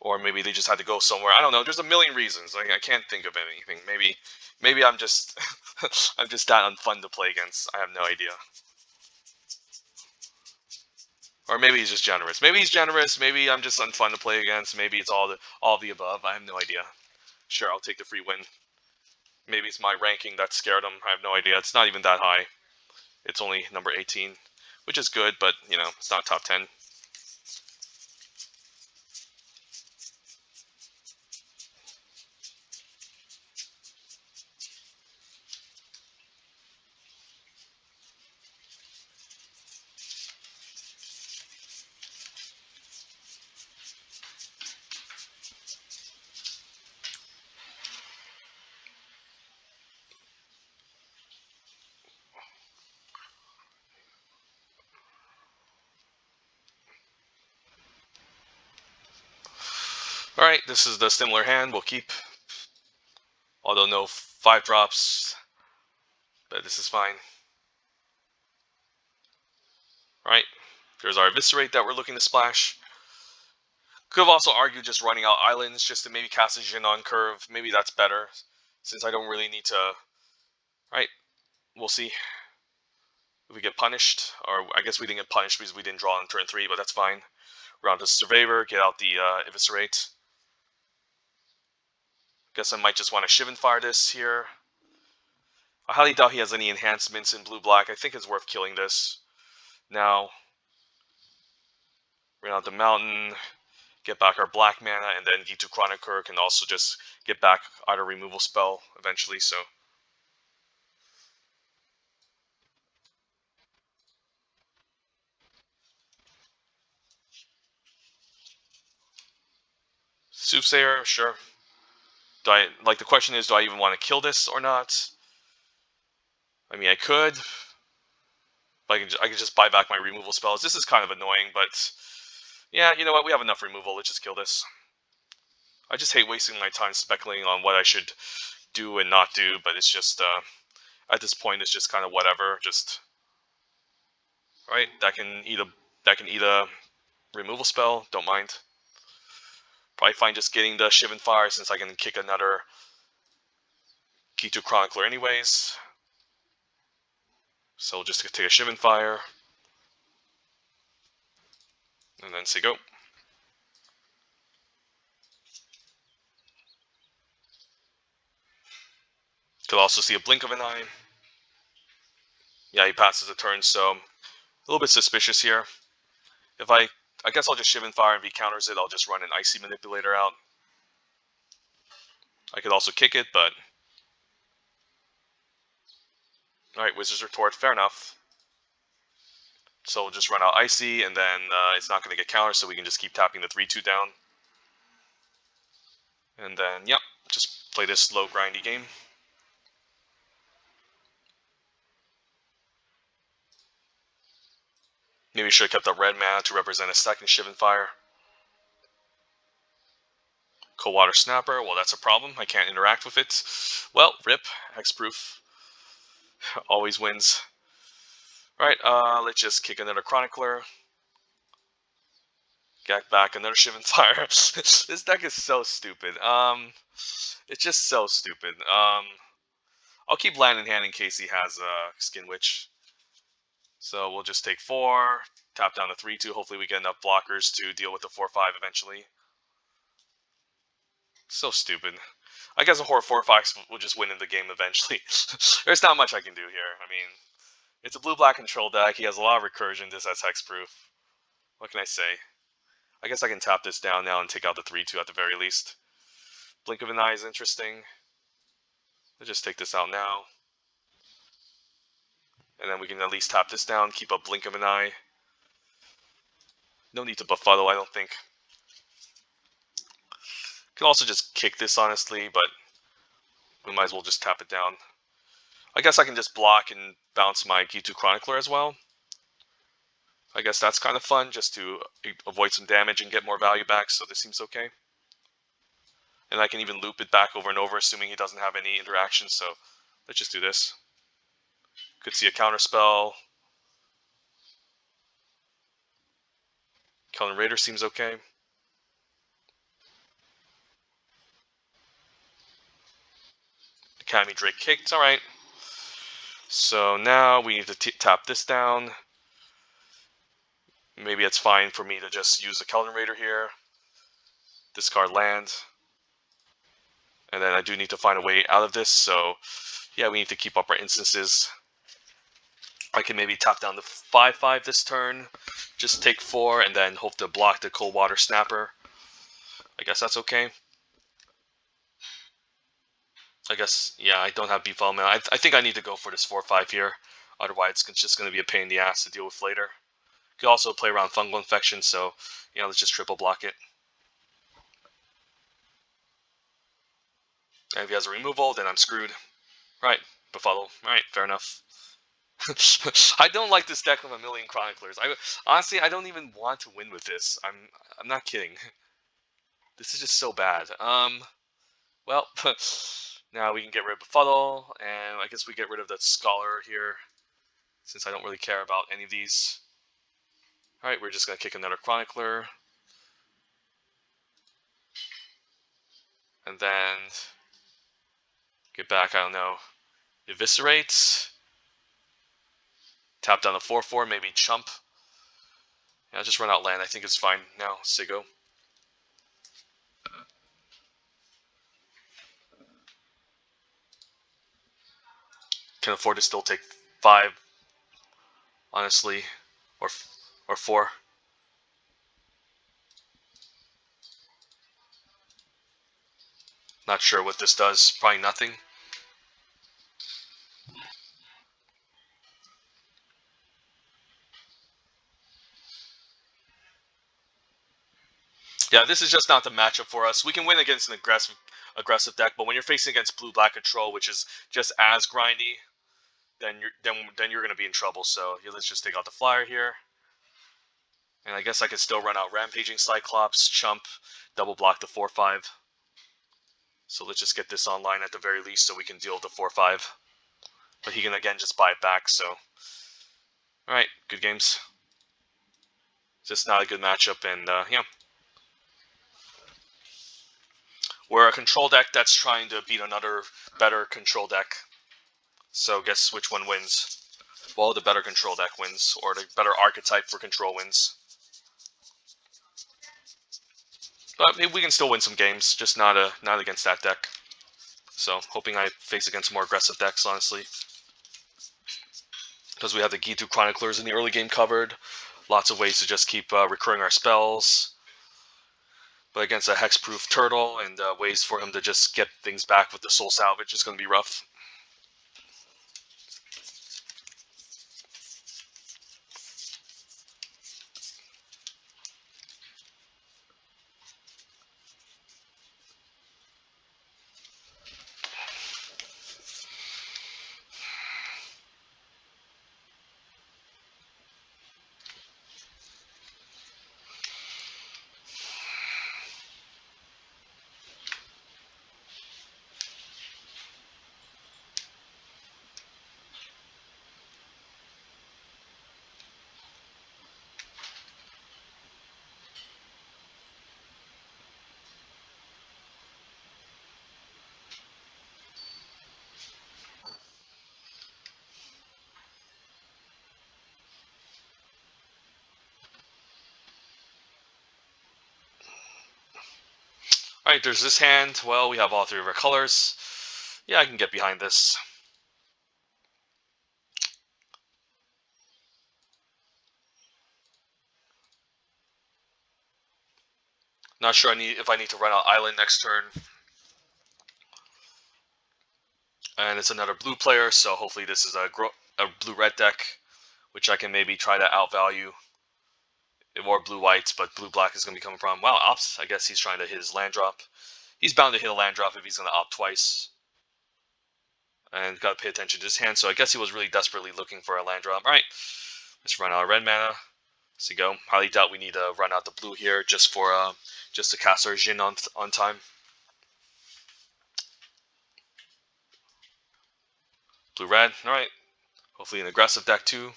Or maybe they just had to go somewhere. I don't know. There's a million reasons. I can't think of anything. Maybe I'm just I'm just that unfun to play against. I have no idea. Or maybe he's just generous. Maybe he's generous. Maybe I'm just unfun to play against. Maybe it's all of the above. I have no idea. Sure, I'll take the free win. Maybe it's my ranking that scared him. I have no idea. It's not even that high. It's only number 18, which is good, but you know, it's not top 10. Alright, this is the similar hand. We'll keep. Although no 5 drops. But this is fine. Right? There's our Eviscerate that we're looking to splash. Could have also argued just running out islands just to maybe cast a Jin on curve. Maybe that's better, since I don't really need to... Right, we'll see if we get punished. Or I guess we didn't get punished because we didn't draw on turn 3, but that's fine. Round to Surveyor, get out the Eviscerate. Guess I might just want to Shivan Fire this here. I highly doubt he has any enhancements in blue-black. I think it's worth killing this. Now, run out the mountain, get back our black mana, and then Ghitu Chronicler can also just get back our removal spell eventually, so. Soothsayer, sure. The question is, do I even want to kill this or not? I mean, I could. But I can just buy back my removal spells. This is kind of annoying, but yeah, you know what? We have enough removal. Let's just kill this. I just hate wasting my time speculating on what I should do and not do, but it's just, at this point, it's just kind of whatever. Just, right? That can eat a removal spell. Don't mind. Probably fine just getting the Shivan Fire since I can kick another Ghitu Chronicler anyways. So we'll just take a Shivan Fire. And then say go. Could also see a blink of an eye. Yeah, he passes a turn, so a little bit suspicious here. If I guess I'll just Shivan Fire, and if he counters it, I'll just run an Icy Manipulator out. I could also kick it, but... Alright, Wizard's Retort, fair enough. So we'll just run out Icy, and then it's not going to get countered, so we can just keep tapping the 3-2 down. And then, yep, just play this slow, grindy game. Maybe should have kept the red mana to represent a second Shivan Fire. Cold Water Snapper, well, that's a problem. I can't interact with it. Well, rip, hexproof. Always wins. Alright, let's just kick another Chronicler. Get back another Shivan Fire. This deck is so stupid. It's just so stupid. I'll keep land in hand in case he has Skin Witch. So we'll just take 4, tap down the 3-2. Hopefully we get enough blockers to deal with the 4-5 eventually. So stupid. I guess a Horror 4-5 will just win in the game eventually. There's not much I can do here. I mean, it's a blue-black control deck. He has a lot of recursion. This has hexproof. What can I say? I guess I can tap this down now and take out the 3-2 at the very least. Blink of an Eye is interesting. Let's just take this out now. And then we can at least tap this down, keep a Blink of an Eye. No need to befuddle, I don't think. Could also just kick this, honestly, but we might as well just tap it down. I guess I can just block and bounce my Ghitu Chronicler as well. I guess that's kind of fun, just to avoid some damage and get more value back, so this seems okay. And I can even loop it back over and over, assuming he doesn't have any interaction, so let's just do this. Could see a counter spell. Kellan Raider seems okay. Academy Drake kicked, alright. So now we need to tap this down. Maybe it's fine for me to just use the Kellan Raider here. Discard land. And then I do need to find a way out of this, so yeah, we need to keep up our instances. I can maybe tap down the 5-5 this turn, just take 4, and then hope to block the Cold Water Snapper. I guess that's okay. I guess, yeah, I don't have Beef Element. I think I need to go for this 4-5 here. Otherwise, it's just going to be a pain in the ass to deal with later. Could also play around Fungal Infection, so, you know, let's just triple block it. And if he has a removal, then I'm screwed. Right, befuddle. Alright, fair enough. I don't like this deck with a million Chroniclers. Honestly, I don't even want to win with this. I'm not kidding. This is just so bad. Well, now we can get rid of Befuddle, and I guess we get rid of that Scholar here, since I don't really care about any of these. Alright, we're just going to kick another Chronicler. And then get back, I don't know, Eviscerate. Tap down the 4-4, maybe Chump. Yeah, I'll just run out land. I think it's fine now. Sigo. Can afford to still take 5, honestly, or 4. Not sure what this does. Probably nothing. Yeah, this is just not the matchup for us. We can win against an aggressive deck, but when you're facing against blue-black control, which is just as grindy, then you're gonna be in trouble. So yeah, let's just take out the flyer here, and I guess I could still run out Rampaging Cyclops, Chump, double block the 4/5. So let's just get this online at the very least, so we can deal with the 4/5. But he can again just buy it back. So all right, good games. Just not a good matchup, and yeah, we're a control deck that's trying to beat another better control deck. So guess which one wins? Well, the better control deck wins, or the better archetype for control wins. But maybe we can still win some games, just not against that deck. So hoping I face against more aggressive decks, honestly. Because we have the Ghitu Chroniclers in the early game covered. Lots of ways to just keep recurring our spells. But against a hexproof turtle and ways for him to just get things back with the soul salvage is going to be rough. Alright, there's this hand. Well, we have all 3 of our colors. Yeah, I can get behind this. Not sure if I need to run out Island next turn. And it's another blue player, so hopefully this is a blue-red deck, which I can maybe try to outvalue. Or blue-white, but blue-black is going to be coming from. Wow, opts. I guess he's trying to hit his land drop. He's bound to hit a land drop if he's going to opt twice. And got to pay attention to his hand, so I guess he was really desperately looking for a land drop. Alright, let's run out of red mana. Let's go. Highly doubt we need to run out the blue here just to cast our Jin on time. Blue-red, alright. Hopefully an aggressive deck too.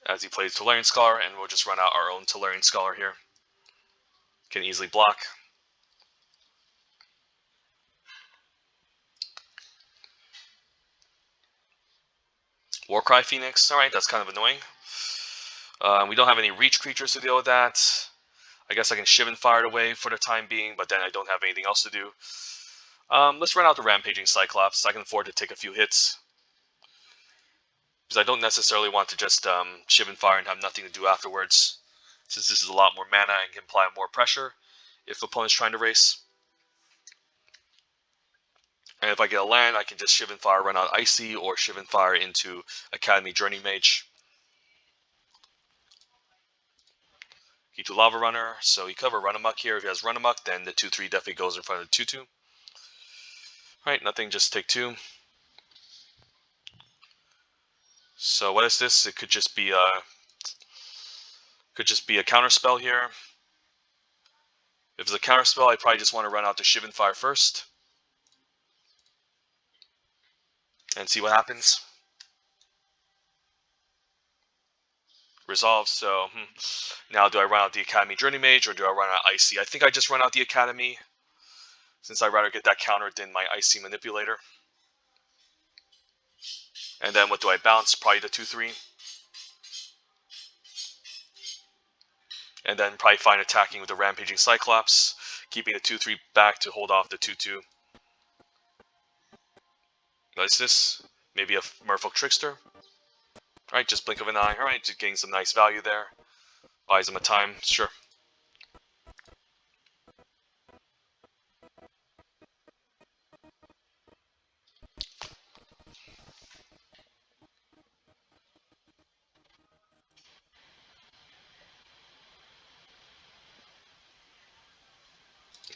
As he plays Tolarian Scholar, and we'll just run out our own Tolarian Scholar here. Can easily block. Warcry Phoenix, alright, that's kind of annoying. We don't have any reach creatures to deal with that. I guess I can Shivan Fire it away for the time being, but then I don't have anything else to do. Let's run out the Rampaging Cyclops. I can afford to take a few hits. Because I don't necessarily want to just Shivan Fire and have nothing to do afterwards. Since this is a lot more mana and can apply more pressure if the opponent's trying to race. And if I get a land, I can just Shivan Fire, run out Icy, or Shivan Fire into Academy Journey Mage. Ghitu Lava Runner, so he cover Run Amok here. If he has Run Amok, then the 2/3 definitely goes in front of the 2/2. Alright, nothing, just take 2. So what is this? It could just be a counter spell here. If it's a counter spell, I probably just want to run out the Shivan Fire first. And see what happens. Resolve, so now do I run out the Academy Journey Mage or do I run out Icy? I think I just run out the Academy, since I'd rather get that counter than my Icy Manipulator. And then what do I bounce? Probably the 2/3. And then probably fine attacking with the Rampaging Cyclops, keeping the 2-3 back to hold off the 2-2. What's this? Maybe a Merfolk Trickster? Alright, just blink of an eye. Alright, just getting some nice value there. Buys him a time, sure.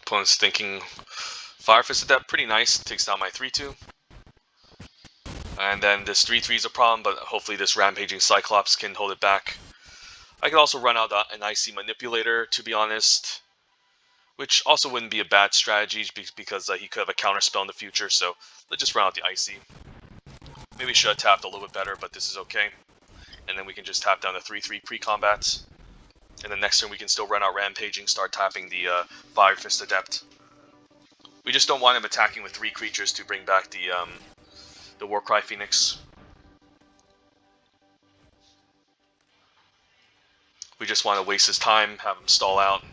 Opponent's thinking Fire Fist Adept, pretty nice. Takes down my 3-2. And then this 3-3 is a problem, but hopefully this Rampaging Cyclops can hold it back. I could also run out an Icy Manipulator, to be honest, which also wouldn't be a bad strategy because he could have a counter spell in the future, so let's just run out the Icy. Maybe should have tapped a little bit better, but this is okay. And then we can just tap down the 3-3 pre-combat. And then next turn we can still run out Rampaging, start tapping the Fire Fist Adept. We just don't want him attacking with 3 creatures to bring back the Warcry Phoenix. We just want to waste his time, have him stall out.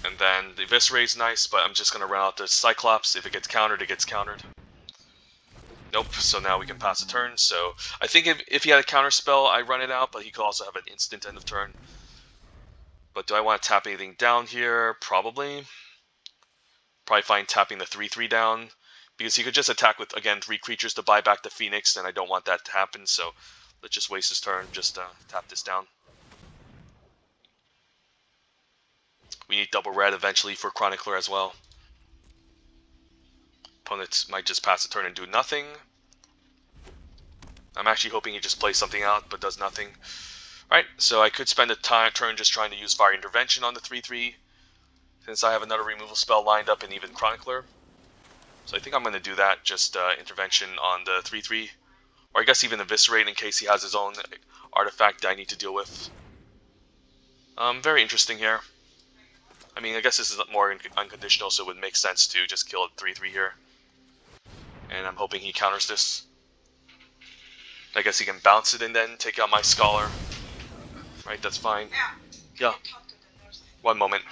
And then the Eviscerate's nice, but I'm just going to run out the Cyclops. If it gets countered, it gets countered. Nope, so now we can pass a turn. So I think if he had a counter spell, I run it out, but he could also have an instant end of turn. But do I want to tap anything down here? Probably. Probably fine tapping the 3-3 down, because he could just attack with, again, 3 creatures to buy back the Phoenix, and I don't want that to happen, so let's just waste his turn, just tap this down. We need double red eventually for Chronicler as well. Opponents might just pass a turn and do nothing. I'm actually hoping he just plays something out, but does nothing. Alright, so I could spend a turn just trying to use Fire Intervention on the 3-3, since I have another removal spell lined up and even Chronicler. So I think I'm going to do that, just Intervention on the 3-3. Or I guess even Eviscerate in case he has his own artifact that I need to deal with. Very interesting here. I mean, I guess this is more unconditional, so it would make sense to just kill a 3-3 here. And I'm hoping he counters this. I guess he can bounce it and then take out my Scholar. Right, that's fine. Yeah. One moment.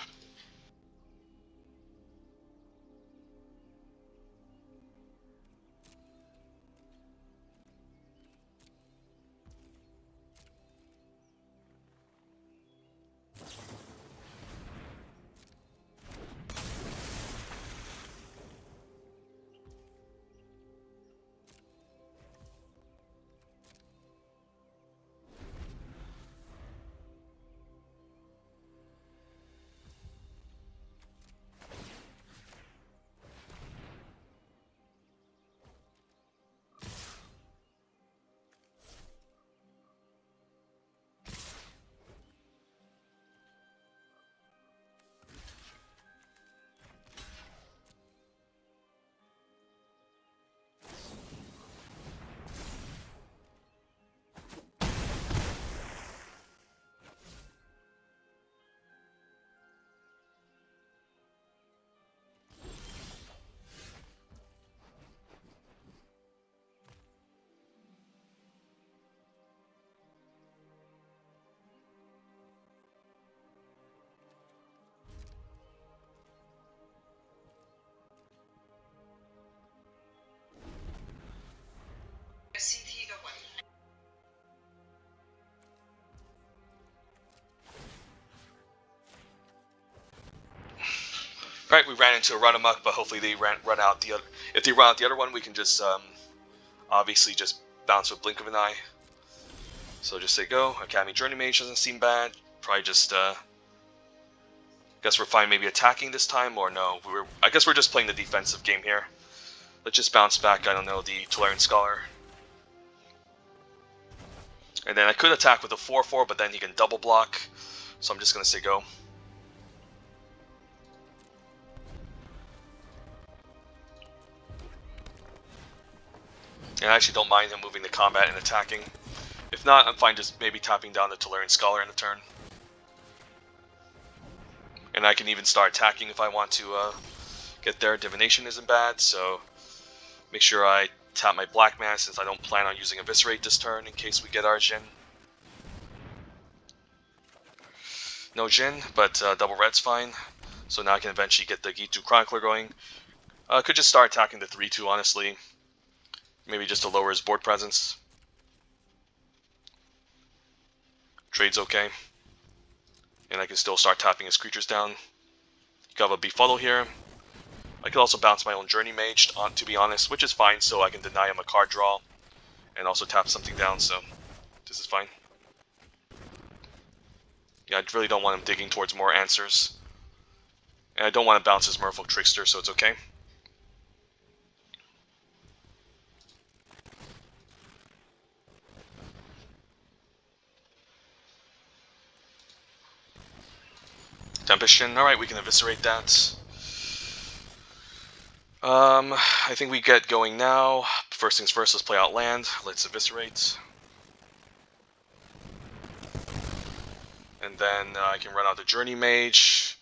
Right, we ran into a run amok, but hopefully they run out the other. If they run out the other one, we can just obviously just bounce with blink of an eye. So just say go. Academy Journey Mage doesn't seem bad. Probably just guess we're fine. Maybe attacking this time, or no? I guess we're just playing the defensive game here. Let's just bounce back. I don't know, the Tolarian Scholar. And then I could attack with a 4/4, but then he can double block. So I'm just gonna say go. And I actually don't mind him moving to combat and attacking. If not, I'm fine just maybe tapping down the Tolarian Scholar in a turn. And I can even start attacking if I want to get there. Divination isn't bad, so make sure I tap my black mana since I don't plan on using Eviscerate this turn in case we get Arjun. No Jin, but double red's fine. So now I can eventually get the Ghitu Chronicler going. Could just start attacking the 3-2, honestly. Maybe just to lower his board presence. Trade's okay. And I can still start tapping his creatures down. Could have a Befuddle here. I could also bounce my own Journey Mage, to be honest, which is fine, so I can deny him a card draw. And also tap something down, so this is fine. Yeah, I really don't want him digging towards more answers. And I don't want to bounce his Merfolk Trickster, so it's okay. Tempestion, alright, we can eviscerate that. I think we get going now. First things first, let's play out land. Let's eviscerate. And then I can run out the Journey Mage,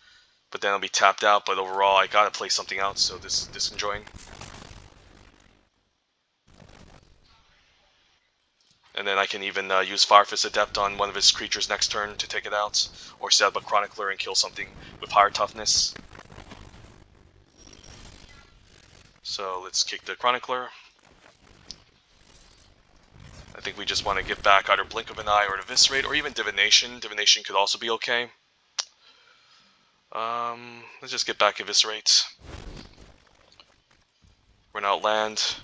but then I'll be tapped out. But overall, I gotta play something out, so this is enjoying. And then I can even use Firefist Adept on one of his creatures next turn to take it out, or set up a Chronicler and kill something with higher toughness. So let's kick the Chronicler. I think we just want to get back either Blink of an Eye or Eviscerate, or even Divination. Divination could also be okay. Let's just get back Eviscerate. Run out land.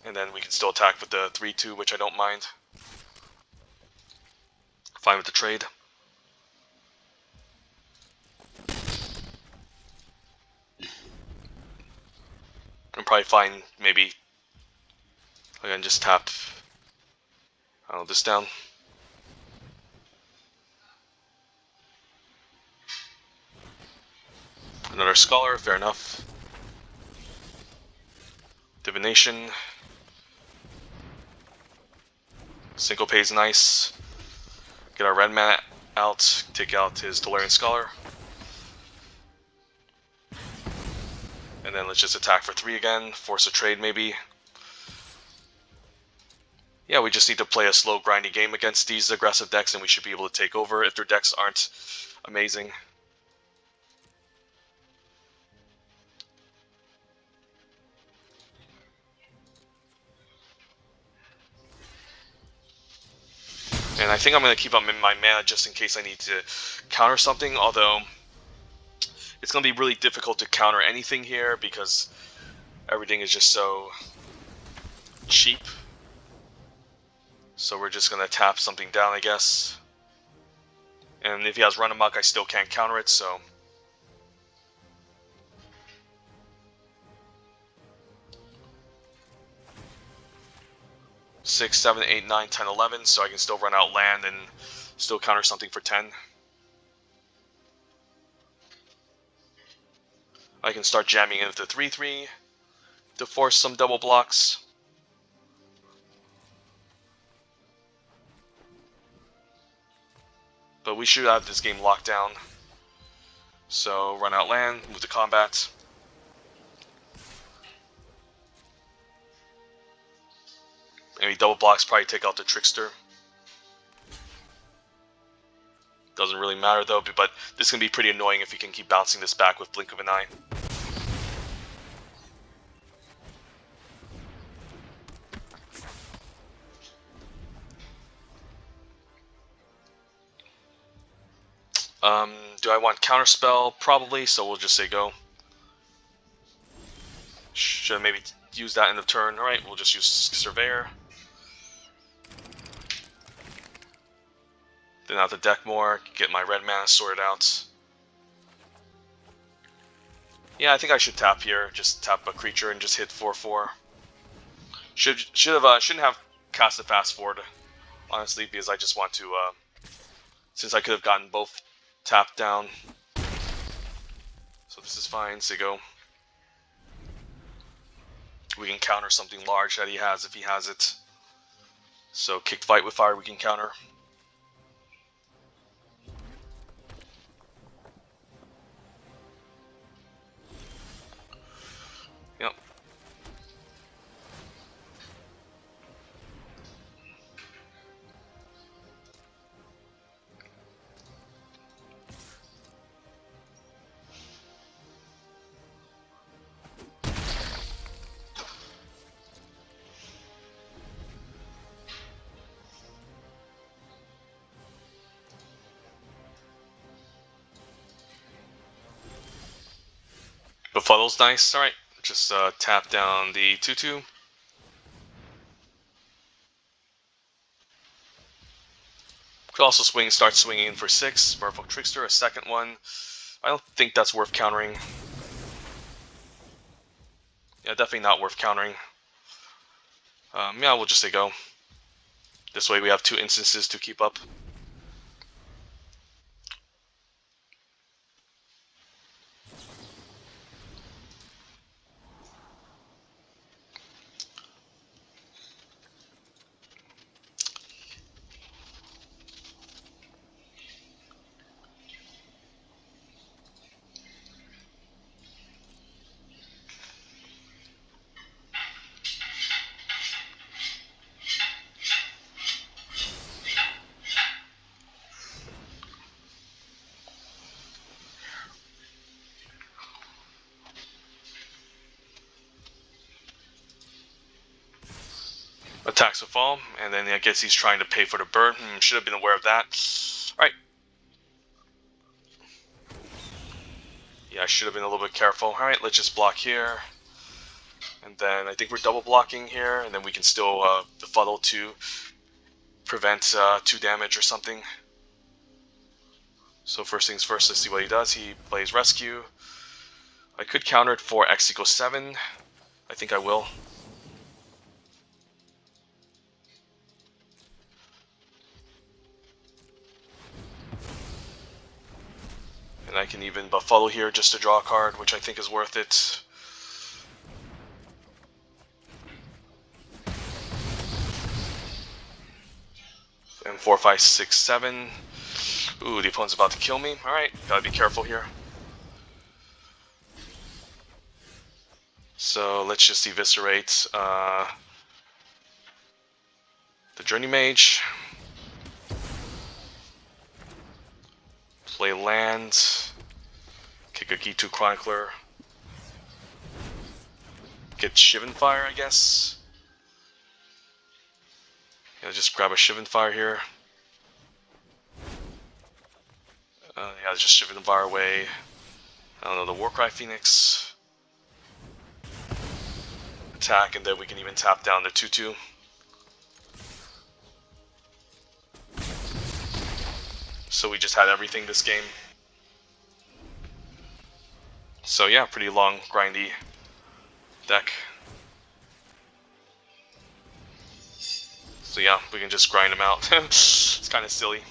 And then we can still attack with the 3-2, which I don't mind. Fine with the trade. I'm probably fine, maybe. I can just tap, I don't know, this down. Another Scholar, fair enough. Divination. Syncope is nice. Get our red mana out, take out his Tolarian Scholar. And then let's just attack for 3 again, force a trade maybe. Yeah, we just need to play a slow, grindy game against these aggressive decks and we should be able to take over if their decks aren't amazing. And I think I'm going to keep up in my mana just in case I need to counter something, although it's going to be really difficult to counter anything here because everything is just so cheap. So we're just going to tap something down, I guess. And if he has Run Amok, I still can't counter it, so... Six, 7, 8, 9, 10, 11, so I can still run out land and still counter something for 10. I can start jamming in with the 3-3 to force some double blocks. But we should have this game locked down. So run out land, move to combat. Maybe double blocks, probably take out the Trickster. Doesn't really matter though, but this can be pretty annoying if you can keep bouncing this back with Blink of an Eye. Do I want Counterspell? Probably, so we'll just say go. Should I maybe use that in the turn? Alright, we'll just use Surveyor. Then out the deck more, get my red mana sorted out. Yeah, I think I should tap here. Just tap a creature and just hit 4/4. Shouldn't have cast a fast forward, honestly, because I just want to. Since I could have gotten both tapped down, so this is fine. So go. We can counter something large that he has if he has it. So kick fight with fire we can counter. Yep. befuddle's nice. Alright, just tap down the 2/2. Could also start swinging for 6. Merfolk Trickster, a second one. I don't think that's worth countering. Yeah, definitely not worth countering. Yeah, we'll just say go. This way we have 2 instances to keep up. Attacks will fall, and then I guess he's trying to pay for the burn. Should have been aware of that. Alright. Yeah, I should have been a little bit careful. Alright, let's just block here. And then I think we're double blocking here, and then we can still befuddle to prevent 2 damage or something. So first things first, let's see what he does. He plays Rescue. I could counter it for X equals 7. I think I will. And I can even befuddle here just to draw a card, which I think is worth it. And 4, 5, 6, 7. Ooh, the opponent's about to kill me. Alright, gotta be careful here. So let's just eviscerate the Journey Mage. Play land. Kick a Ghitu Chronicler. Get Shivan Fire, I guess. Yeah, just grab a Shivan Fire here. Yeah, just Shivan Fire away. I don't know, the Warcry Phoenix. Attack, and then we can even tap down the 2/2. So we just had everything this game. So yeah, pretty long, grindy deck. So yeah, we can just grind them out. It's kind of silly.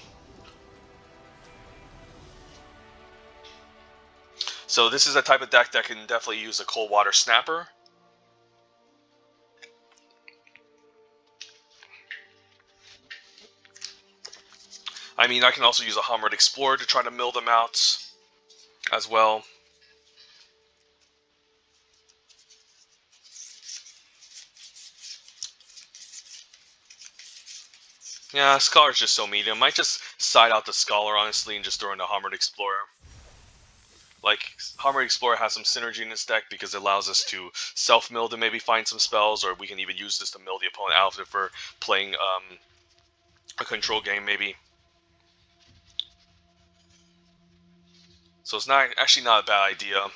So this is a type of deck that can definitely use a Cold Water Snapper. I mean, I can also use a Hammered Explorer to try to mill them out as well. Yeah, Scholar's just so medium. Might just side out the Scholar, honestly, and just throw in a Hammered Explorer. Like, Hammered Explorer has some synergy in this deck because it allows us to self-mill to maybe find some spells, or we can even use this to mill the opponent out if we're playing a control game, maybe. So it's actually not a bad idea.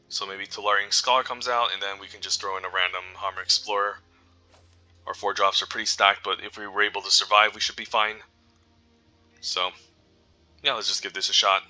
So maybe Tolarian Scholar comes out, and then we can just throw in a random Hammered Explorer. Our 4-drops are pretty stacked, but if we were able to survive, we should be fine. So, yeah, let's just give this a shot.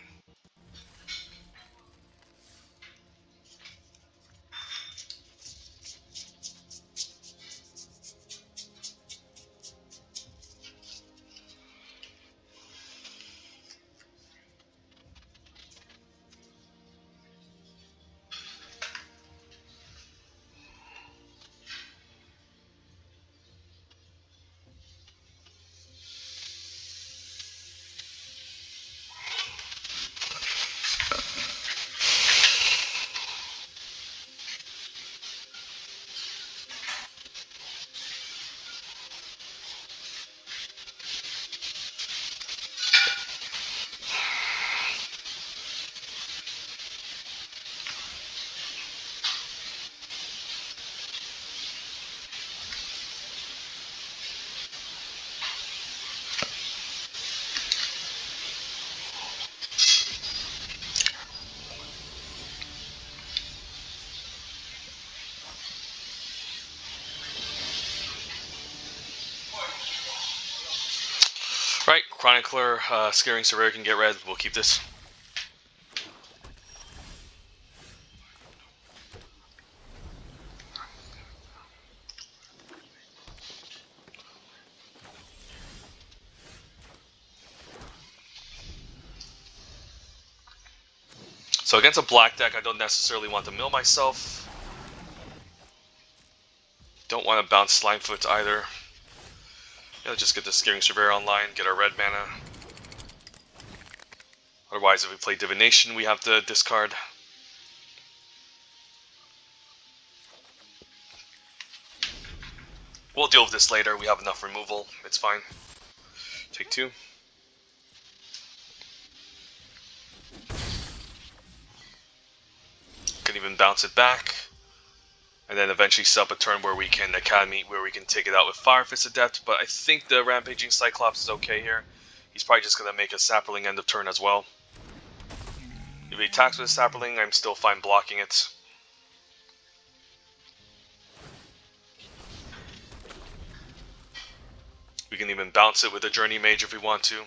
Chronicler, Scaring Surveyor can get red. We'll keep this. So against a black deck, I don't necessarily want to mill myself. Don't want to bounce Slimefoot either. Yeah, let's just get the Scaring Surveyor online, get our red mana. Otherwise, if we play Divination, we have to discard. We'll deal with this later. We have enough removal. It's fine. Take 2. Can even bounce it back. And then eventually set up a turn where we can Academy, where we can take it out with Fire Fist Adept. But I think the Rampaging Cyclops is okay here. He's probably just going to make a Sapperling end of turn as well. If he attacks with a Sapperling, I'm still fine blocking it. We can even bounce it with a Journey Mage if we want to.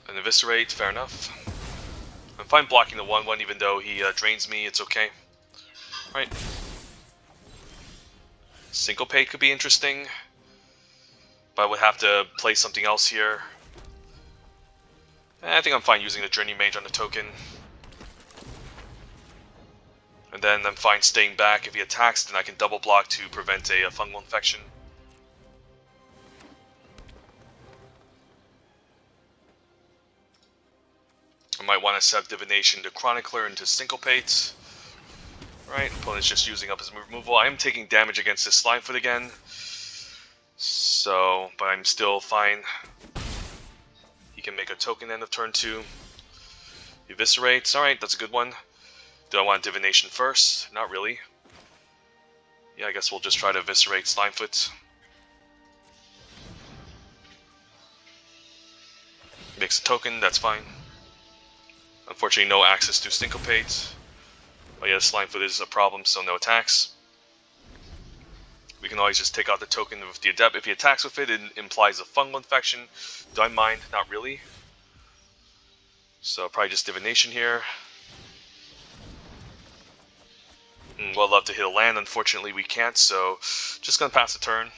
An Eviscerate, fair enough. I'm fine blocking the 1/1 even though he drains me, it's okay. Right. Syncopate could be interesting. But I would have to play something else here. I think I'm fine using the Journey Mage on the token. And then I'm fine staying back. If he attacks, then I can double block to prevent a fungal infection. I might want to set Divination to Chronicler into Syncopate. Right, opponent's just using up his removal. I am taking damage against this Slimefoot again. So, but I'm still fine. He can make a token end of turn 2. Eviscerates, alright, that's a good one. Do I want Divination first? Not really. Yeah, I guess we'll just try to Eviscerate Slimefoot. Makes a token, that's fine. Unfortunately, no access to Syncopate. But yeah, Slimefoot is a problem, so no attacks. We can always just take out the token with the Adept. If he attacks with it, it implies a fungal infection. Do I mind? Not really. So probably just Divination here. Well, I'd love to hit a land. Unfortunately, we can't, so just going to pass the turn.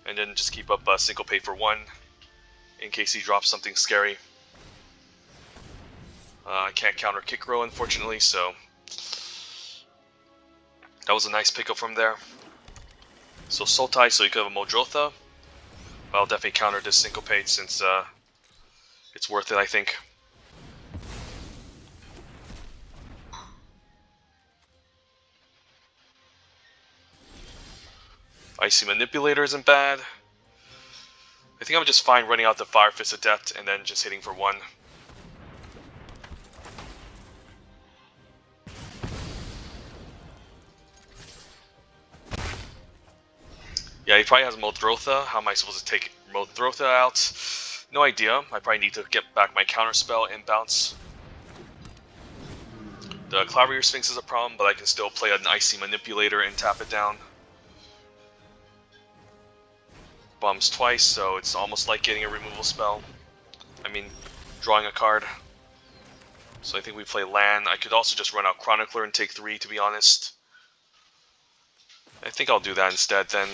And then just keep up Syncopate for 1 in case he drops something scary. I can't counter Kick Row, unfortunately, so that was a nice pickup from there. So Sultai, so you could have a Modrotha. I'll definitely counter this Syncopate since it's worth it, I think. Icy Manipulator isn't bad. I think I'm just fine running out the Fire Fist Adept and then just hitting for 1. Yeah, he probably has Modrotha. How am I supposed to take Modrotha out? No idea. I probably need to get back my counterspell and bounce. The Cloudreader Sphinx is a problem, but I can still play an Icy Manipulator and tap it down. Bombs twice, so it's almost like getting a removal spell. I mean, drawing a card. So I think we play land. I could also just run out Chronicler and take 3, to be honest. I think I'll do that instead then.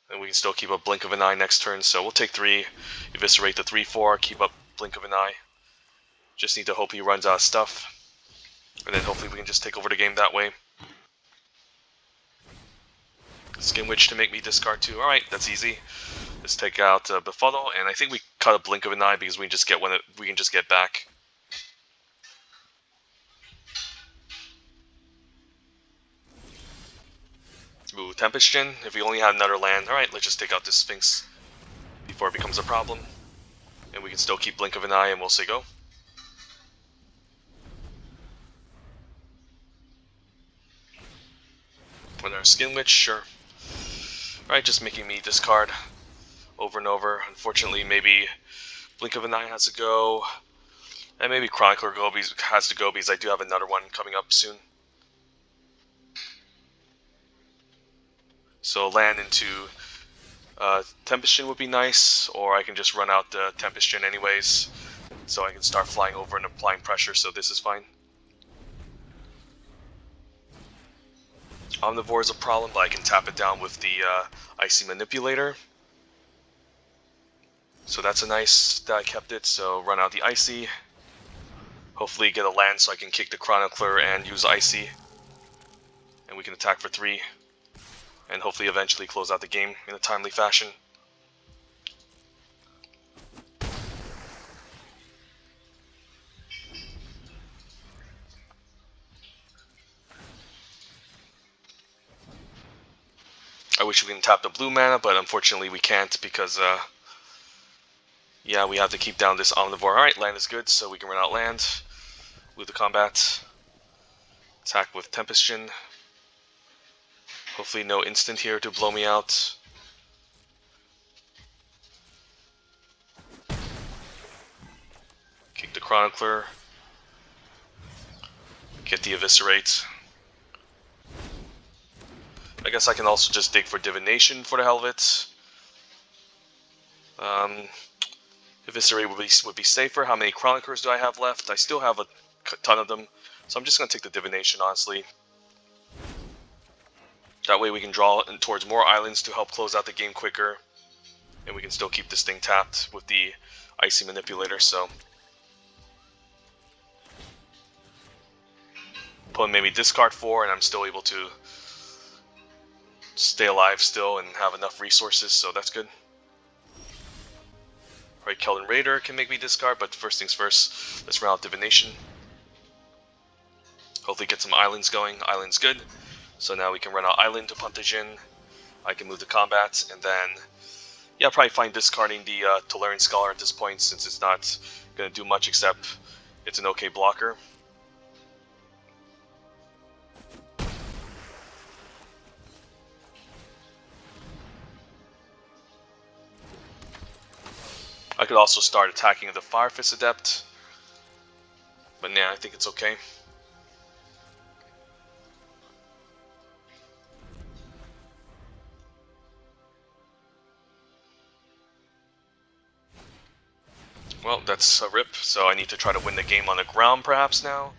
And we can still keep up Blink of an Eye next turn, so we'll take 3, Eviscerate the 3/4, keep up Blink of an Eye. Just need to hope he runs out of stuff. And then hopefully we can just take over the game that way. Skin Witch to make me discard 2. Alright, that's easy. Let's take out Befuddle, and I think we cut a Blink of an Eye because we can just get one. We can just get back. Ooh, Tempest Djinn. If we only had another land, alright, let's just take out this Sphinx before it becomes a problem. And we can still keep Blink of an Eye and we'll say go. With our Skin Witch, sure. Alright, just making me discard over and over. Unfortunately, maybe Blink of an Eye has to go. And maybe Chronicler has to go because I do have another one coming up soon. So land into Tempestion would be nice, or I can just run out the Tempestion anyways, so I can start flying over and applying pressure, so this is fine. Omnivore is a problem, but I can tap it down with the Icy Manipulator. So that's a nice that I kept it, so run out the Icy. Hopefully get a land so I can kick the Chronicler and use Icy. And we can attack for 3. And hopefully eventually close out the game in a timely fashion. I wish we can tap the blue mana, but unfortunately we can't because, yeah, we have to keep down this Omnivore. Alright, land is good, so we can run out land. Move the combat. Attack with Tempestion. Hopefully no instant here to blow me out. Kick the Chronicler. Get the Eviscerate. I guess I can also just dig for Divination for the hell of it. Eviscerate would be safer. How many Chroniclers do I have left? I still have a ton of them, so I'm just going to take the Divination, honestly. That way we can draw towards more islands to help close out the game quicker, and we can still keep this thing tapped with the Icy Manipulator, so... Put maybe discard 4, and I'm still able to stay alive still and have enough resources, so that's good. Right, Keldon Raider can make me discard, but first things first, let's run out Divination. Hopefully get some islands going. Island's good. So now we can run out Island to Puntajin. I can move to combat, and then, yeah, probably find discarding the Tolarian Scholar at this point, since it's not going to do much except it's an okay blocker. I could also start attacking the Fire Fist Adept, but yeah, I think it's okay. Well, that's a rip, so I need to try to win the game on the ground perhaps now.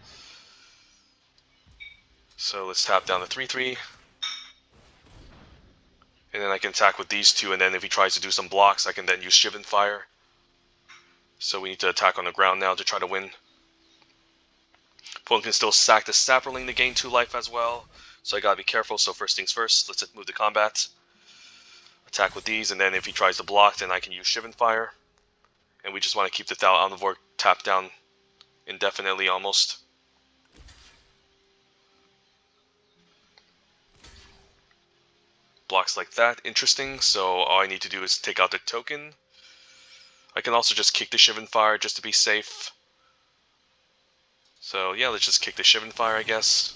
So let's tap down the 3/3. And then I can attack with these two, and then if he tries to do some blocks, I can then use Shivan Fire. So we need to attack on the ground now to try to win. Opponent can still sack the Sapperling to gain 2 life as well, so I gotta be careful. So first things first, let's move to combat. Attack with these, and then if he tries to block, then I can use Shivan Fire. And we just want to keep the Thal Omnivore tapped down indefinitely almost. Blocks like that, interesting. So all I need to do is take out the token. I can also just kick the Shivan Fire just to be safe. So yeah, let's just kick the Shivan Fire, I guess.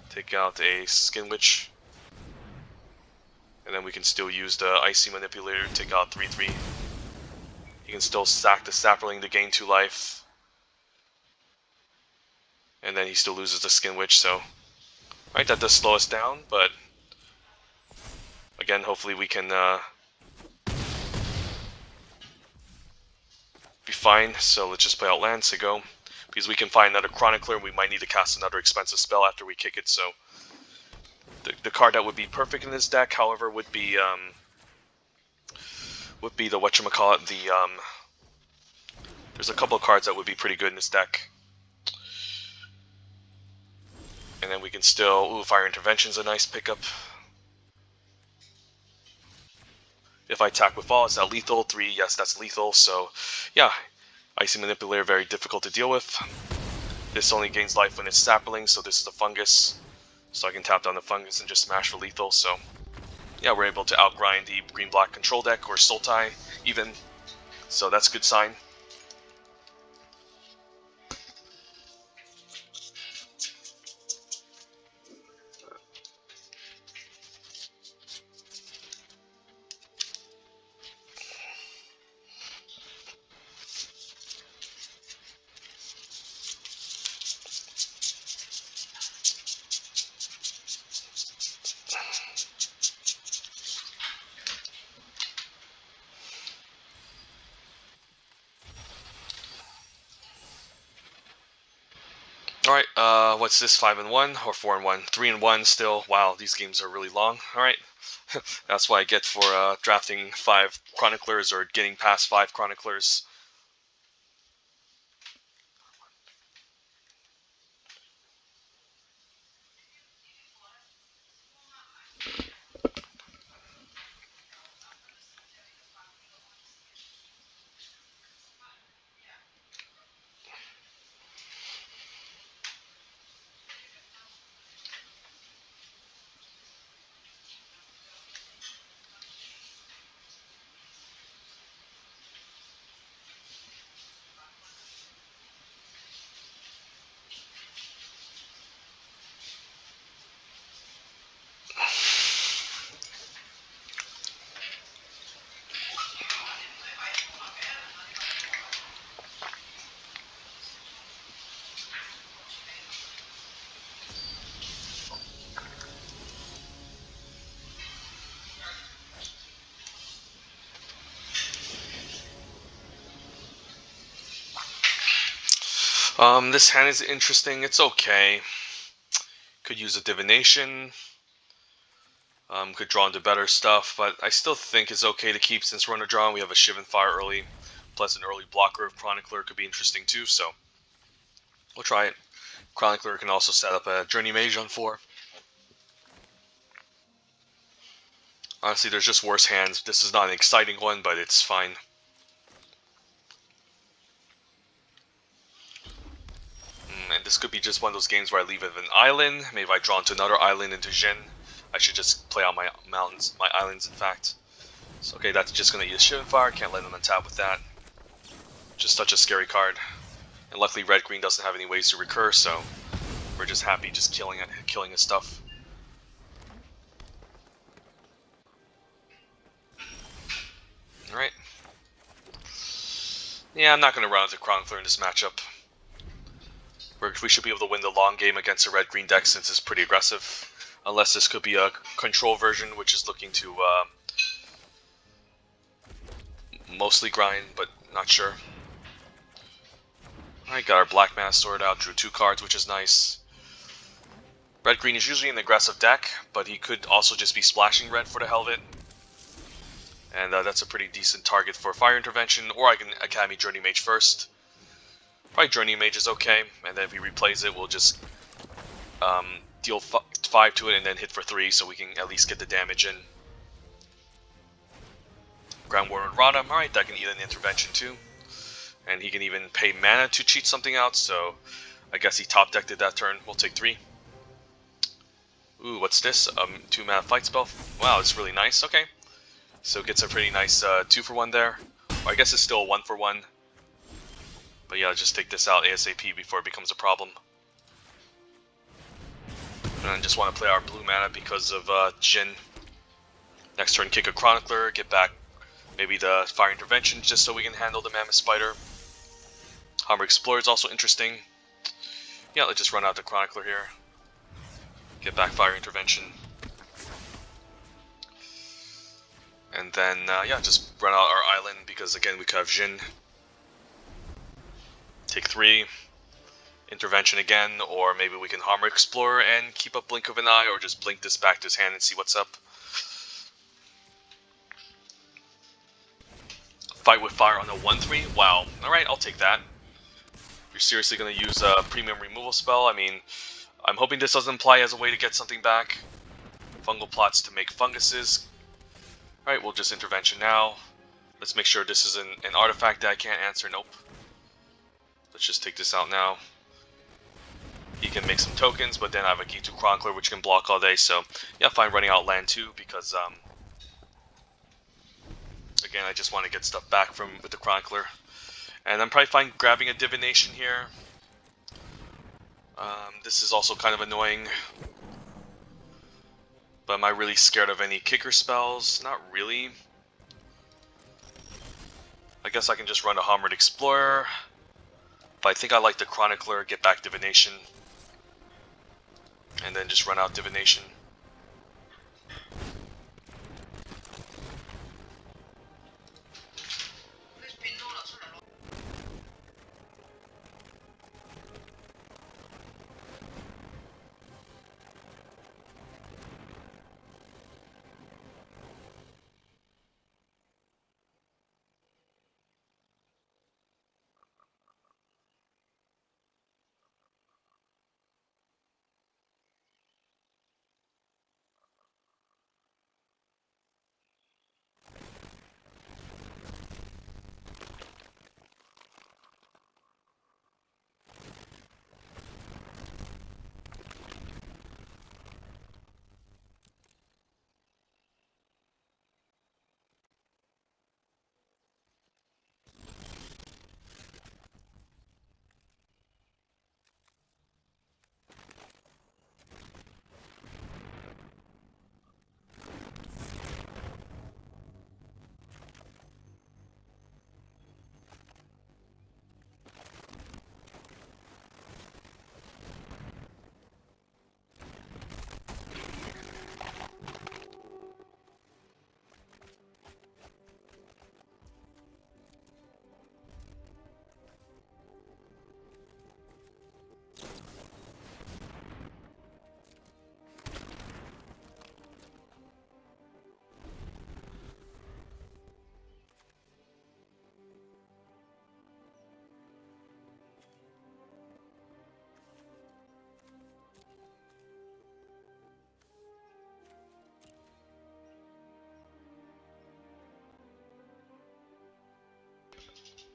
Take out a Skin Witch. And then we can still use the Icy Manipulator to take out 3/3. You can still sack the Sapperling to gain 2 life. And then he still loses the Skin Witch, so... Right, that does slow us down, but... Again, hopefully we can be fine. So let's just play out lands to go. Because we can find another Chronicler, and we might need to cast another expensive spell after we kick it, so... The card that would be perfect in this deck, however, would be the whatchamacallit, there's a couple of cards that would be pretty good in this deck. And then we can still... Ooh, Fire Intervention's a nice pickup. If I attack with all, is that lethal? 3, yes, that's lethal. So, yeah, Icy Manipulator, very difficult to deal with. This only gains life when it's Sapperling, so this is a Fungus. So I can tap down the Fungus and just smash for lethal. So, yeah, we're able to outgrind the green-black control deck, or Sultai, even. So that's a good sign. Alright, what's this? 5-1 or 4-1? 3-1 still. Wow, these games are really long. Alright. That's what I get for drafting 5 Chroniclers or getting past 5 Chroniclers. This hand is interesting. It's okay. Could use a divination. Could draw into better stuff, but I still think it's okay to keep since we're on a draw and we have a Shivan Fire early. Plus an early blocker of Chronicler could be interesting too, so we'll try it. Chronicler can also set up a Journey Mage on 4. Honestly, there's just worse hands. This is not an exciting one, but it's fine. And this could be just one of those games where I leave it an island. Maybe I draw into another island into Jin. I should just play out my mountains, my islands in fact. So, okay, that's just going to eat a Shivan Fire. Can't let them untap with that. Just such a scary card. And luckily red-green doesn't have any ways to recur, so we're just happy just killing his stuff. Alright. Yeah, I'm not going to run into Chronicler in this matchup. We should be able to win the long game against a red-green deck since it's pretty aggressive. Unless this could be a control version, which is looking to mostly grind, but not sure. Alright, got our black mana sorted out, drew 2 cards, which is nice. Red-green is usually an aggressive deck, but he could also just be splashing red for the hell of it. And that's a pretty decent target for Fire Intervention, or I can Academy Journey Mage first. Probably Journey Mage is okay, and then if he replays it, we'll just deal 5 to it and then hit for 3, so we can at least get the damage in. Ground Warlord Radam, alright, that can eat an intervention too. And he can even pay mana to cheat something out, so I guess he top decked it that turn. We'll take 3. Ooh, what's this? 2 mana fight spell. Wow, it's really nice, okay. So it gets a pretty nice 2-for-1 there. Or I guess it's still a 1-for-1. But yeah, just take this out ASAP before it becomes a problem. And I just want to play our blue mana because of Jin. Next turn, kick a Chronicler, get back maybe the Fire Intervention just so we can handle the Mammoth Spider. Hammer Explorer is also interesting. Yeah, let's just run out the Chronicler here. Get back Fire Intervention. And then, yeah, just run out our island because again we could have Jin. Take 3. Intervention again, or maybe we can Hammer Explorer and keep up Blink of an Eye, or just blink this back to his hand and see what's up. Fight with Fire on a 1-3? Wow. Alright, I'll take that. You're seriously going to use a premium removal spell? I mean, I'm hoping this doesn't imply as a way to get something back. Fungal plots to make funguses. Alright, we'll just Intervention now. Let's make sure this is an artifact that I can't answer. Nope. Let's just take this out now. He can make some tokens, but then I have a Ghitu Chronicler which can block all day, so yeah, fine running out land too, because again, I just want to get stuff back with the Chronicler. And I'm probably fine grabbing a Divination here. This is also kind of annoying. But am I really scared of any kicker spells? Not really. I guess I can just run a Hammered Explorer. But I think I like the Chronicler, get back Divination. And then just run out Divination.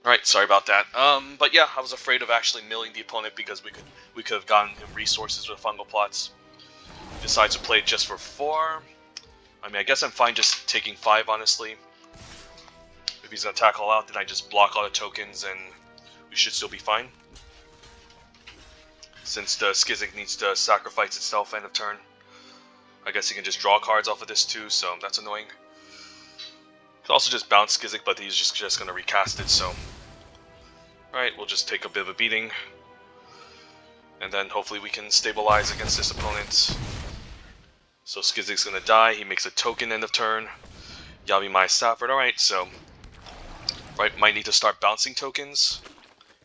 Alright, sorry about that. But yeah, I was afraid of actually milling the opponent because we could have gotten him resources with fungal plots. Decides to play it just for 4. I mean, I guess I'm fine just taking 5, honestly. If he's gonna attack all out, then I just block all the tokens and we should still be fine. Since the Skizik needs to sacrifice itself end of turn. I guess he can just draw cards off of this too, so that's annoying. Could also just bounce Skizik, but he's just gonna recast it, so... Alright, we'll just take a bit of a beating. And then hopefully we can stabilize against this opponent. So Skizik's gonna die, he makes a token end of turn. Yabi my Sappert, alright, so... Right, might need to start bouncing tokens,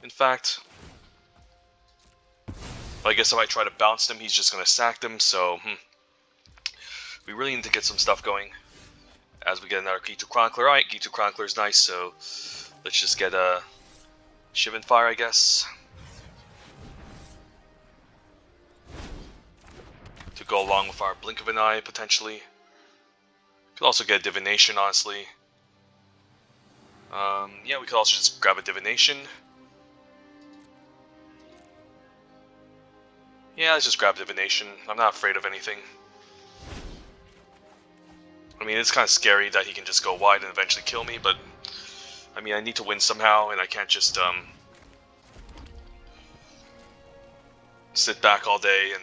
in fact. But I guess if I try to bounce them, he's just gonna sack them, so... We really need to get some stuff going. As we get another Ghitu Chronicler. Alright, Ghitu Chronicler is nice, so... Let's just get a... Shivan Fire, I guess. To go along with our Blink of an Eye, potentially. Could also get a Divination, honestly. Yeah, we could also just grab a Divination. Yeah, let's just grab Divination. I'm not afraid of anything. I mean, it's kind of scary that he can just go wide and eventually kill me, but... I mean, I need to win somehow, and I can't just, sit back all day and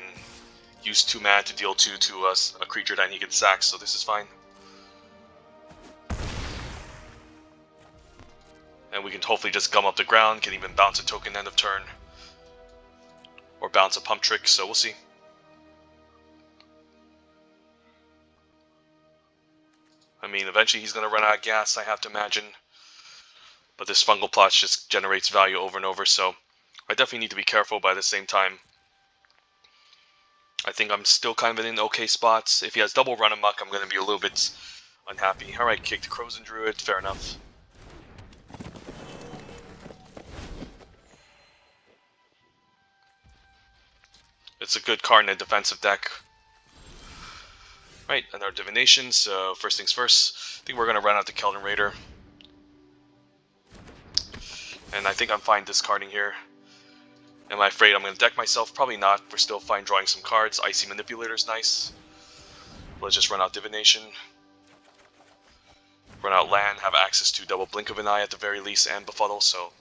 use 2 mana to deal 2 to a creature that he can sack, so this is fine. And we can hopefully just gum up the ground, can even bounce a token end of turn. Or bounce a Pump Trick, so we'll see. I mean, eventually he's going to run out of gas, I have to imagine. But this Fungal Plot just generates value over and over, so I definitely need to be careful, but at the same time, I think I'm still kind of in okay spots. If he has double Run Amok, I'm going to be a little bit unhappy. Alright, kicked Crozen Druid, fair enough. It's a good card in a defensive deck. Right, another Divination, so first things first. I think we're going to run out the Keldon Raider. And I think I'm fine discarding here. Am I afraid I'm going to deck myself? Probably not. We're still fine drawing some cards. Icy Manipulator's nice. Let's just run out Divination. Run out land, have access to double Blink of an Eye at the very least, and Befuddle, so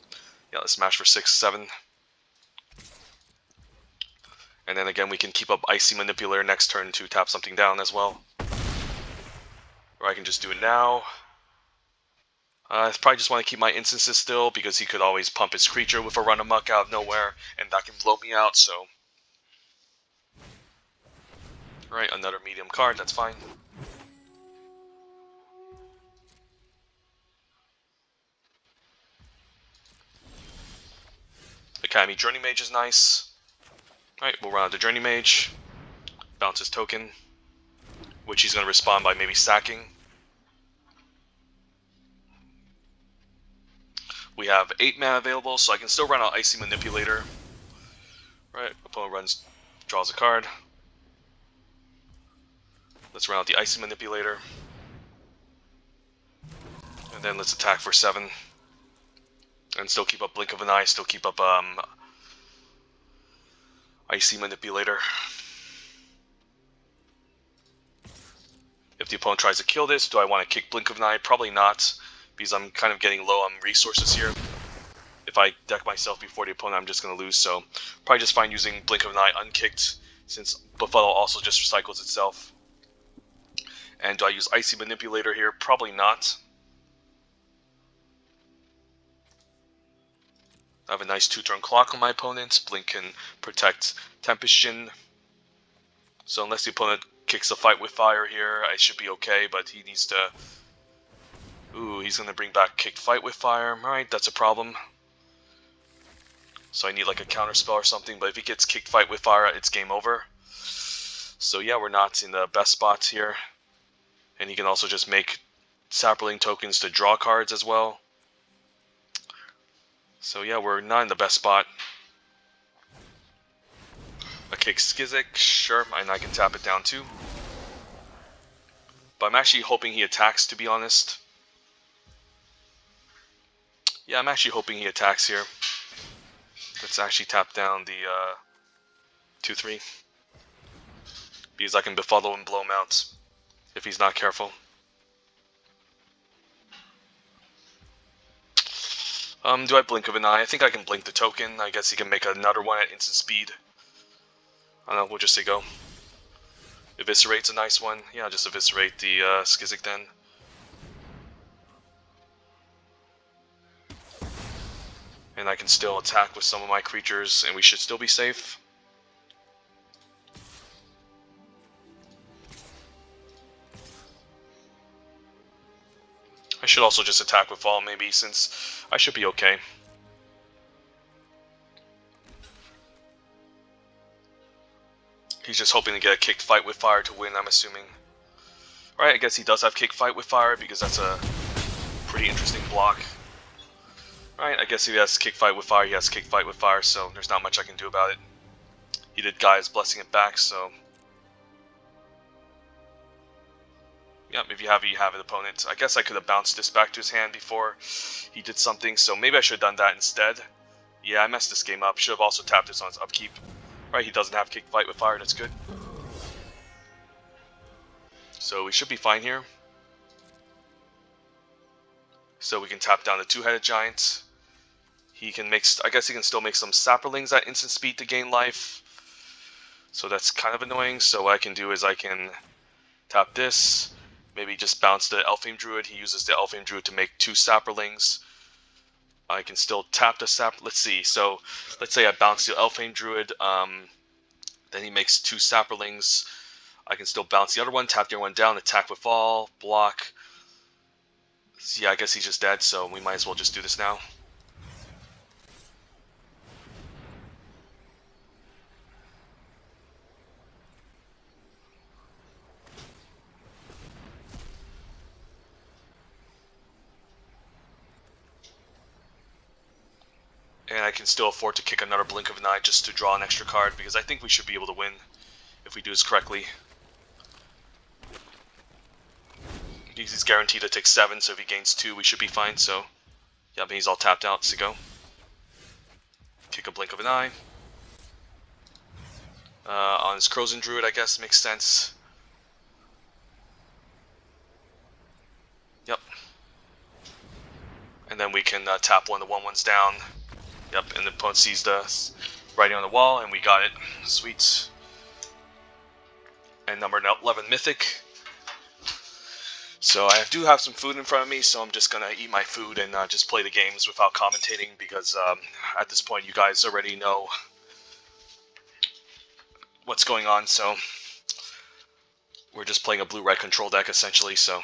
yeah, let's smash for 6, 7. And then again, we can keep up Icy Manipulator next turn to tap something down as well. Or I can just do it now. I probably just want to keep my instances still, because he could always pump his creature with a Run Amok out of nowhere, and that can blow me out, so... Right, another medium card, that's fine. Academy Journey Mage is nice. Alright, we'll run out the Journey Mage. Bounce his token, which he's going to respond by maybe sacking. We have 8 mana available, so I can still run out Icy Manipulator. Right, opponent draws a card. Let's run out the Icy Manipulator. And then let's attack for 7. And still keep up Blink of an Eye, still keep up Icy Manipulator. If the opponent tries to kill this, do I want to kick Blink of an Eye? Probably not, because I'm kind of getting low on resources here. If I deck myself before the opponent, I'm just going to lose, so probably just fine using Blink of an Eye unkicked, since Befuddle also just recycles itself. And do I use Icy Manipulator here? Probably not. I have a nice 2-turn clock on my opponent. Blink can protect Tempest Djinn. So unless the opponent kicks a Fight with Fire here, I should be okay, but he needs to... Ooh, he's going to bring back Kicked Fight with Fire. Alright, that's a problem. So I need like a counter spell or something, but if he gets Kicked Fight with Fire, it's game over. So yeah, we're not in the best spots here. And he can also just make Sapperling tokens to draw cards as well. So yeah, we're not in the best spot. A kick Skizik, sure, and I can tap it down too. But I'm actually hoping he attacks, to be honest. Yeah, I'm actually hoping he attacks here. Let's actually tap down the 2/3. Because I can befuddle and blow him out if he's not careful. Do I blink of an eye? I think I can blink the token. I guess he can make another one at instant speed. I don't know, we'll just say go. Eviscerate's a nice one. Yeah, I'll just eviscerate the Skizzik then. And I can still attack with some of my creatures, and we should still be safe. I should also just attack with all, maybe, since I should be okay. He's just hoping to get a kicked fight with fire to win, I'm assuming. Alright, I guess he does have kick fight with fire, because that's a pretty interesting block. Alright, I guess if he has kick fight with fire, he has kick fight with fire, so there's not much I can do about it. He did Gaia's Blessing it back, so... Yep, if you have it, you have it, opponent. I guess I could have bounced this back to his hand before he did something, so maybe I should have done that instead. Yeah, I messed this game up. Should have also tapped this on his upkeep. Right, he doesn't have kick fight with fire, that's good. So we should be fine here. So we can tap down the two-headed giant. He can make, I guess he can still make some sapperlings at instant speed to gain life. So that's kind of annoying. So what I can do is I can tap this. Maybe just bounce the Elfame Druid. He uses the Elfame Druid to make 2 sapperlings. I can still tap the sap. Let's see. So let's say I bounce the Elfame Druid. Then he makes 2 sapperlings. I can still bounce the other one, tap the other one down, attack with all, block. So yeah, I guess he's just dead, so we might as well just do this now. And I can still afford to kick another blink of an eye just to draw an extra card, because I think we should be able to win if we do this correctly. He's guaranteed to take 7, so if he gains 2, we should be fine, so... Yeah, but he's all tapped out, so go. Kick a blink of an eye. On his Crozen Druid, I guess, makes sense. Yep. And then we can tap one of the 1/1s down. Yep, and the opponent sees the writing on the wall, and we got it. Sweet. And number 11, Mythic. So I do have some food in front of me, so I'm just going to eat my food and just play the games without commentating, because at this point you guys already know what's going on, so we're just playing a blue-red control deck, essentially, so...